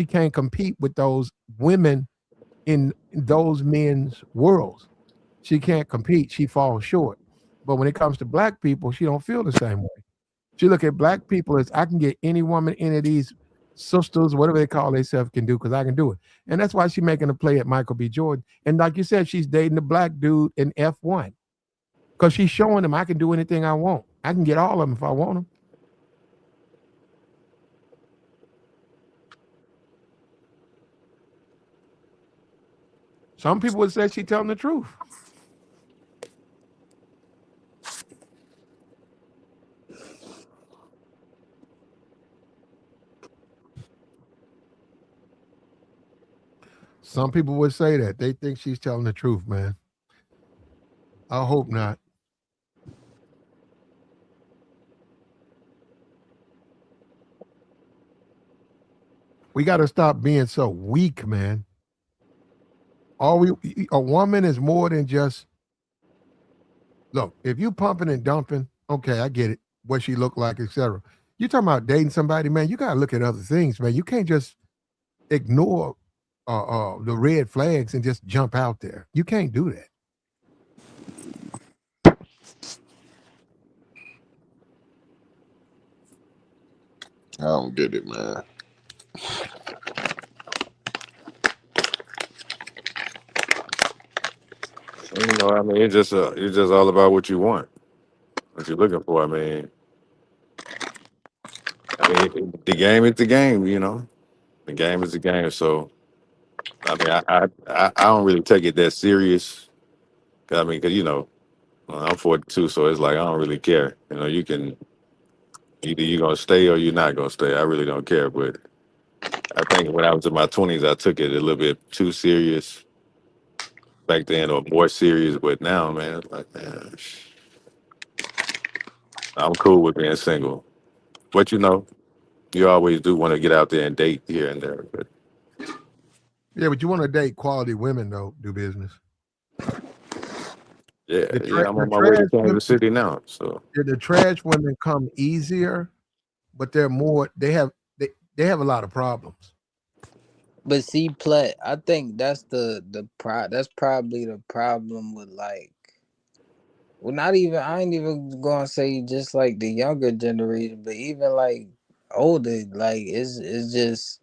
can't compete with those women in those men's worlds. She can't compete. She falls short. But when it comes to black people, she don't feel the same way. She look at black people as I can get any woman, any of these sisters, whatever they call themselves, can do because I can do it. And that's why she's making a play at Michael B. Jordan. And like you said, she's dating the black dude in F1 because she's showing them I can do anything I want. I can get all of them if I want them. Some people would say she's telling the truth. Some people would say that. They think she's telling the truth, man. I hope not. We got to stop being so weak, man. A woman is more than just look. If you pumping and dumping, okay, I get it. What she look like, etc. You talking about dating somebody, man? You got to look at other things, man. You can't just ignore the red flags and just jump out there. You can't do that. I don't get it, man. You know, I mean, it's just all about what you want, what you're looking for. The game is the game. You know, the game is the game. So, I mean, I don't really take it that serious. 'Cause, I mean, because you know, I'm 42, so it's like I don't really care. You know, you can either you're gonna stay or you're not gonna stay. I really don't care. But I think when I was in my 20s, I took it a little bit too serious back then, or more serious. But now, man, it's like, man, I'm cool with being single. But you know, you always do want to get out there and date here and there. But Yeah, but you want to date quality women though. Do business. yeah, yeah, I'm The on my way to trash women, Kansas City now. So the trash women come easier, but they're more. They have a lot of problems. But see, Plat, I think that's that's probably the problem with like, well, not even I ain't even gonna say just like the younger generation, but even like older, like it's just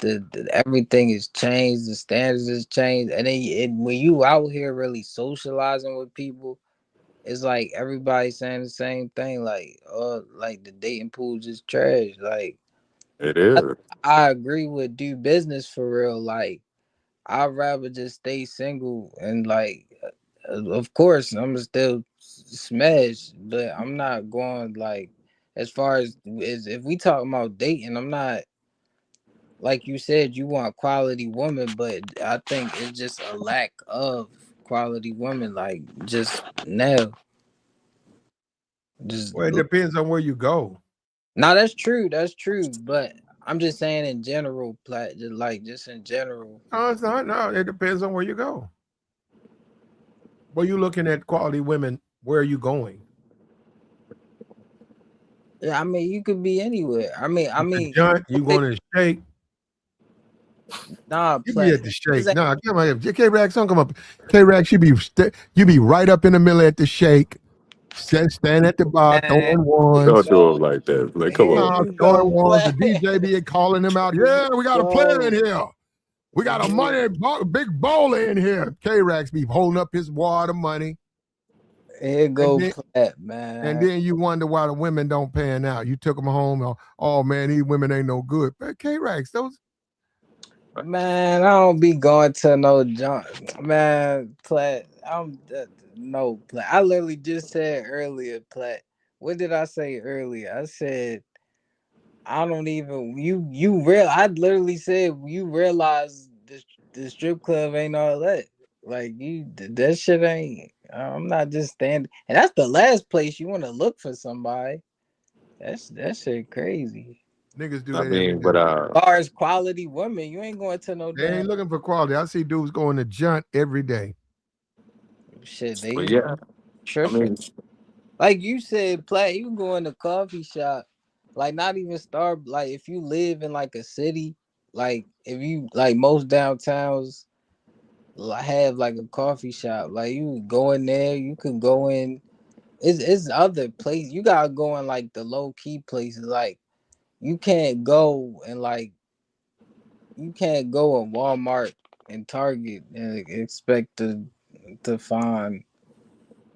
the everything is changed, the standards is changed, and then when you out here really socializing with people, it's like everybody saying the same thing, like the dating pool just trash. Like it I, is. I agree with do business for real, like. I'd rather just stay single and like, of course, I'm still smash, but I'm not going like as far as if we talking about dating. I'm not like you said you want quality woman, but I think it's just a lack of quality women. Like just now, just Well, it depends on where you go. now that's true. That's true, but I'm just saying in general, just like just in general. No, it's not. No, it depends on where you go. Where you looking at quality women, where are you going? Yeah, I mean, you could be anywhere. I The mean, joint, you okay, going to shake? nah, You be plat. at the It's shake. like, Nah, come on. K Rax, don't come up. K Rax, you be right up in the middle at the shake. Stand at the bar, man, throwing here Don't ones. we do it go. like that. Like, come Here on. Nah, we throwing go, ones. The plat. DJ be calling them out. Here we Yeah, we got a player in go. here. We got a Here, big bowler in here. K Rax be holding up his wad of money. here And go, then plat, and man. then you wonder why the women don't pan out. You took them home. Oh man, these women ain't no good. But K Rax, those Man, I don't be going to no junk. Man, plat. No, plat. I literally just said earlier, plat. What did I say earlier? I said I don't even you real. I literally said you realize the strip club ain't all that. Like that shit ain't. I'm not just standing. And that's the last place you want to look for somebody. That shit crazy. niggas do I that every mean, but day. As far as quality women, you ain't going to no They damn ain't looking for quality. I see dudes going to junt every day. shit. but They yeah, I tripping. mean, Like you said, Plat, you can go in a coffee shop, like not even like if you live in like a city, like if you like most downtowns have like a coffee shop, like you can go in there, you could go in. It's other places. You gotta go in like the low key places. Like you can't go and like you can't go in Walmart and Target and expect to find.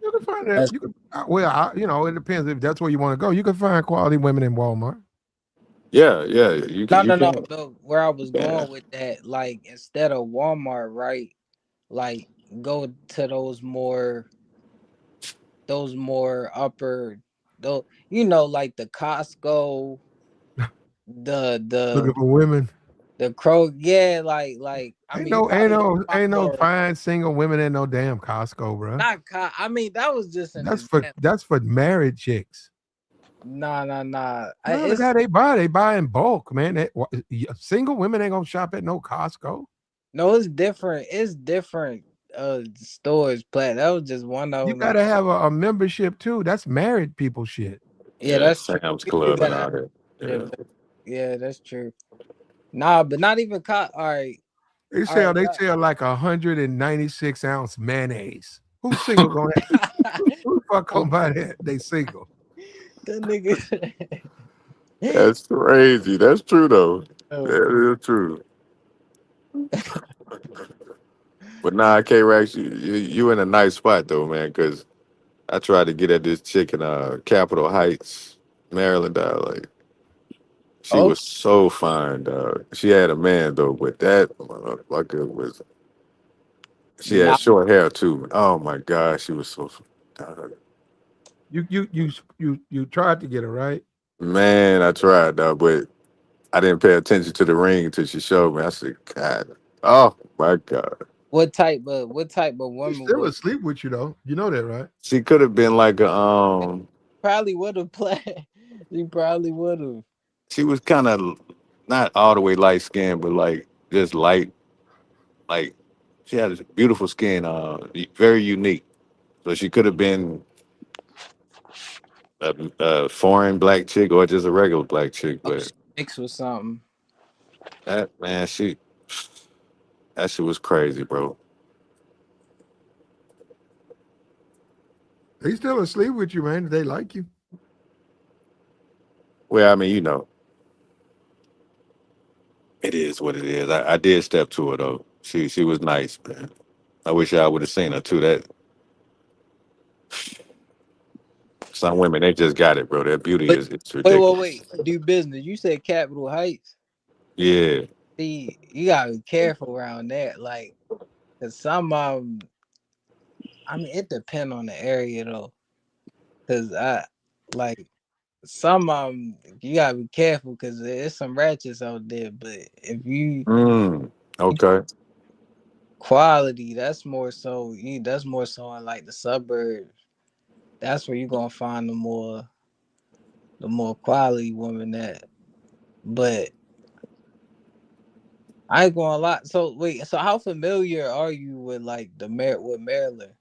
You can find that. You can. It depends if that's where you want to go. You can find quality women in Walmart. Yeah, yeah. You can. No, You no, no, can. no. Where I was Yeah. going with that, like instead of Walmart, right? Like go to those more upper, though like the Costco, the Looking the for women. the Crow. Yeah, like I Ain't mean, you no, ain't probably can no, find ain't no more. fine single women in no damn Costco, bro. I mean, that was just an example. That's for married chicks. Nah, nah, nah. No, look It's how they buy in bulk, man. Single women ain't gonna shop at no Costco. no, it's different. It's different. Stores, Plat. That was just one of You them. Like, gotta have a membership too. That's married people shit. yeah, Yeah. that's true. Sam's You do Club and gotta have all that. Yeah. membership. Yeah, that's true. Nah, but not even All right, all right. They sell like 196-ounce mayonnaise. Who's single gonna who the fuck gonna buy that? They single. That nigga. That's crazy. That's true though. Oh, That is true. But nah, K Rex, you in a nice spot though, man. Because I tried to get at this chick in Capitol Heights, Maryland. Like she oh, was so fine, dog. She had a man though, but that motherfucker was. She had nah. short hair too. Oh my god, she was so. Dog. You tried to get her right. Man, I tried, dog, but I didn't pay attention to the ring until she showed me. I said, God, oh my god. What type of She's woman still would asleep with you though. You know that, right? She could have been like a probably would have played? She probably would have. she was kind of not all the way light skinned, but like just light, like she had a beautiful skin, very unique. So she could have been a foreign black chick or just a regular black chick. Oh, But she mixed with something. that man, that shit was crazy, bro. They still asleep with you, man. They like you. Well, I mean, it is what it is. I did step to her though. She was nice, man. I wish I would have seen her too. That some women they just got it, bro. Their beauty But is it's wait, wait, ridiculous. wait. Do business. You said Capitol Heights. Yeah. See, you gotta be careful around that. Like, cause some I mean, it depends on the area though. Cause like some you gotta be careful because there's some ratchets out there. But if Okay. quality, that's more so in like the suburbs. That's where you're gonna find the more quality woman at. But I ain't going to lie. So wait, so how familiar are you with like with Maryland?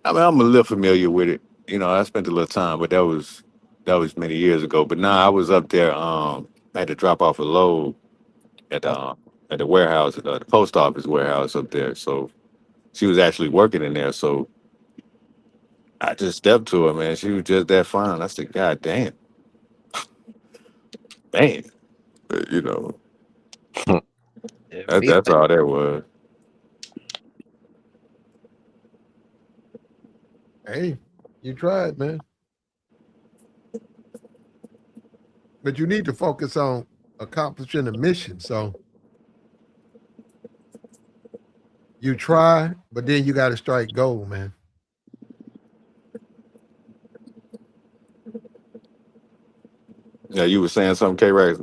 I mean, I'm a little familiar with it. I spent a little time, but that was many years ago. But nah, I was up there. I had to drop off a load at Oh, at the warehouse, the post office warehouse up there. So she was actually working in there. So I just stepped to her, man. She was just that fine. I said, God damn, man. But, it that, be that's like all that was. Hey, you tried, man. But you need to focus on accomplishing a mission. So you try, but then you got to strike gold, man. Yeah, you were saying something, K. Rex.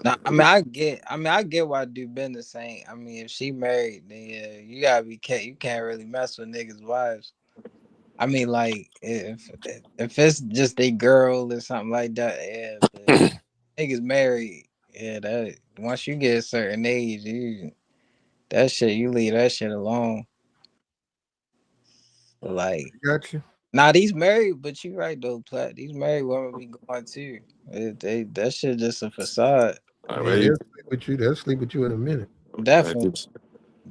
nah, I mean I get why do business ain't. I mean if she married, then yeah, you gotta be you can't really mess with niggas' wives. I mean like if it's just a girl or something like that, yeah, but niggas married, yeah, that once you get a certain age, you leave that shit alone. Like Got you. Nah, these married, but you right though, Plat. These married women be going too. They that shit just a facade. Yeah, they'll sleep with you. They'll sleep with you in a minute, Definitely,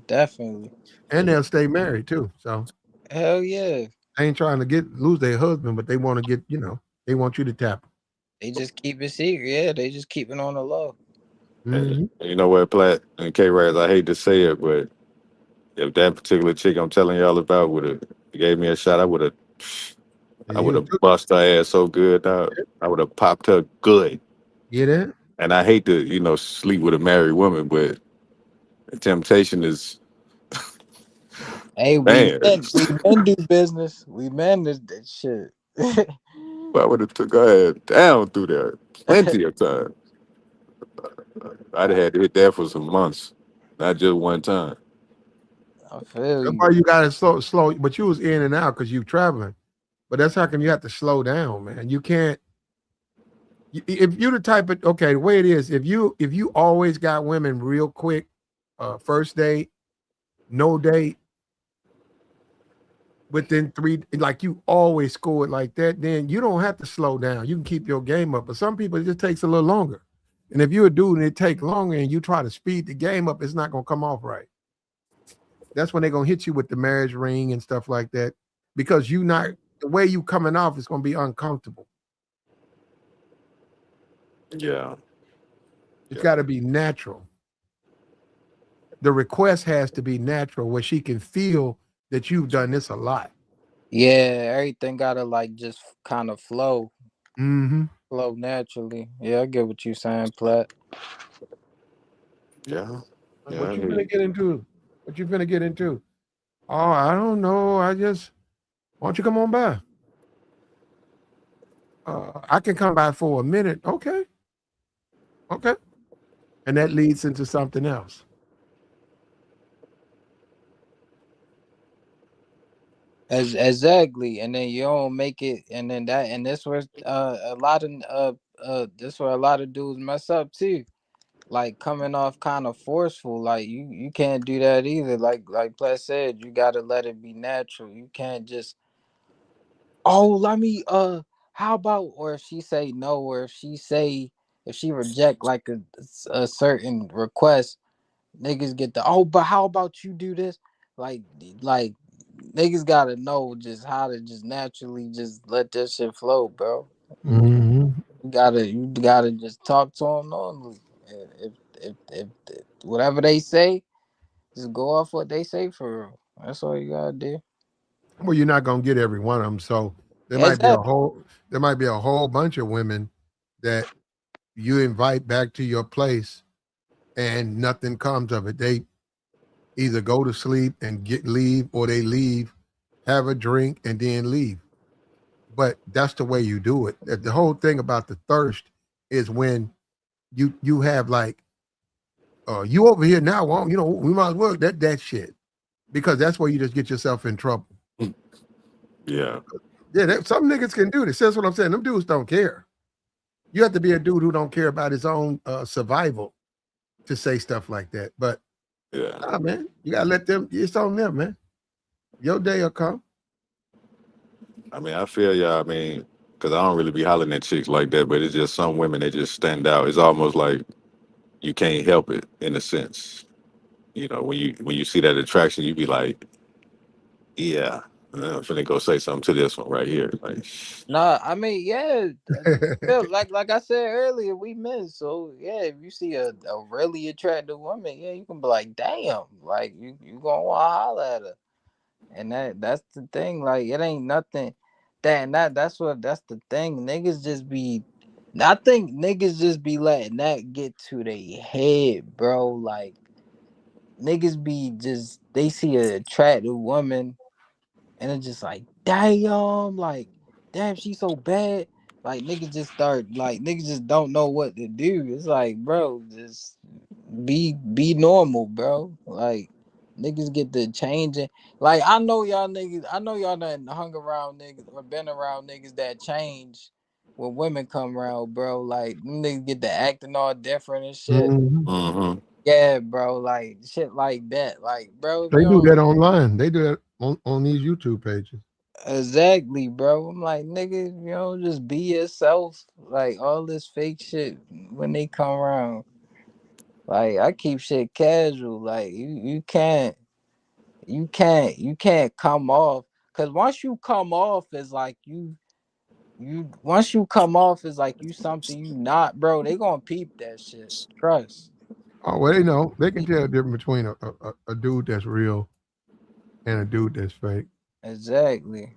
definitely. and they'll stay married too. So Hell yeah. they ain't trying to lose their husband, but they want to get, they want you to tap They just keep it secret. Yeah, they just keep it on the low. them. You know what, Platt and K Raz, I hate to say it, but if that particular chick I'm telling y'all about would have gave me a shot, And I would you have took bust her ass so good, dog. it. I would have popped her good. Get it? And I hate to, sleep with a married woman, but the temptation is, Hey, man. we men do business. We men is that shit. I would have took her ass down through there plenty of times. I'd have had to hit that for some months, not just one time. I feel That's you. why you got to slow. But you was in and out because you traveling. But that's how come you have to slow down, man. You can't. If you the type of the way it is, if you always got women real quick, first date, no date, within three, like you always score it like that, then you don't have to slow down. You can keep your game up. But some people it just takes a little longer. And if you're a dude and it takes longer and you try to speed the game up, it's not gonna come off right. That's when they're gonna hit you with the marriage ring and stuff like that. Because you not the way you coming off is gonna be uncomfortable. Yeah. It's Yeah. got to be natural. The request has to be natural where she can feel that you've done this a lot. Yeah, everything gotta like just kind of Mm-hmm. flow naturally. Yeah, I get what you saying, Plat. Yeah. Yeah. What I you hear gonna you. get into? What you gonna get into? Oh, I don't know. Why don't you come on by? I can come by for a minute. Okay. Okay. And that leads into something else. As exactly, and then you don't make it, and then that's where a lot of this where a lot of dudes mess up too. Like coming off kind of forceful, like you can't do that either. Like Plat said, you gotta let it be natural. You can't just let me how about, or if she say no, or if she reject like a certain request, niggas get the but how about you do this? Like like niggas gotta know just how to just naturally just let that shit flow, bro. Mm-hmm. You gotta just talk to them normally. If whatever they say, just go off what they say for real. That's all you gotta do. Well, you're not gonna get every one of them. So there might be a Exactly. whole there might be a whole bunch of women that you invite back to your place and nothing comes of it. They either go to sleep and leave, or they leave, have a drink, and then leave. But that's the way you do it. The whole thing about the thirst is when you have like, you over here now, well, we might as well that shit, because that's where you just get yourself in trouble. Yeah. Yeah, some niggas can do this. That's what I'm saying. Them dudes don't care. You have to be a dude who don't care about his own survival to say stuff like that. But Yeah. nah, man, you gotta let them. It's on them, man. Your day will come. I mean, I feel y'all. I mean, because I don't really be hollering at chicks like that, but it's just some women that just stand out. It's almost like you can't help it in a sense. When you see that attraction, you be like, yeah, I'm finna go say something to this one right here. Like, Nah, I mean, yeah, like I said earlier, we men. So yeah, if you see a really attractive woman, yeah, you can be like, damn, like you gonna want to holler at her, and that's the thing. Like it ain't nothing that's the thing. Niggas just be, I think niggas just be letting that get to their head, bro. Like niggas be just they see an attractive woman and it's just like damn, she's so bad. Like niggas just don't know what to do. It's like, bro, just be normal, bro. Like niggas get to changing. Like I know y'all done hung around niggas or been around niggas that change when women come around, bro. Like them niggas get to acting all different and shit. Mhm. mm-hmm. Yeah, bro, like shit like that. Like, bro, if They you do don't that online. They do that on these YouTube pages. Exactly, bro. I'm like, nigga, just be yourself. Like all this fake shit when they come around. Like I keep shit casual. Like you can't come off. Cause once you come off as like you once you come off as like you something you not, bro, they gonna peep that shit. Trust. Oh, well, they know. They can tell the difference between a dude that's real and a dude that's fake. Exactly.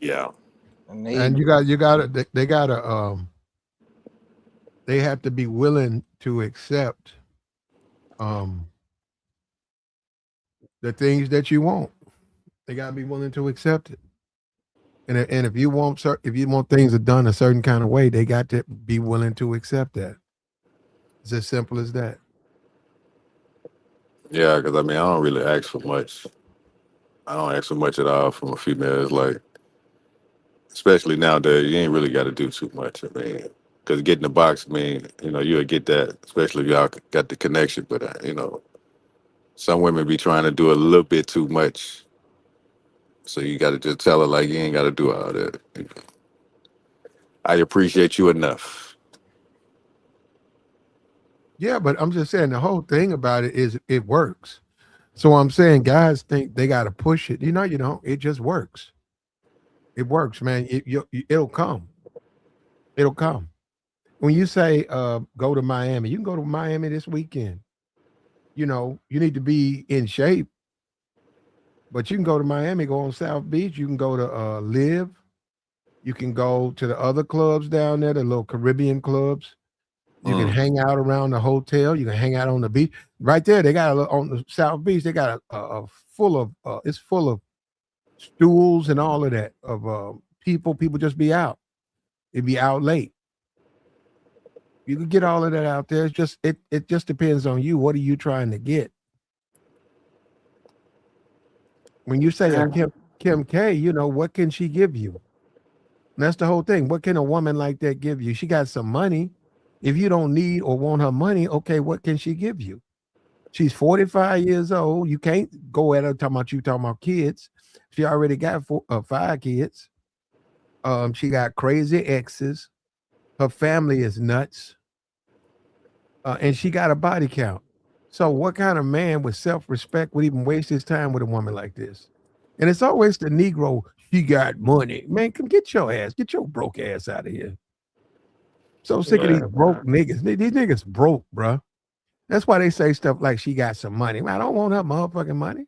Yeah. And they And you got to they got to they have to be willing to accept um the things that you want. They got to be willing to accept it. And if you want if you want things are done a certain kind of way, they got to be willing to accept that. It's as simple as that. Yeah, because I mean, I don't really ask for much. I don't ask for much at all from a female. It's like, especially nowadays, you ain't really got to do too much. I mean, because getting the box, I mean, you'll get that, especially if y'all got the connection. But, some women be trying to do a little bit too much. So you got to just tell her, like, you ain't got to do all that. I appreciate you enough. Yeah, but I'm just saying the whole thing about it is it works. So I'm saying guys think they got to push it. You don't. It just works. It works, man. It'll come. It'll come. When you say go to Miami, you can go to Miami this weekend. You need to be in shape, but you can go to Miami, go on South Beach. You can go to Live. You can go to the other clubs down there, the little Caribbean clubs. You can Mm. hang out around the hotel. You can hang out on the beach. Right there, they got on the South Beach. They got a full of it's full of stools and all of that of people. People just be out. It'd be out late. You can get all of that out there. It just depends on you. What are you trying to get? When you say a Kim K, what can she give you? And that's the whole thing. What can a woman like that give you? She got some money. If you don't need or want her money, okay, what can she give you? She's 45 years old. You can't go at her talking about kids. She already got 5 kids. She got crazy exes. Her family is nuts. And she got a body count. So what kind of man with self-respect would even waste his time with a woman like this? And it's always the Negro, she got money. Man, come get your broke ass out of here. So sick of these Yeah, broke man. niggas. These niggas broke, bruh. That's why they say stuff like she got some money. I don't want her motherfucking money.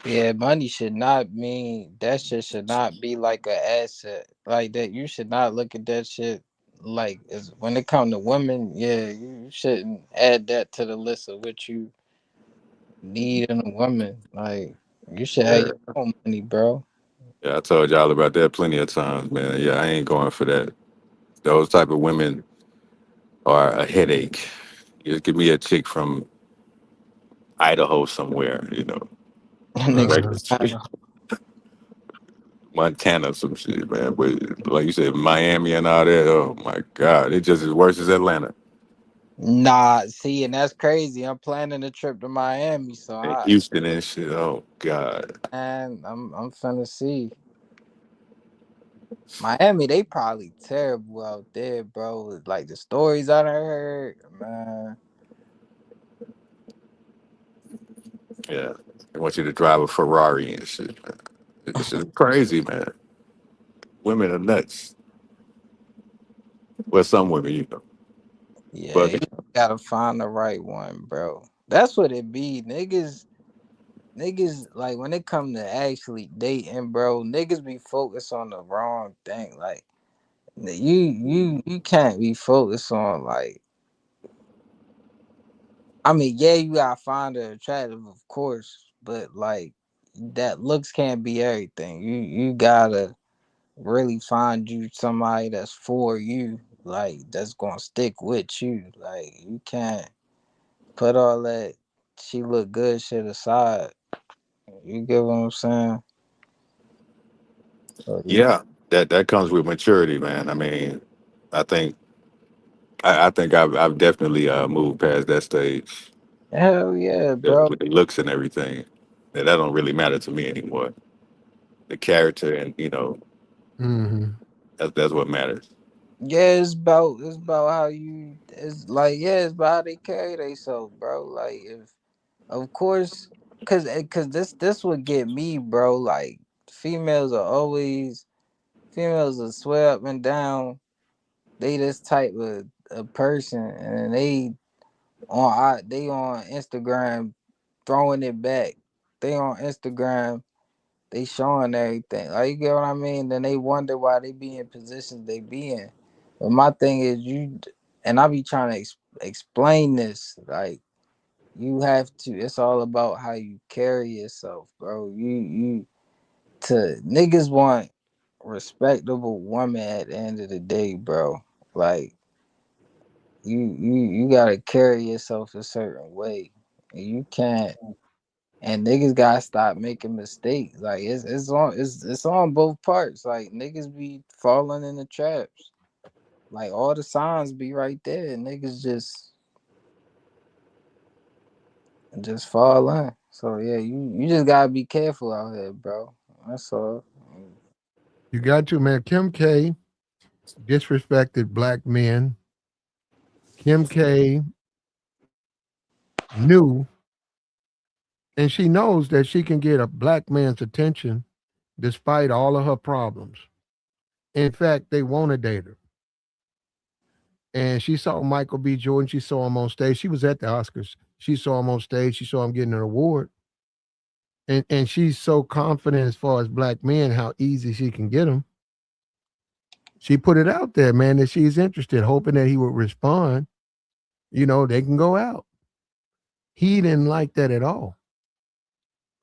Yeah, money should not mean that shit should not be like an asset like that. You should not look at that shit like as when it come to women. Yeah, you shouldn't add that to the list of what you need in a woman. Like you should have Yeah. your own money, bro. Yeah, I told y'all about that plenty of times, man. Yeah, I ain't going for that. Those type of women are a headache. Just give me a chick from Idaho somewhere, Nigga, Uh-huh. regular I chick. Montana, some shit, man. But like you said, Miami and all that. Oh my God, it just as worse as Atlanta nah, see, and that's crazy. I'm planning a trip to Miami, so and Houston and shit. Oh God, I'm finna see. Miami, they probably terrible out there, bro. Like the stories I done heard, man. yeah. They want you to drive a Ferrari and shit, man. It's just crazy, man. Women are nuts. Well, some women, Yeah, you but gotta find the right one, bro. That's what it be. Niggas like when it come to actually dating, bro, niggas be focused on the wrong thing. Like you can't be focused on like I mean, yeah, you gotta find her attractive, of course, but like that looks can't be everything. You gotta really find you somebody that's for you, like that's gonna stick with you. Like you can't put all that she look good shit aside. You get what I'm saying? So you yeah, that comes with maturity, man. I mean, I think I think I've definitely moved past that stage hell yeah, bro. with the looks and everything. that don't really matter to me anymore. The character, and Hmm. that's what matters. Yeah, it's about how you. It's like, yeah, it's about how they carry themselves, bro. Like, if of course, cause this would get me, bro. Like, females are always females are swear up and down. They this type of a person, and they on Instagram throwing it back. They on Instagram, they showing everything. Like, you get what I mean? Then they wonder why they be in positions they be in. But my thing is, and I be trying to explain this. Like, you have to. It's all about how you carry yourself, bro. You to niggas want respectable woman at the end of the day, bro. Like, you gotta carry yourself a certain way. And you can't. And niggas gotta stop making mistakes. Like, it's on both parts. Like, niggas be falling in the traps. Like, all the signs be right there. Niggas just fall in. So yeah, you just gotta be careful out here, bro. That's all. You got to, man. Kim K disrespected black men. Kim K knew, and she knows that she can get a black man's attention despite all of her problems. In fact, they want to date her. And she saw Michael B. Jordan. She saw him on stage. She was at the Oscars. She saw him on stage. She saw him getting an award. And she's so confident as far as black men, how easy she can get them. She put it out there, man, that she's interested, hoping that he would respond. They can go out. He didn't like that at all,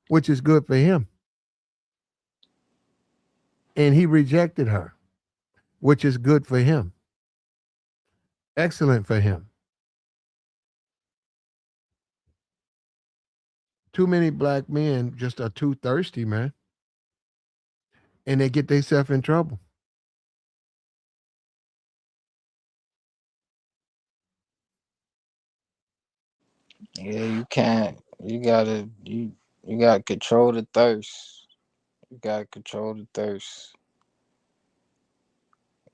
which is good for him. And he rejected her, which is good for him. Excellent for him. Too many black men just are too thirsty, man. And they get themselves in trouble. Yeah, you can't. You gotta control the thirst. You gotta control the thirst.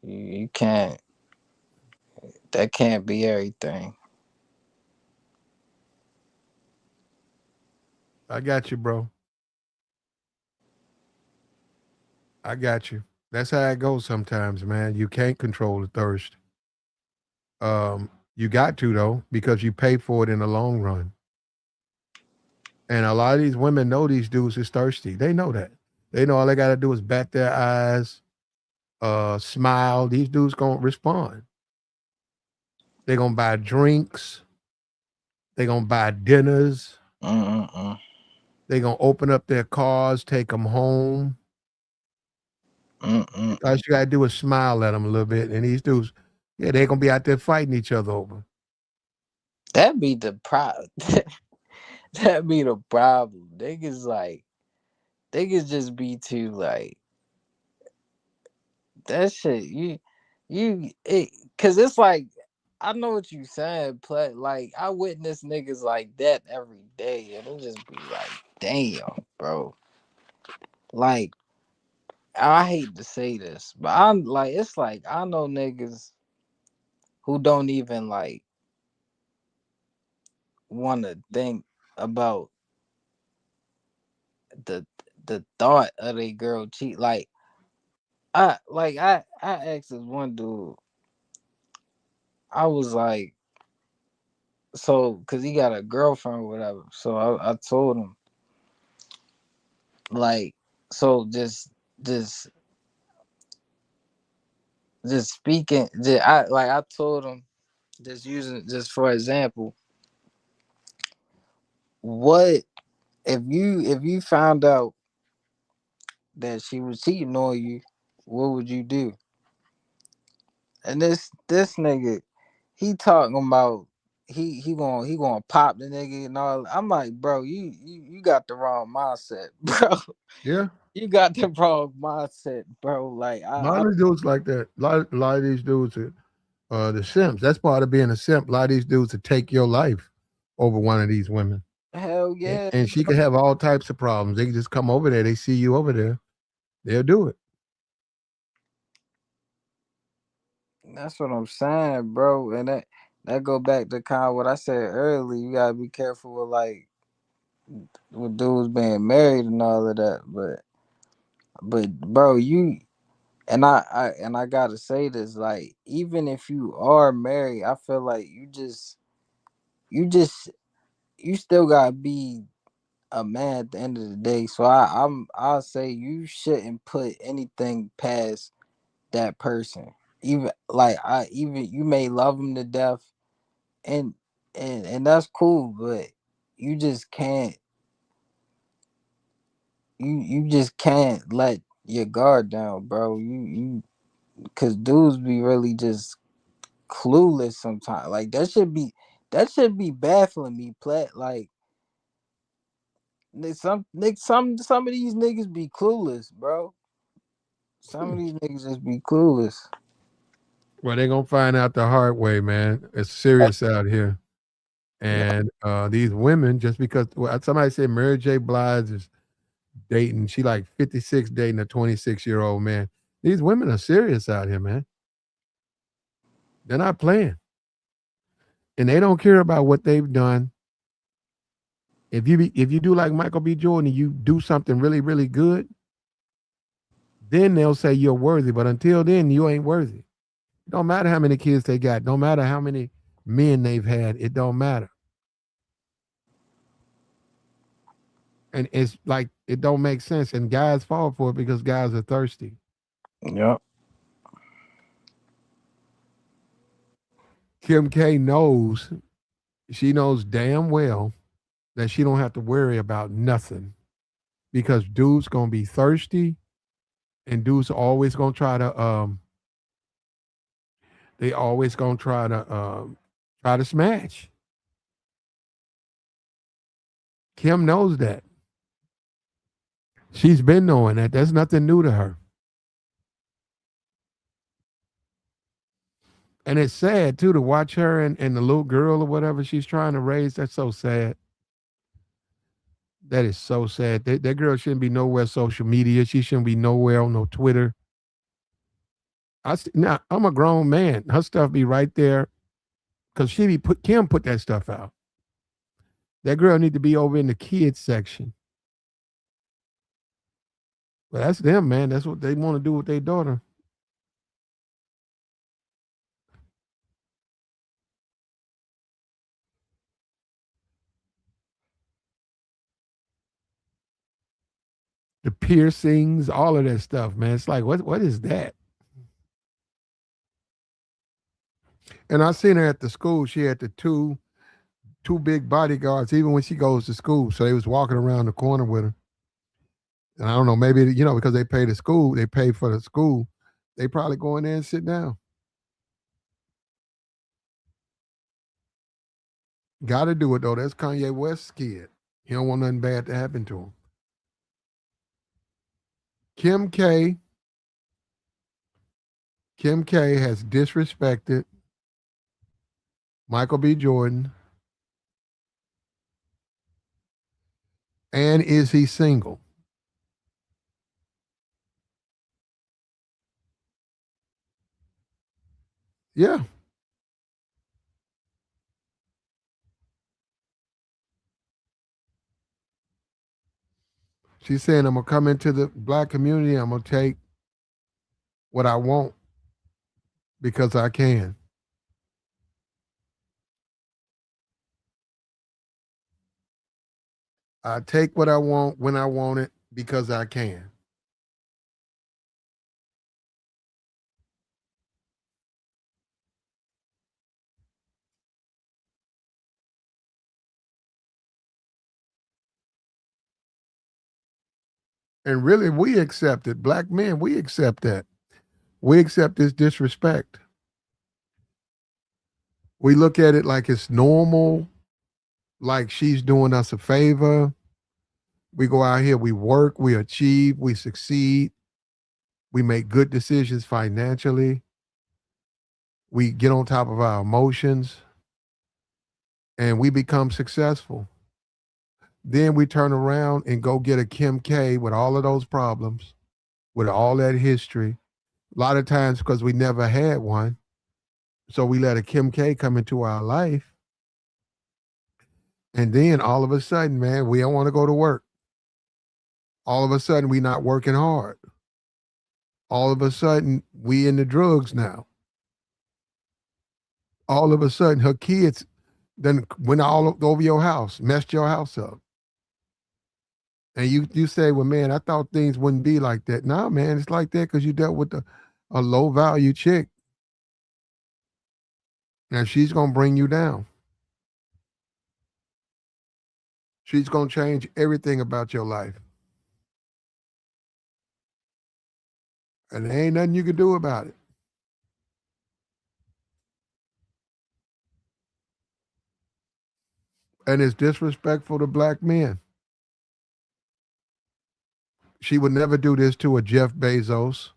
You can't. That can't be everything. I got you, bro. I got you. That's how it goes sometimes, man. You can't control the thirst. You got to though, because you pay for it in the long run. And a lot of these women know these dudes is thirsty. They know that. They know all they gotta do is bat their eyes, smile. These dudes gonna respond. They gonna buy drinks. They gonna buy dinners. Mm-mm-mm. They gonna open up their cars, take them home. All Mm-mm. you gotta do is smile at them a little bit, and these dudes, yeah, they gonna be out there fighting each other over. That be the problem. That be the problem. Niggas just be too like that shit. Cause it's like, I know what you saying, but like, I witness niggas like that every day, and it just be like, damn, bro. Like, I hate to say this, but I'm like, it's like, I know niggas who don't even like want to think about the the thought of a girl cheat. Like, I asked this one dude. I was like, so, cause he got a girlfriend or whatever. So I told him, like, so just just speaking, I told him, just using, just for example, what if you found out that she was cheating on you, what would you do? And this nigga, he talking about, he gonna pop the nigga and all. I'm like, bro, you got the wrong mindset, bro. Yeah. You got the wrong mindset, bro. Like, A lot I of these dudes like that. A lot of these dudes are the simps. That's part of being a simp. A lot of these dudes to take your life over one of these women. hell bro. Yeah, And she could have all types of problems. They can just come over there. They see you over there. They'll do it. that's what I'm saying, bro. And that go back to kind of what I said earlier. You gotta be careful with like with dudes being married and all of that. But bro, you and I gotta say this, like, even if you are married, I feel like you just you still gotta be a man at the end of the day. So I'll say you shouldn't put anything past that person. Even like I even you may love him to death, and and that's cool, but you just can't you just can't let your guard down, bro. You Cause dudes be really just clueless sometimes. Like that should be baffling me, Plat. Like some of these niggas be clueless, bro. Some of these niggas just be clueless. Well, they're gonna find out the hard way, man. It's serious out here. Yeah, And these women, just because somebody said Mary J. Blige is dating, she like 56 dating a 26-year-old man. These women are serious out here, man. They're not playing. And they don't care about what they've done. If you do like Michael B. Jordan and you do something really, really good, then they'll say you're worthy. But until then, you ain't worthy. It don't matter how many kids they got. Don't matter how many men they've had. It don't matter. And it's like it don't make sense. And guys fall for it because guys are thirsty. yep, Kim K knows, she knows damn well that she don't have to worry about nothing because dudes gonna be thirsty and dudes always gonna try to they always gonna try to smash. Kim knows that. She's been knowing that. That's nothing new to her. And it's sad too to watch her and the little girl or whatever she's trying to raise. That's so sad. That is so sad. That girl shouldn't be nowhere social media. She shouldn't be nowhere on no Twitter. Now I'm a grown man. Her stuff be right there because Kim put that stuff out. That girl need to be over in the kids section. But that's them, man. That's what they want to do with their daughter. The piercings, all of that stuff, man. It's like, what is that? And I seen her at the school. She had the two big bodyguards, even when she goes to school. So they was walking around the corner with her. And I don't know, maybe because they pay the school, they pay for the school. They probably go in there and sit down. Got to do it though. That's Kanye West's kid. He don't want nothing bad to happen to him. Kim K. Kim K has disrespected Michael B. Jordan. And is he single? Yeah. She's saying, I'm going to come into the black community. I'm going to take what I want because I can. I take what I want when I want it because I can. And really, we accept it. Black men, we accept that. We accept this disrespect. We look at it like it's normal, like she's doing us a favor. We go out here, we work, we achieve, we succeed, we make good decisions financially, we get on top of our emotions, and we become successful. Then we turn around and go get a Kim K with all of those problems, with all that history. A lot of times because we never had one. So we let a Kim K come into our life. And then all of a sudden, man, we don't want to go to work. All of a sudden, we not working hard. All of a sudden, we in the drugs now. All of a sudden, her kids then went all over your house, messed your house up. And you say, well, man, I thought things wouldn't be like that. Nah, man, it's like that because you dealt with a low value chick. And she's gonna bring you down. She's gonna change everything about your life. And there ain't nothing you can do about it. And it's disrespectful to black men. She would never do this to a Jeff Bezos.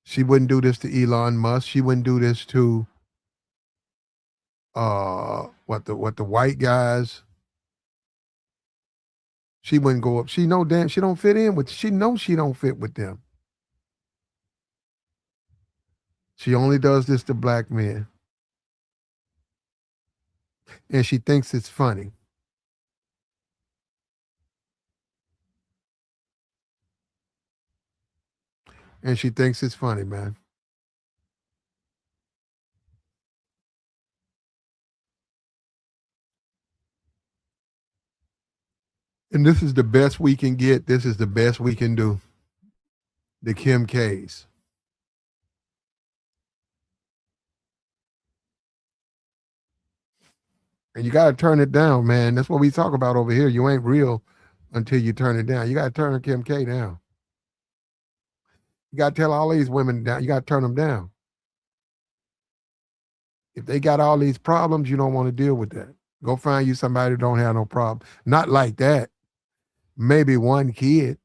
She wouldn't do this to Elon Musk. She wouldn't do this to what the white guys. She wouldn't go up. She know damn she don't fit in with. She knows she don't fit with them. She only does this to black men, and she thinks it's funny. And she thinks it's funny, man. And this is the best we can get. This is the best we can do. The Kim K's. And you got to turn it down, man. That's what we talk about over here. You ain't real until you turn it down. You got to turn a Kim K down. You got to tell all these women down. You got to turn them down. If they got all these problems, you don't want to deal with that. Go find you somebody who don't have no problem. Not like that. Maybe one kid,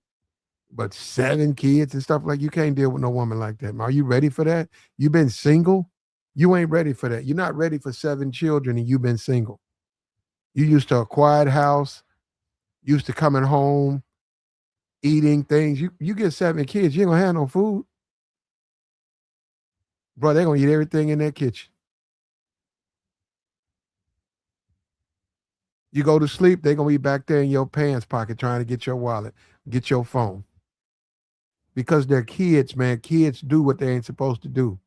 but 7 kids and stuff like you can't deal with no woman like that. Are you ready for that? You been single? You ain't ready for that. You're not ready for 7 children and you've been single. You used to a quiet house, used to coming home, eating things. You get 7 kids, you ain't gonna have no food. Bro, they're gonna eat everything in their kitchen. You go to sleep, they're gonna be back there in your pants pocket trying to get your wallet, get your phone. Because they're kids, man. Kids do what they ain't supposed to do.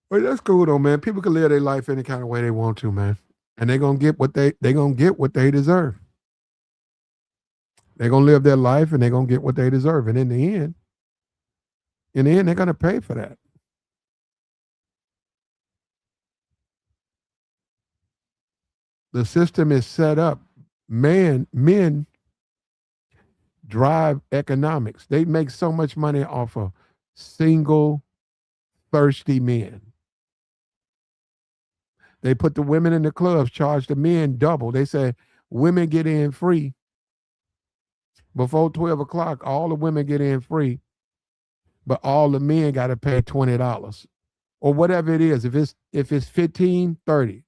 But that's cool though, man. People can live their life any kind of way they want to, man. And they're gonna get what they gonna get what they deserve. They're gonna live their life and they're gonna get what they deserve. And in the end, they're gonna pay for that. The system is set up. Men drive economics. They make so much money off of single, thirsty men. They put the women in the clubs, charge the men double. They say women get in free. Before 12 o'clock, all the women get in free, but all the men got to pay $20 or whatever it is. If it's 15, 30.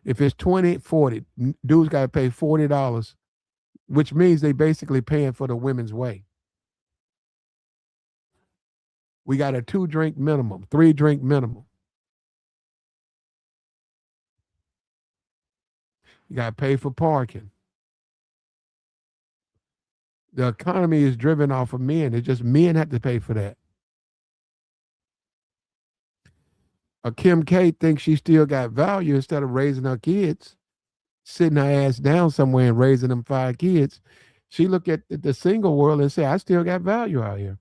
If it's 20, 40. Dudes got to pay $40, which means they basically paying for the women's way. We got a 2-drink minimum, 3-drink minimum. You got to pay for parking. The economy is driven off of men. It's just men have to pay for that. A Kim K thinks she still got value instead of raising her kids, sitting her ass down somewhere and raising them 5 kids. She look at the single world and say, I still got value out here.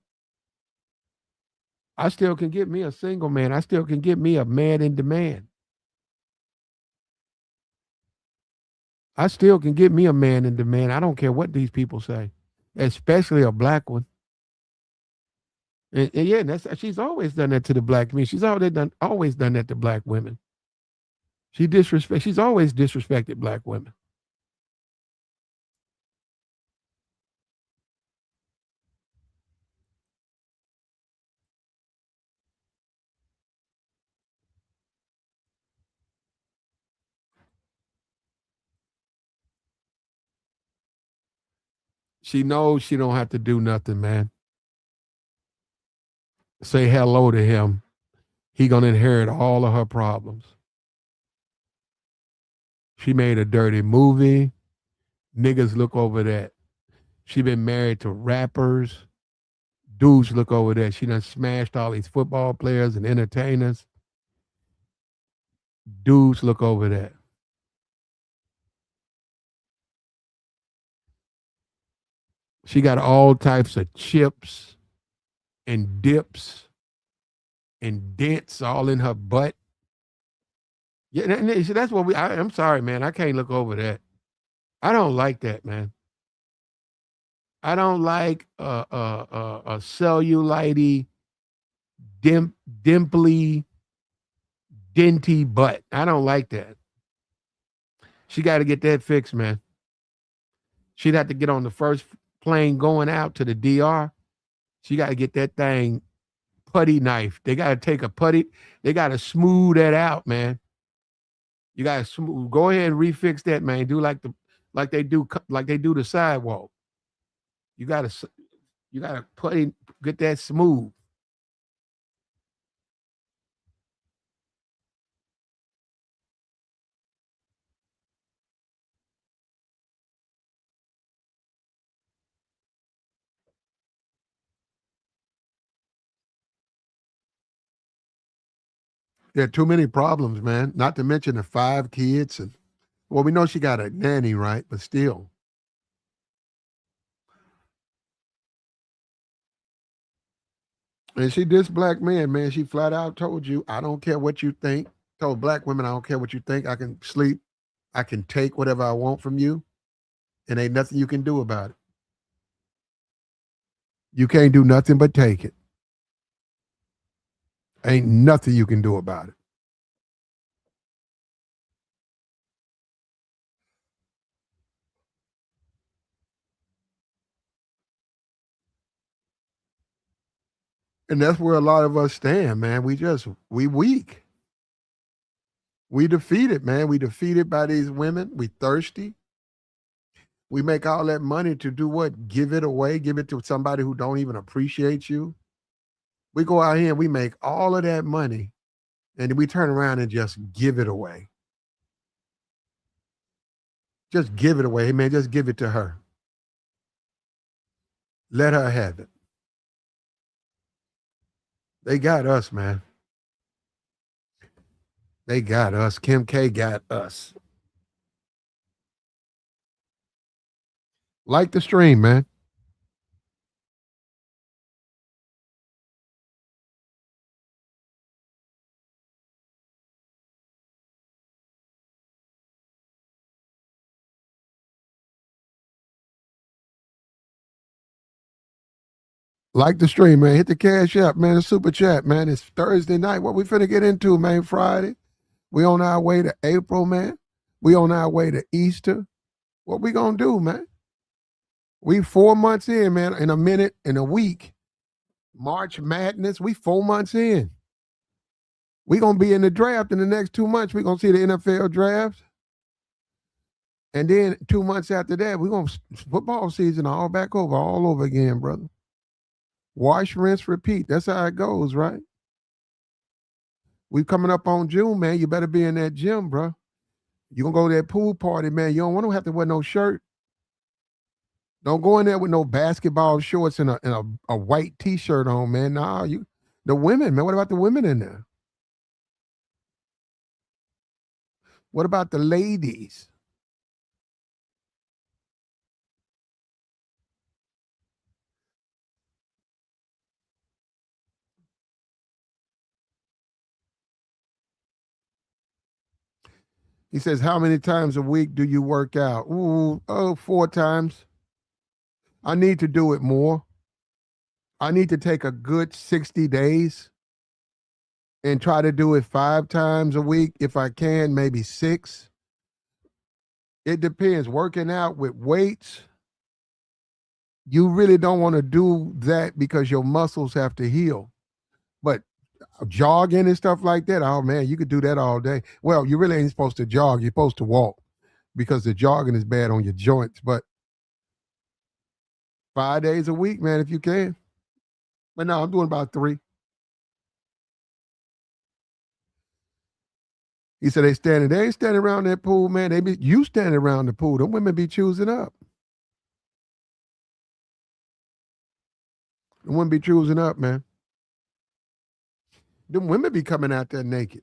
I still can get me a single man. I still can get me a man in demand. I still can get me a man in demand. I don't care what these people say, especially a black one. And yeah, she's always done that to the black men. She's always done that to black women. She's always disrespected black women. She knows she don't have to do nothing, man. Say hello to him. He gonna inherit all of her problems. She made a dirty movie. Niggas look over that. She been married to rappers. Dudes look over that. She done smashed all these football players and entertainers. Dudes look over that. She got all types of chips and dips and dents all in her butt. Yeah, that's what I'm sorry, man. I can't look over that. I don't like that, man. I don't like a cellulite, dimply, denty butt. I don't like that. She got to get that fixed, man. She'd have to get on the first plane going out to the DR. She got to get that thing putty knife. They got to take a putty. They got to smooth that out, man. You got to go ahead and refix that, man. Do like they do the sidewalk. You got to get that smooth. There are too many problems, man. Not to mention the 5 kids. And well, we know she got a nanny, right? But still. And she dissed black men, man. She flat out told you, I don't care what you think. Told black women, I don't care what you think. I can sleep. I can take whatever I want from you. And ain't nothing you can do about it. You can't do nothing but take it. Ain't nothing you can do about it. And that's where a lot of us stand, man. We weak. We defeated, man. We defeated by these women. We thirsty. We make all that money to do what? Give it away, give it to somebody who don't even appreciate you. We go out here and we make all of that money and we turn around and just give it away. Just give it away. Hey, man, just give it to her. Let her have it. They got us, man. They got us. Kim K got us. Like the stream, man. Like the stream, man. Hit the cash app, man. The super chat, man. It's Thursday night. What we finna get into, man? Friday. We on our way to April, man. We on our way to Easter. What we gonna do, man? We 4 months in, man. In a minute, in a week. March Madness. We 4 months in. We gonna be in the draft in the next 2 months. We gonna see the NFL draft. And then 2 months after that, we gonna football season all back over, all over again, brother. Wash, rinse, repeat. That's how it goes, right? We coming up on June, man. You better be in that gym, bro. You gonna go to that pool party, man. You don't want to have to wear no shirt. Don't go in there with no basketball shorts and a white t-shirt on, man. Nah, the women, man. What about the women in there? What about the ladies? He says, how many times a week do you work out? Ooh, 4 times. I need to do it more. I need to take a good 60 days and try to do it 5 times a week. If I can, maybe 6. It depends. Working out with weights, you really don't want to do that because your muscles have to heal. But jogging and stuff like that, oh man, you could do that all day. Well, you really ain't supposed to jog. You're supposed to walk because the jogging is bad on your joints. But 5 days a week, man, if you can. But no, I'm doing about 3. He said they ain't standing around that pool, man. You standing around the pool. Them women be choosing up. Them women be choosing up, man. Them women be coming out there naked.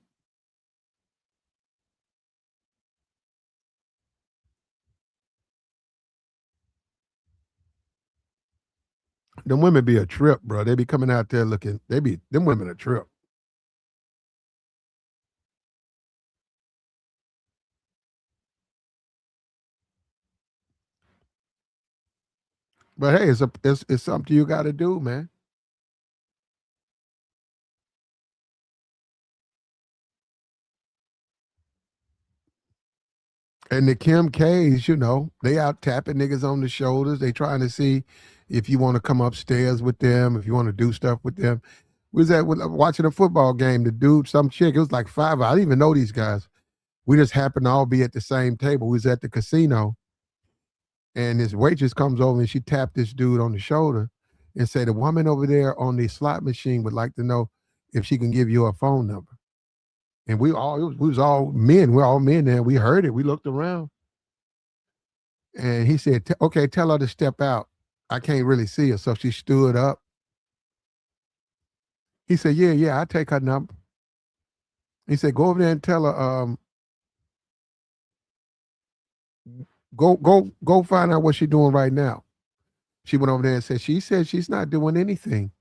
Them women be a trip, bro. They be coming out there looking. Them women a trip. But hey, it's something you got to do, man. And the Kim K's, they out tapping niggas on the shoulders. They trying to see if you want to come upstairs with them, if you want to do stuff with them. We was watching a football game. The dude, some chick, it was like 5. I didn't even know these guys. We just happened to all be at the same table. We was at the casino, and this waitress comes over and she tapped this dude on the shoulder and said, "The woman over there on the slot machine would like to know if she can give you a phone number." And we was all men. We're all men there. We heard it. We looked around. And he said, "Okay, tell her to step out. I can't really see her." So she stood up. He said, "Yeah, I'll take her number." He said, "Go over there and tell her, go find out what she's doing right now." She went over there and said she's not doing anything.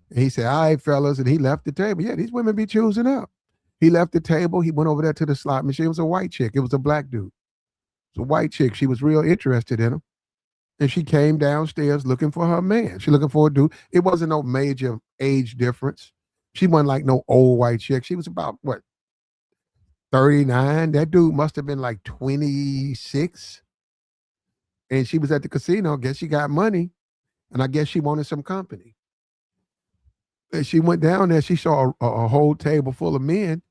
And he said, "All right, fellas," and he left the table. Yeah, these women be choosing up. He left the table. He went over there to the slot machine. It was a white chick. It was a black dude. It was a white chick. She was real interested in him. And she came downstairs looking for her man. She looking for a dude. It wasn't no major age difference. She wasn't like no old white chick. She was about, what, 39? That dude must have been like 26. And she was at the casino. Guess she got money. And I guess she wanted some company. And she went down there. She saw a whole table full of men.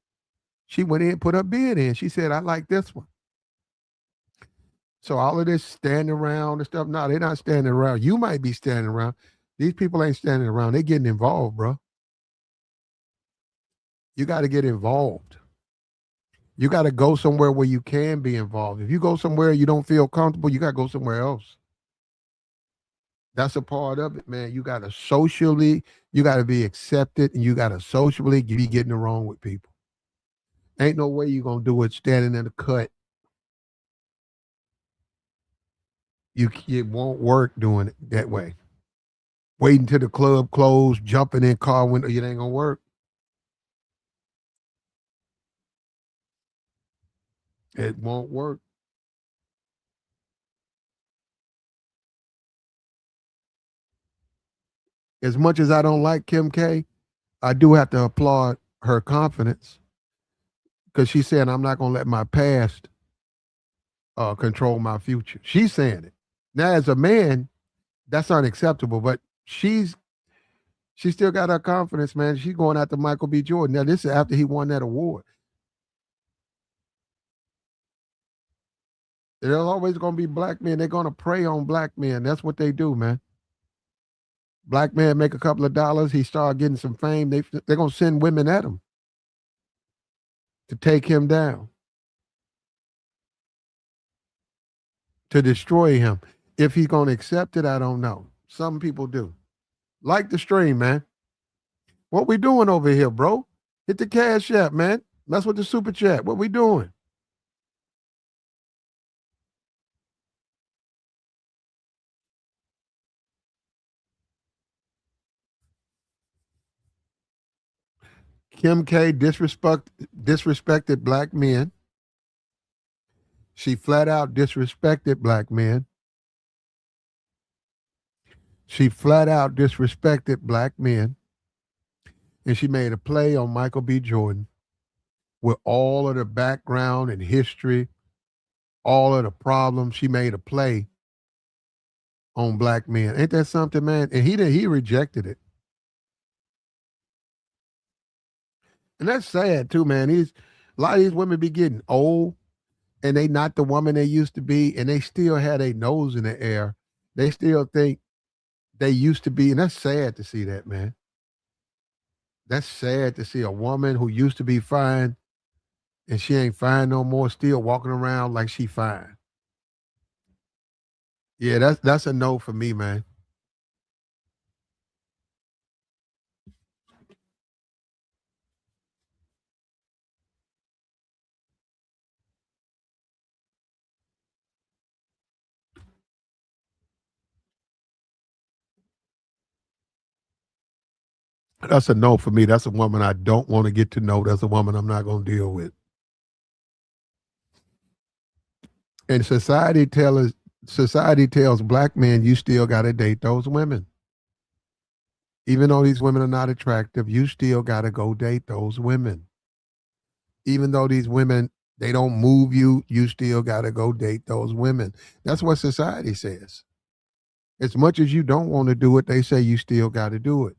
She went in, put her bid in. She said, "I like this one." So all of this standing around and stuff, no, they're not standing around. You might be standing around. These people ain't standing around. They're getting involved, bro. You got to get involved. You got to go somewhere where you can be involved. If you go somewhere you don't feel comfortable, you got to go somewhere else. That's a part of it, man. You got to be accepted, and you got to socially be getting along with people. Ain't no way you're going to do it standing in the cut. It won't work doing it that way. Waiting till the club closed, jumping in car window, it ain't going to work. It won't work. As much as I don't like Kim K, I do have to applaud her confidence because she's saying, "I'm not going to let my past control my future." She's saying it. Now, as a man, that's unacceptable, but she still got her confidence, man. She's going after Michael B. Jordan. Now, this is after he won that award. There's always going to be black men. They're going to prey on black men. That's what they do, man. Black man make a couple of dollars. He start getting some fame. They're going to send women at him to take him down, to destroy him. If he's going to accept it, I don't know. Some people do. Like the stream, man. What we doing over here, bro? Hit the Cash App, man. That's what the super chat. What we doing? Kim K disrespected black men. She flat out disrespected black men. She flat out disrespected black men. And she made a play on Michael B. Jordan with all of the background and history, all of the problems. She made a play on black men. Ain't that something, man? And he rejected it. And that's sad too, man. A lot of these women be getting old and they not the woman they used to be, and they still had a nose in the air. They still think they used to be, and that's sad to see that, man. That's sad to see a woman who used to be fine and she ain't fine no more, still walking around like she fine. Yeah, that's a no for me, man. That's a no for me. That's a woman I don't want to get to know. That's a woman I'm not going to deal with. And society tells black men you still got to date those women. Even though these women are not attractive, you still got to go date those women. Even though these women they don't move you, you still got to go date those women. That's what society says. As much as you don't want to do it, they say you still got to do it.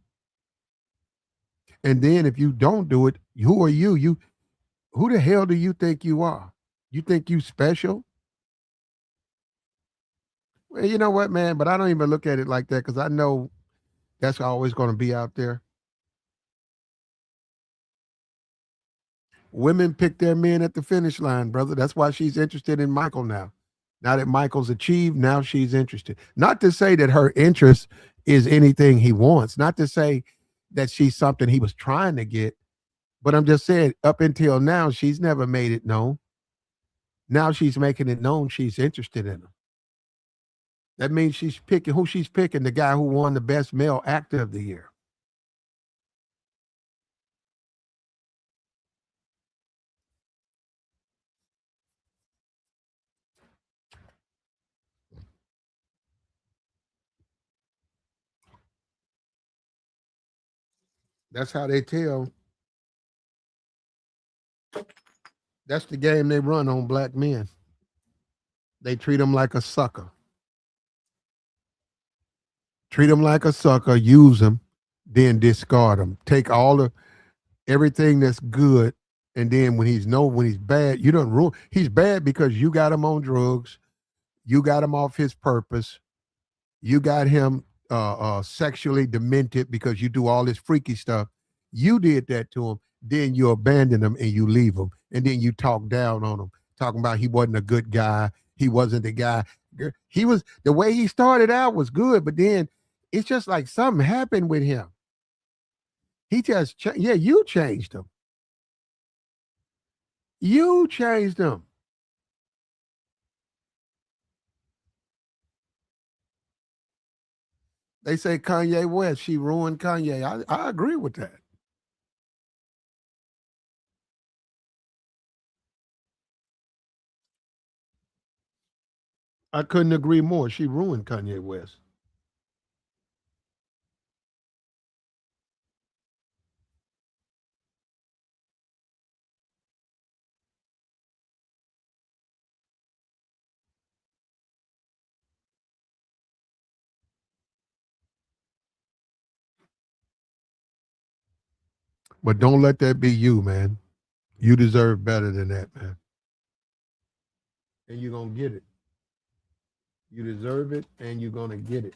And then if you don't do it, who are you? Who the hell do you think you are? You think you special? Well, you know what, man? But I don't even look at it like that because I know that's always going to be out there. Women pick their men at the finish line, brother. That's why she's interested in Michael now. Now that Michael's achieved, now she's interested. Not to say that her interest is anything he wants, not to say that she's something he was trying to get, but I'm just saying up until now, she's never made it known. Now she's making it known she's interested in him. That means she's picking who she's picking, the guy who won the best male actor of the year. That's how they tell. That's the game they run on black men. They treat them like a sucker. Treat them like a sucker, use them, then discard them. Take all the everything that's good, and then when he's bad, you don't ruin. He's bad because you got him on drugs, you got him off his purpose, you got him sexually demented because you do all this freaky stuff. You did that to him. Then you abandon him and you leave him, and then you talk down on him, talking about he wasn't a good guy. He wasn't the guy. He was the way he started out was good, but then it's just like something happened with him. He just yeah, you changed him. You changed him. They say Kanye West, she ruined Kanye. I agree with that. I couldn't agree more. She ruined Kanye West. But don't let that be you, man. You deserve better than that, man. And you're going to get it. You deserve it and you're going to get it.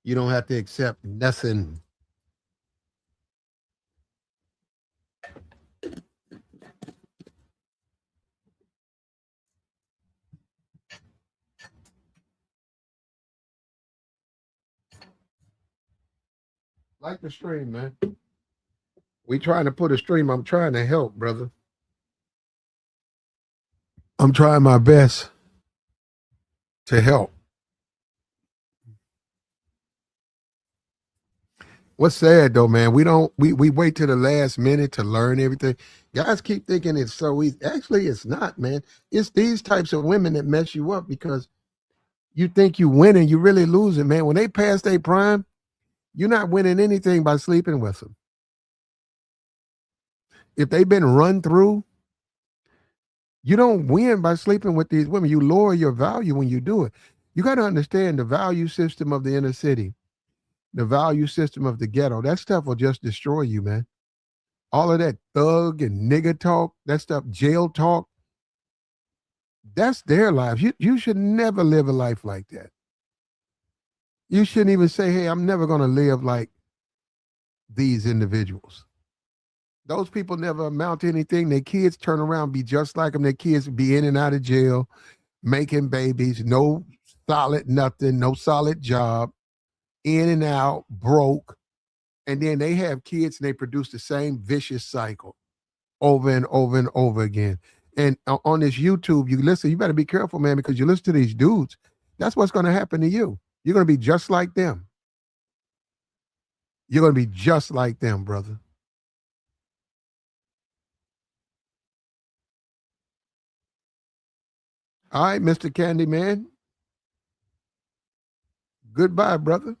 You don't have to accept nothing. Like the stream, man. We trying to put a stream. I'm trying to help, brother. I'm trying my best to help. What's sad though, man, we wait till the last minute to learn everything. Guys keep thinking it's so easy. Actually, it's not, man. It's these types of women that mess you up because you think you winning, you really losing, man. When they pass their prime, you're not winning anything by sleeping with them. If they've been run through, you don't win by sleeping with these women. You lower your value when you do it. You got to understand the value system of the inner city, the value system of the ghetto. That stuff will just destroy you, man. All of that thug and nigger talk, that stuff, jail talk, that's their lives. You should never live a life like that. You shouldn't even say, hey, I'm never going to live like these individuals. Those people never amount to anything. Their kids turn around, be just like them. Their kids be in and out of jail, making babies, no solid nothing, no solid job, in and out, broke. And then they have kids and they produce the same vicious cycle over and over and over again. And on this YouTube, you listen, you better be careful, man, because you listen to these dudes. That's what's going to happen to you. You're going to be just like them. You're going to be just like them, brother. All right, Mr. Candyman. Goodbye, brother.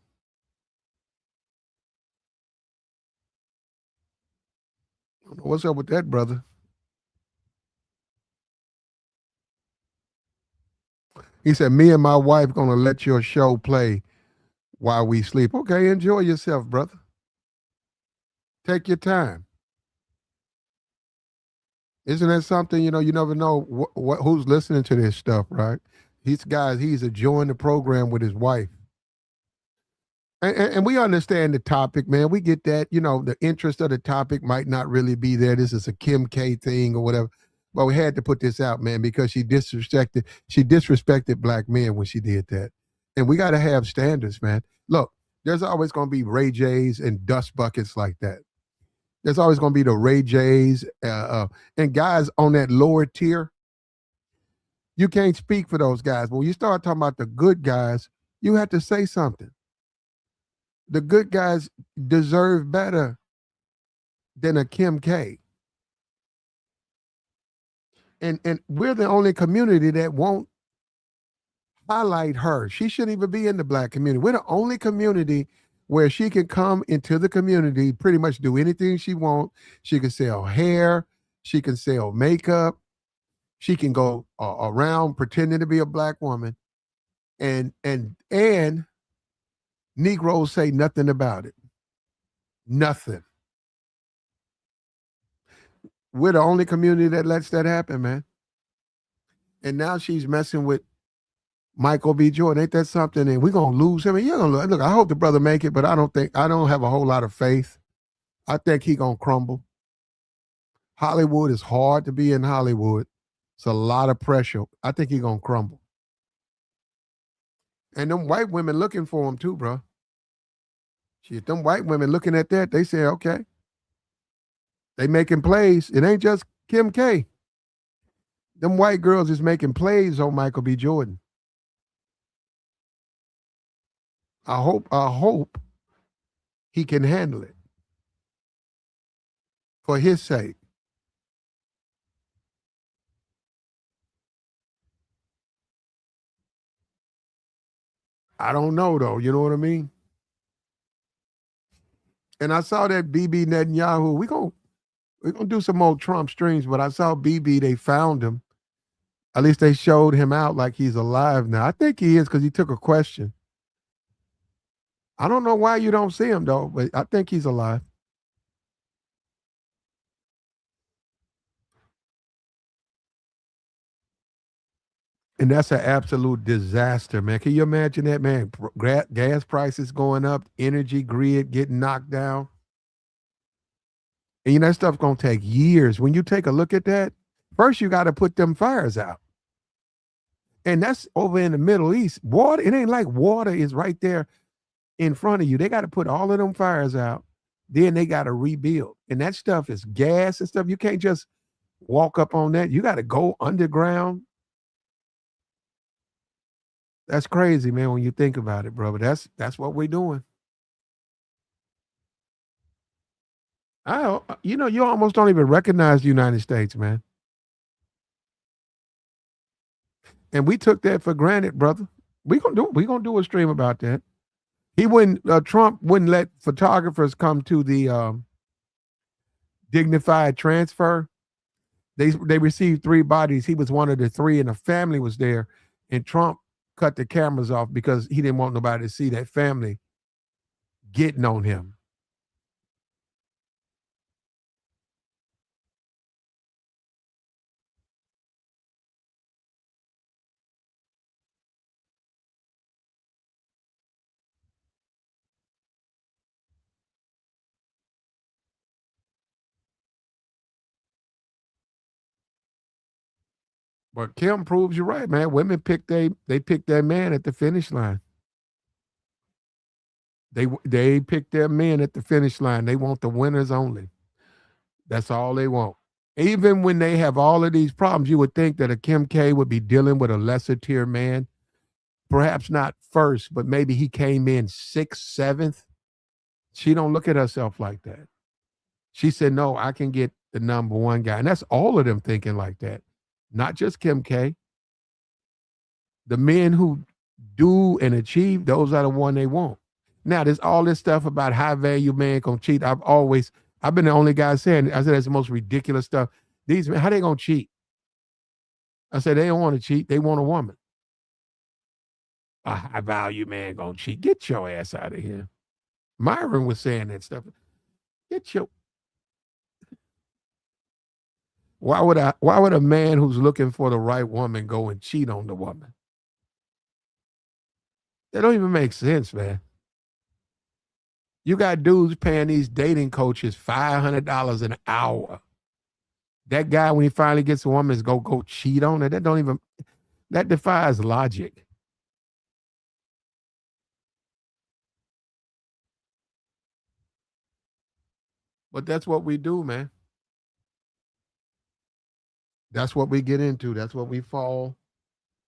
What's up with that, brother? He said, me and my wife gonna let your show play while we sleep. Okay, enjoy yourself, brother. Take your time. Isn't that something, you never know who's listening to this stuff, right? He's enjoying the program with his wife. And we understand the topic, man. We get that. The interest of the topic might not really be there. This is a Kim K thing or whatever. But we had to put this out, man, because she disrespected black men when she did that. And we got to have standards, man. Look, there's always going to be Ray J's and dust buckets like that. There's always going to be the Ray J's and guys on that lower tier. You can't speak for those guys. But when you start talking about the good guys, you have to say something. The good guys deserve better than a Kim K. And we're the only community that won't highlight her. She shouldn't even be in the black community. We're the only community where she can come into the community, pretty much do anything she wants. She can sell hair, she can sell makeup, she can go around pretending to be a black woman, and Negroes say nothing about it. Nothing. We're the only community that lets that happen, man. And now she's messing with Michael B. Jordan. Ain't that something? And we're gonna lose him. And you're gonna look. I hope the brother make it, but I don't have a whole lot of faith. I think he gonna crumble. Hollywood is hard to be in Hollywood. It's a lot of pressure. I think he gonna crumble. And them white women looking for him too, bro. Shit, them white women looking at that, they say, okay, they making plays. It ain't just Kim K. Them white girls is making plays on Michael B. Jordan. I hope he can handle it for his sake. I don't know though. You know what I mean? And I saw that BB Netanyahu. We gonna do some more Trump streams, but I saw BB. They found him. At least they showed him out like he's alive now. I think he is because he took a question. I don't know why you don't see him though, but I think he's alive. And that's an absolute disaster, man. Can you imagine that, man? Gas prices going up, energy grid getting knocked down. And that stuff's gonna take years. When you take a look at that, first you got to put them fires out. And that's over in the Middle East. Water, it ain't like water is right there in front of you. They got to put all of them fires out. Then they got to rebuild. And that stuff is gas and stuff. You can't just walk up on that. You got to go underground. That's crazy, man, when you think about it, bro. But that's what we're doing. You almost don't even recognize the United States, man. And we took that for granted, brother. We gonna do a stream about that. Trump wouldn't let photographers come to the dignified transfer. They received 3 bodies. He was one of the 3, and the family was there. And Trump cut the cameras off because he didn't want nobody to see that family getting on him. But Kim proves you right, man. Women pick they pick their man at the finish line. They pick their men at the finish line. They want the winners only. That's all they want. Even when they have all of these problems, you would think that a Kim K would be dealing with a lesser tier man. Perhaps not first, but maybe he came in sixth, seventh. She don't look at herself like that. She said, no, I can get the number one guy. And that's all of them thinking like that. Not just Kim K. The men who do and achieve, those are the one they want. Now, there's all this stuff about high value man gonna cheat. I've been the only guy saying it. I said that's the most ridiculous stuff. These men, how they gonna cheat? I said they don't want to cheat, they want a woman. A high value man gonna cheat. Get your ass out of here. Myron was saying that stuff. Get your why would a man who's looking for the right woman go and cheat on the woman? That don't even make sense, man. You got dudes paying these dating coaches $500 an hour. That guy, when he finally gets a woman, is go cheat on her. That defies logic. But that's what we do, man. That's what we get into. That's what we fall.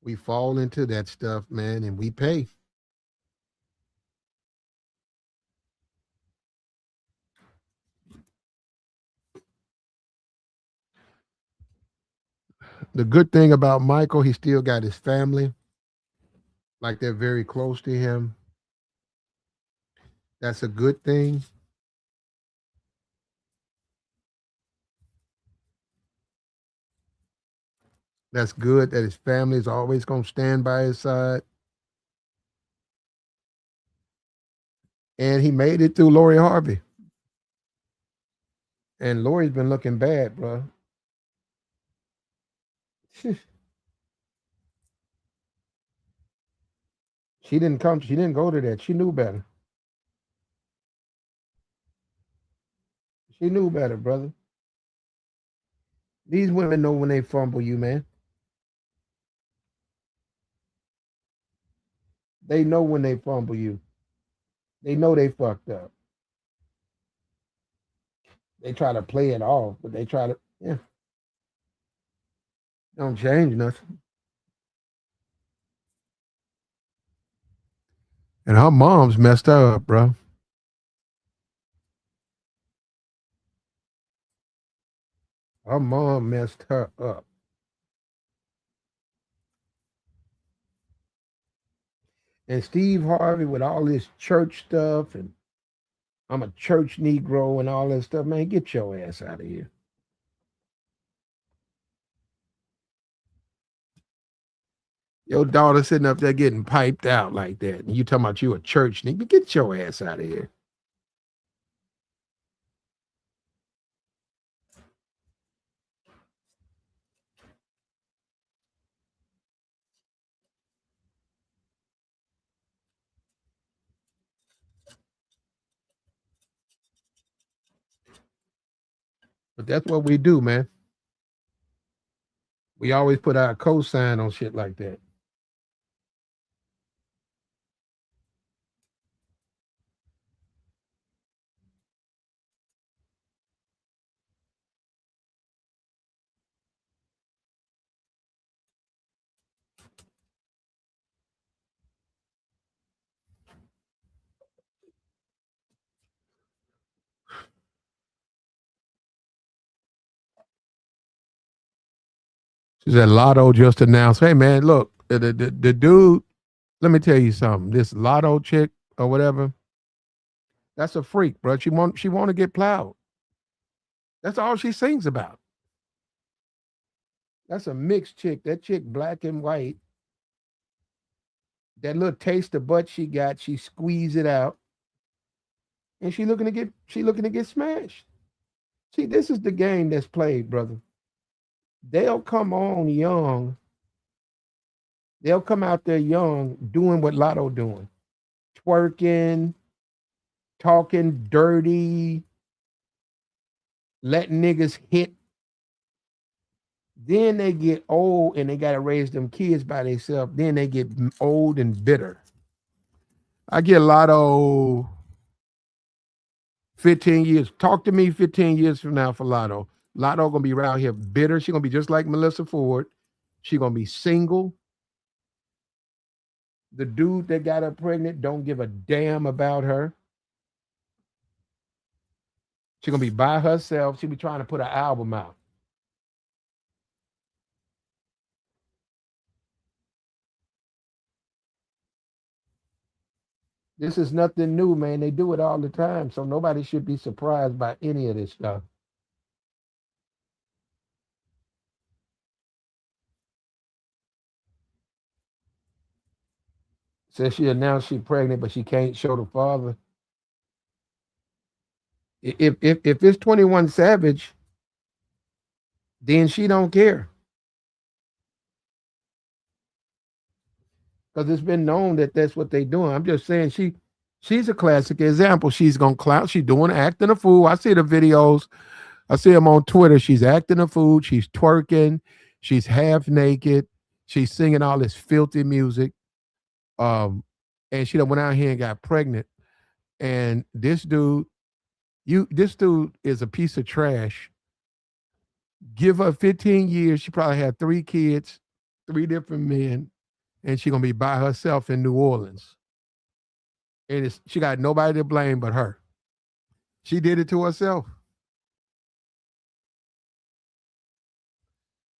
We fall into that stuff, man, and we pay. The good thing about Michael, he still got his family. Like they're very close to him. That's a good thing. That's good that his family is always going to stand by his side. And he made it through Lori Harvey. And Lori's been looking bad, bro. She didn't go to that. She knew better. She knew better, brother. These women know when they fumble you, man. They know when they fumble you. They know they fucked up. They try to play it off, but they try to, yeah, don't change nothing. And her mom's messed her up, bro. Her mom messed her up. And Steve Harvey with all this church stuff and I'm a church Negro and all that stuff, man, get your ass out of here. Your daughter sitting up there getting piped out like that. And you talking about you a church nigga. Get your ass out of here. But that's what we do, man. We always put our cosign on shit like that. She said Lotto just announced, hey man, look, the dude, let me tell you something. This Lotto chick or whatever, that's a freak, bro. She want to get plowed. That's all she sings about. That's a mixed chick. That chick black and white. That little taste of butt she got, she squeeze it out. And she looking to get smashed. See, this is the game that's played, brother. They'll come on young. They'll come out there young doing what Lotto doing. Twerking, talking dirty, letting niggas hit Then they get old and they got to raise them kids by themselves. Then they get old and bitter. I get a lot of 15 years. Talk to me 15 years from now for Lotto. Lotto gonna be around here bitter. She gonna be just like Melissa Ford. She gonna be single. The dude that got her pregnant don't give a damn about her. She gonna be by herself. She be trying to put an album out. This is nothing new, man. They do it all the time, so nobody should be surprised by any of this stuff. Says she announced she's pregnant, but she can't show the father. If it's 21 Savage, then she don't care. Because it's been known that that's what they doing. I'm just saying she's a classic example. She's gonna clout. She's doing acting a fool. I see the videos. I see them on Twitter. She's acting a fool. She's twerking. She's half naked. She's singing all this filthy music. And she done went out here and got pregnant. And this dude is a piece of trash. Give her 15 years. She probably had 3 kids, 3 different men, and she gonna be by herself in New Orleans. And she got nobody to blame but her. She did it to herself.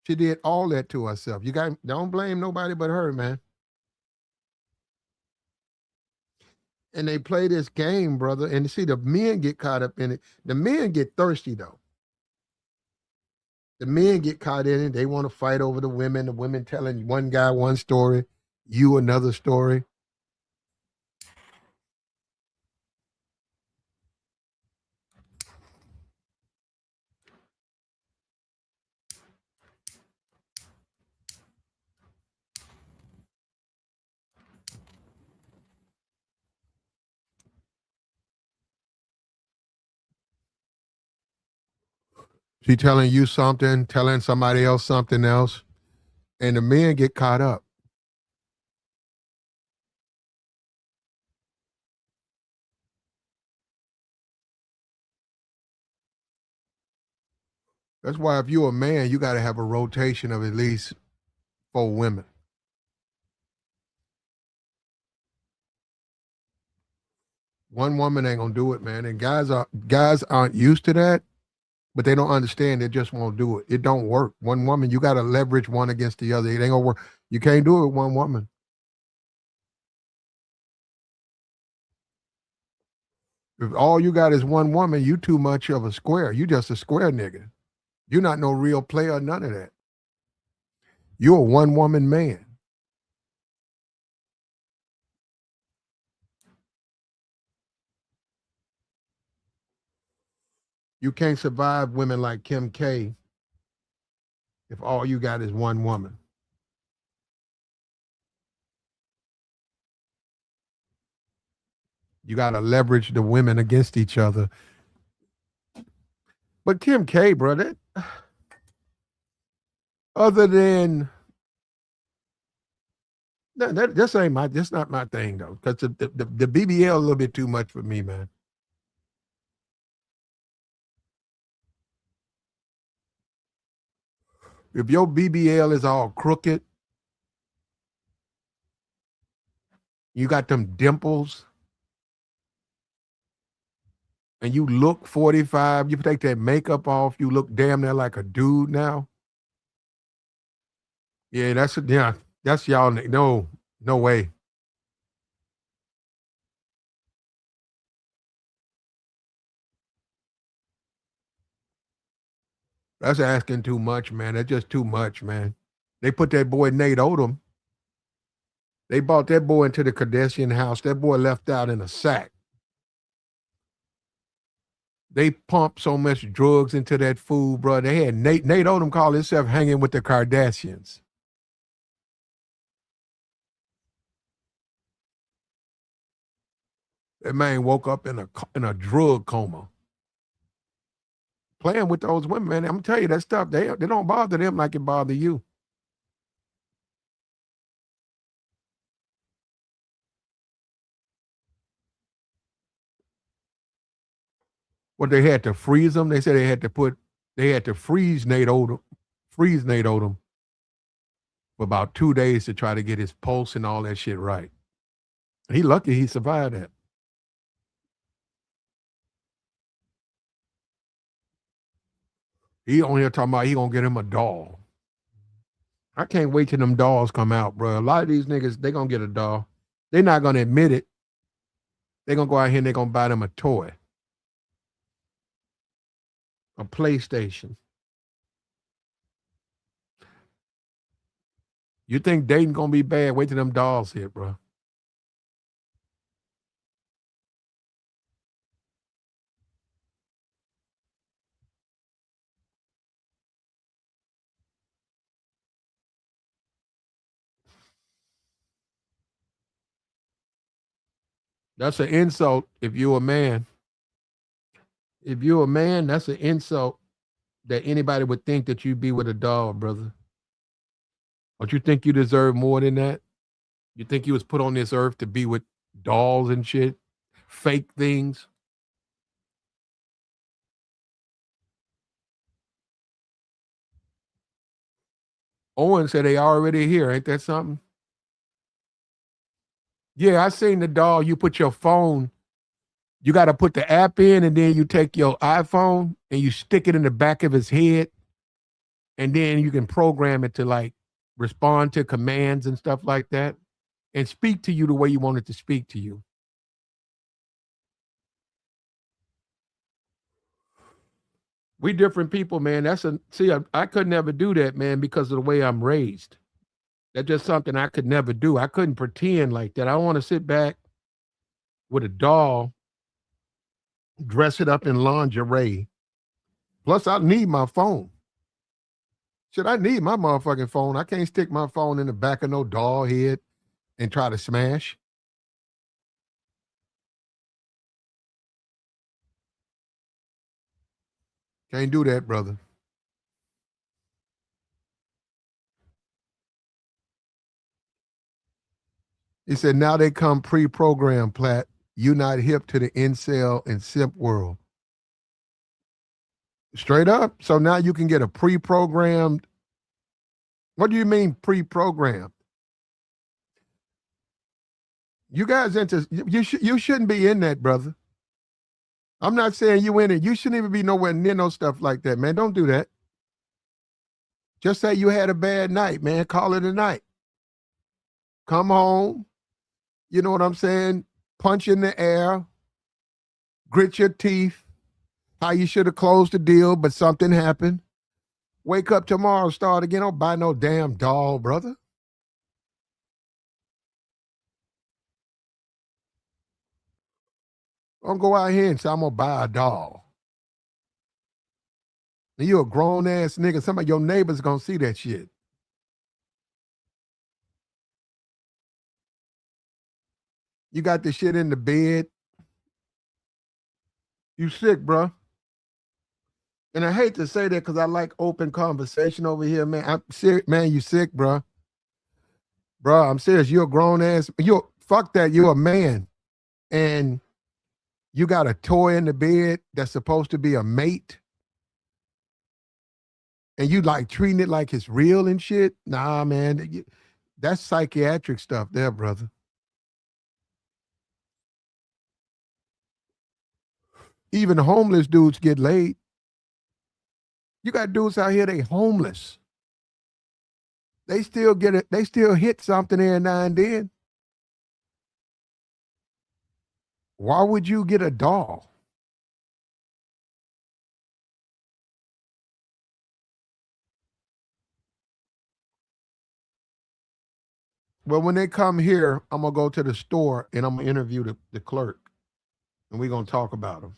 She did all that to herself. You got don't blame nobody but her, man. And they play this game, brother. And see, the men get caught up in it. The men get thirsty though. The men get caught in it. They want to fight over the women. The women telling one guy one story, you another story. She telling you something, telling somebody else something else, and the men get caught up. That's why if you're a man, you got to have a rotation of at least 4 women. One woman ain't gonna do it, man. And guys aren't used to that, but they don't understand. They just won't do it. It don't work. One woman, you got to leverage one against the other. It ain't gonna work. You can't do it with one woman. If all you got is one woman, you too much of a square. You just a square nigga. You're not no real player, none of that. You're a one woman man. You can't survive women like Kim K if all you got is one woman. You got to leverage the women against each other. But Kim K, bro, that other than this ain't this not my thing though, because the BBL a little bit too much for me, man. If your BBL is all crooked, you got them dimples, and you look 45, you take that makeup off, you look damn near like a dude now. Yeah, that's y'all. No, no way. That's asking too much, man. That's just too much, man. They put that boy Nate Odom. They brought that boy into the Kardashian house. That boy left out in a sack. They pumped so much drugs into that food, bro. They had Nate Odom call himself hanging with the Kardashians. That man woke up in a drug coma. playing with those women, man. I'm gonna tell you that stuff. They don't bother them like it bother you. What they had to freeze them. They said they had to freeze Nate Odom for about 2 days to try to get his pulse and all that shit right. He lucky he survived that. He on here talking about he gonna get him a doll. I can't wait till them dolls come out, bro. A lot of these niggas, they gonna get a doll. They're not gonna admit it. They're gonna go out here and they're gonna buy them a toy. A PlayStation. You think dating gonna be bad? Wait till them dolls hit, bro. That's an insult if you're a man. If you're a man, that's an insult that anybody would think that you'd be with a doll, brother. Don't you think you deserve more than that? You think you was put on this earth to be with dolls and shit? Fake things? Owen said they already here. Ain't that something? Yeah, I seen the doll. You put your phone, you got to put the app in, and then you take your iPhone and you stick it in the back of his head, and then you can program it to like respond to commands and stuff like that and speak to you the way you want it to speak to you. We different people, man. I could never do that, man, because of the way I'm raised. That's just something I could never do. I couldn't pretend like that. I want to sit back with a doll, dress it up in lingerie. Plus, I need my phone. Shit, I need my motherfucking phone. I can't stick my phone in the back of no doll head and try to smash. Can't do that, brother. He said, now they come pre-programmed, Platt. You not hip to the incel and simp world. Straight up. So now you can get a pre-programmed. What do you mean pre-programmed? You guys you shouldn't be in that, brother. I'm not saying you in it. You shouldn't even be nowhere near no stuff like that, man. Don't do that. Just say you had a bad night, man. Call it a night. Come home. You know what I'm saying? Punch in the air. Grit your teeth. How you should have closed the deal, but something happened. Wake up tomorrow, start again. Don't buy no damn doll, brother. Don't go out here and say, I'm going to buy a doll. And you a grown ass nigga. Some of your neighbors going to see that shit. You got the shit in the bed. You sick, bro. And I hate to say that because I like open conversation over here, man. I'm serious, man. You sick, bro. Bro, I'm serious. You're a grown ass. Fuck that. You're a man. And you got a toy in the bed that's supposed to be a mate. And you like treating it like it's real and shit. Nah, man. That's psychiatric stuff there, brother. Even homeless dudes get laid. You got dudes out here, they homeless. They still get it. They still hit something every now and then. Why would you get a doll? Well, when they come here, I'm going to go to the store and I'm going to interview the clerk and we're going to talk about them.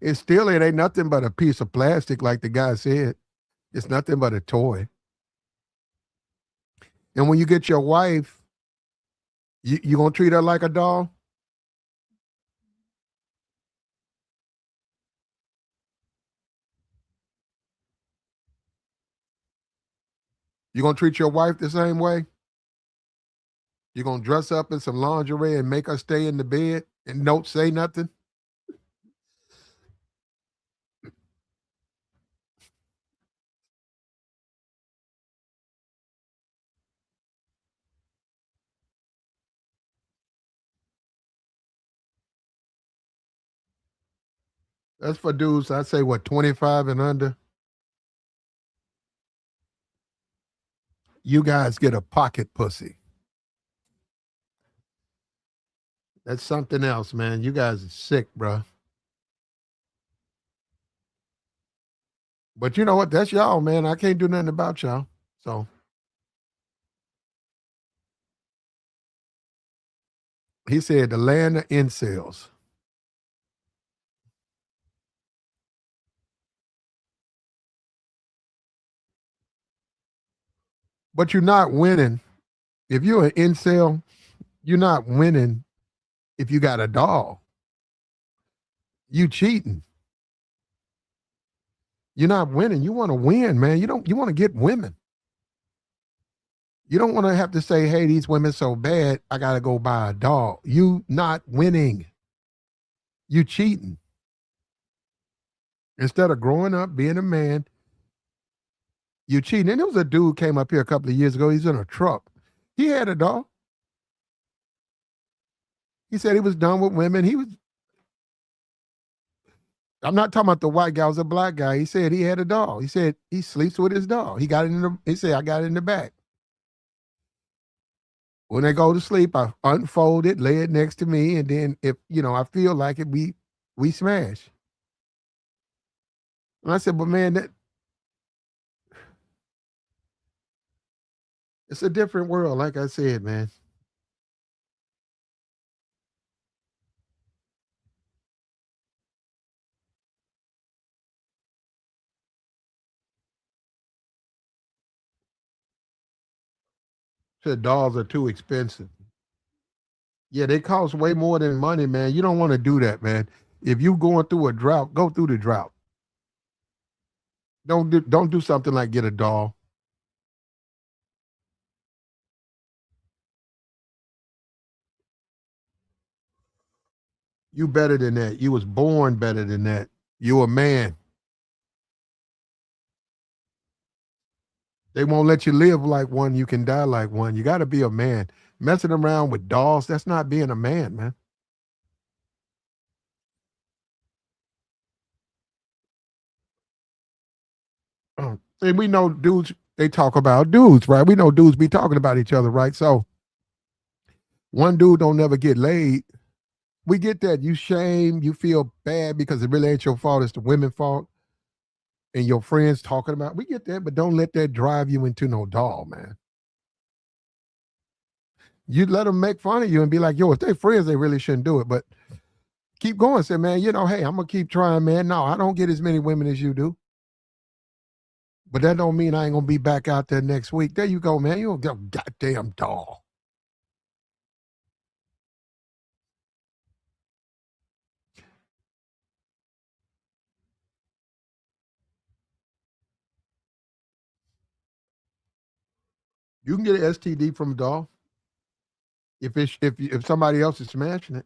It ain't nothing but a piece of plastic, like the guy said. It's nothing but a toy. And when you get your wife, you going to treat her like a doll? You gonna treat your wife the same way? You gonna dress up in some lingerie and make her stay in the bed and don't say nothing? That's for dudes, I say what, 25 and under? You guys get a pocket pussy. That's something else, man. You guys are sick, bro. But you know what? That's y'all, man. I can't do nothing about y'all. So he said the land of incels. But you're not winning. If you're an incel, you're not winning if you got a dog. You cheating. You're not winning. You want to win, man. You want to get women. You don't want to have to say, hey, these women so bad, I gotta go buy a dog. You not winning. You cheating. Instead of growing up, being a man, you cheating. And there was a dude came up here a couple of years ago. He's in a truck. He had a dog. He said he was done with women. I'm not talking about the white guy, it was a black guy. He said he had a dog. He said he sleeps with his dog. He said, I got it in the back. When they go to sleep, I unfold it, lay it next to me, and then if I feel like it, we smash. And I said, but man, it's a different world, like I said, man. Said dogs are too expensive. Yeah, they cost way more than money, man. You don't want to do that, man. If you going through a drought, go through the drought. Don't do something like get a doll. You better than that. You was born better than that. You a man. They won't let you live like one. You can die like one. You got to be a man. Messing around with dolls, that's not being a man, man. And we know dudes, they talk about dudes, right? We know dudes be talking about each other, right? So one dude don't never get laid. We get that. You shame, you feel bad because it really ain't your fault. It's the women's fault. And your friends talking about, we get that, but don't let that drive you into no doll, man. You let them make fun of you and be like, yo, if they friends, they really shouldn't do it. But keep going. Say, man, hey, I'm going to keep trying, man. No, I don't get as many women as you do. But that don't mean I ain't going to be back out there next week. There you go, man. You a goddamn doll. You can get an STD from a doll if somebody else is smashing it.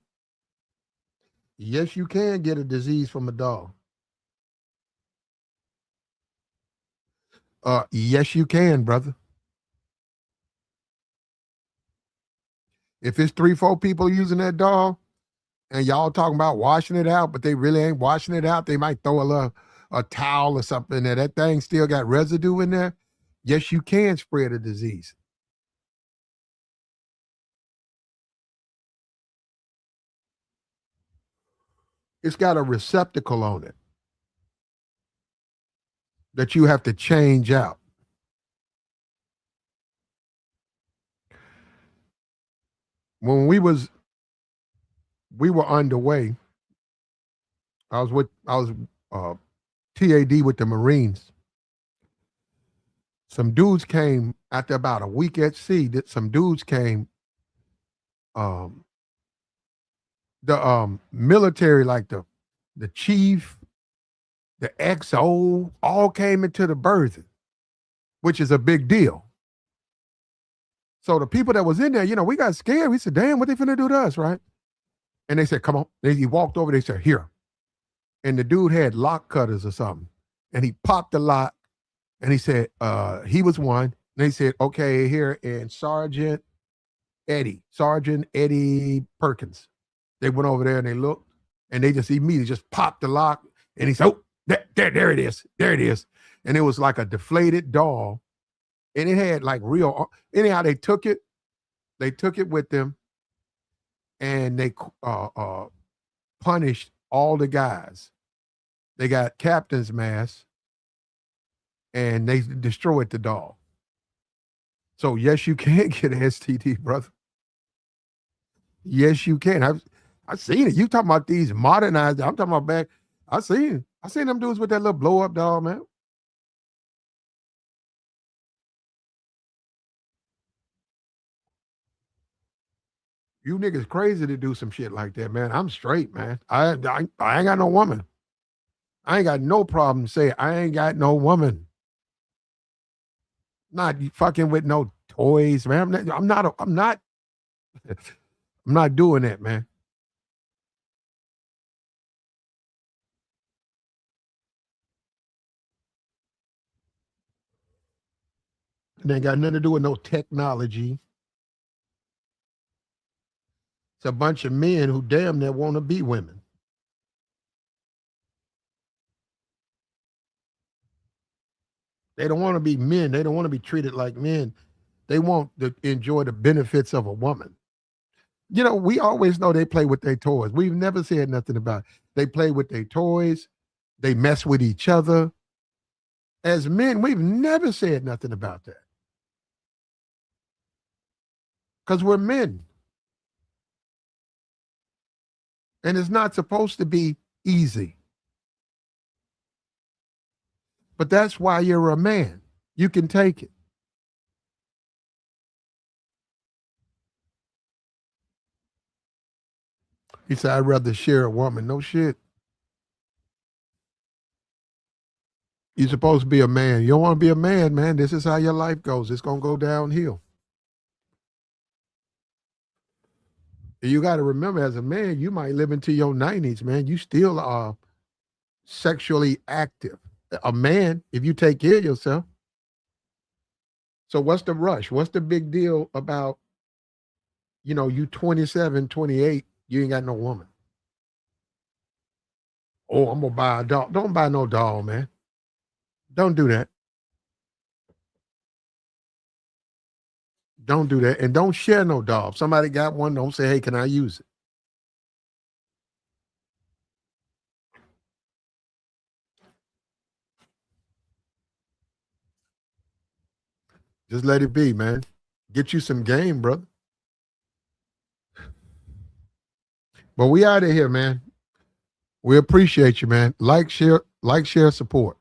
Yes, you can get a disease from a doll. Yes, you can, brother. If it's 3, 4 people using that doll, and y'all talking about washing it out, but they really ain't washing it out, they might throw a towel or something in there. That thing still got residue in there. Yes, you can spread a disease. It's got a receptacle on it that you have to change out. When we were underway, I was uh, TAD with the Marines. Some dudes came after about a week at sea. That some dudes came. Um, the military, like the chief, the XO, all came into the berth, which is a big deal. So the people that was in there, we got scared. We said, damn, what they finna do to us, right? And they said, come on. He walked over, they said, here. And the dude had lock cutters or something. And he popped the lock and he said, he was one. And they said, okay, here, and Sergeant Eddie Perkins. They went over there and they looked and they just immediately just popped the lock. And he said, oh, there it is. There it is. And it was like a deflated doll. And it had like real, anyhow, they took it with them and they punished all the guys. They got captain's mask and they destroyed the doll. So yes, you can get an STD, brother. Yes, you can. I've seen it. You talking about these modernized, I'm talking about back. I seen them dudes with that little blow up doll, man. You niggas crazy to do some shit like that, man. I'm straight, man. I ain't got no woman. I ain't got no problem saying I ain't got no woman. Not fucking with no toys, man. I'm not doing that, man. It ain't got nothing to do with no technology. It's a bunch of men who damn near want to be women. They don't want to be men. They don't want to be treated like men. They want to enjoy the benefits of a woman. We always know they play with their toys. We've never said nothing about it. They play with their toys. They mess with each other. As men, we've never said nothing about that. Because we're men. And it's not supposed to be easy. But that's why you're a man. You can take it. He said, I'd rather share a woman. No shit. You're supposed to be a man. You don't want to be a man, man. This is how your life goes. It's going to go downhill. You got to remember, as a man, you might live into your 90s, man. You still are sexually active. A man, if you take care of yourself. So what's the rush? What's the big deal about, you 27, 28, you ain't got no woman. Oh, I'm going to buy a doll. Don't buy no doll, man. Don't do that. Don't do that. And don't share no doll. If somebody got one, don't say, hey, can I use it? Just let it be, man. Get you some game, brother. But we out of here, man. We appreciate you, man. Like, share, support.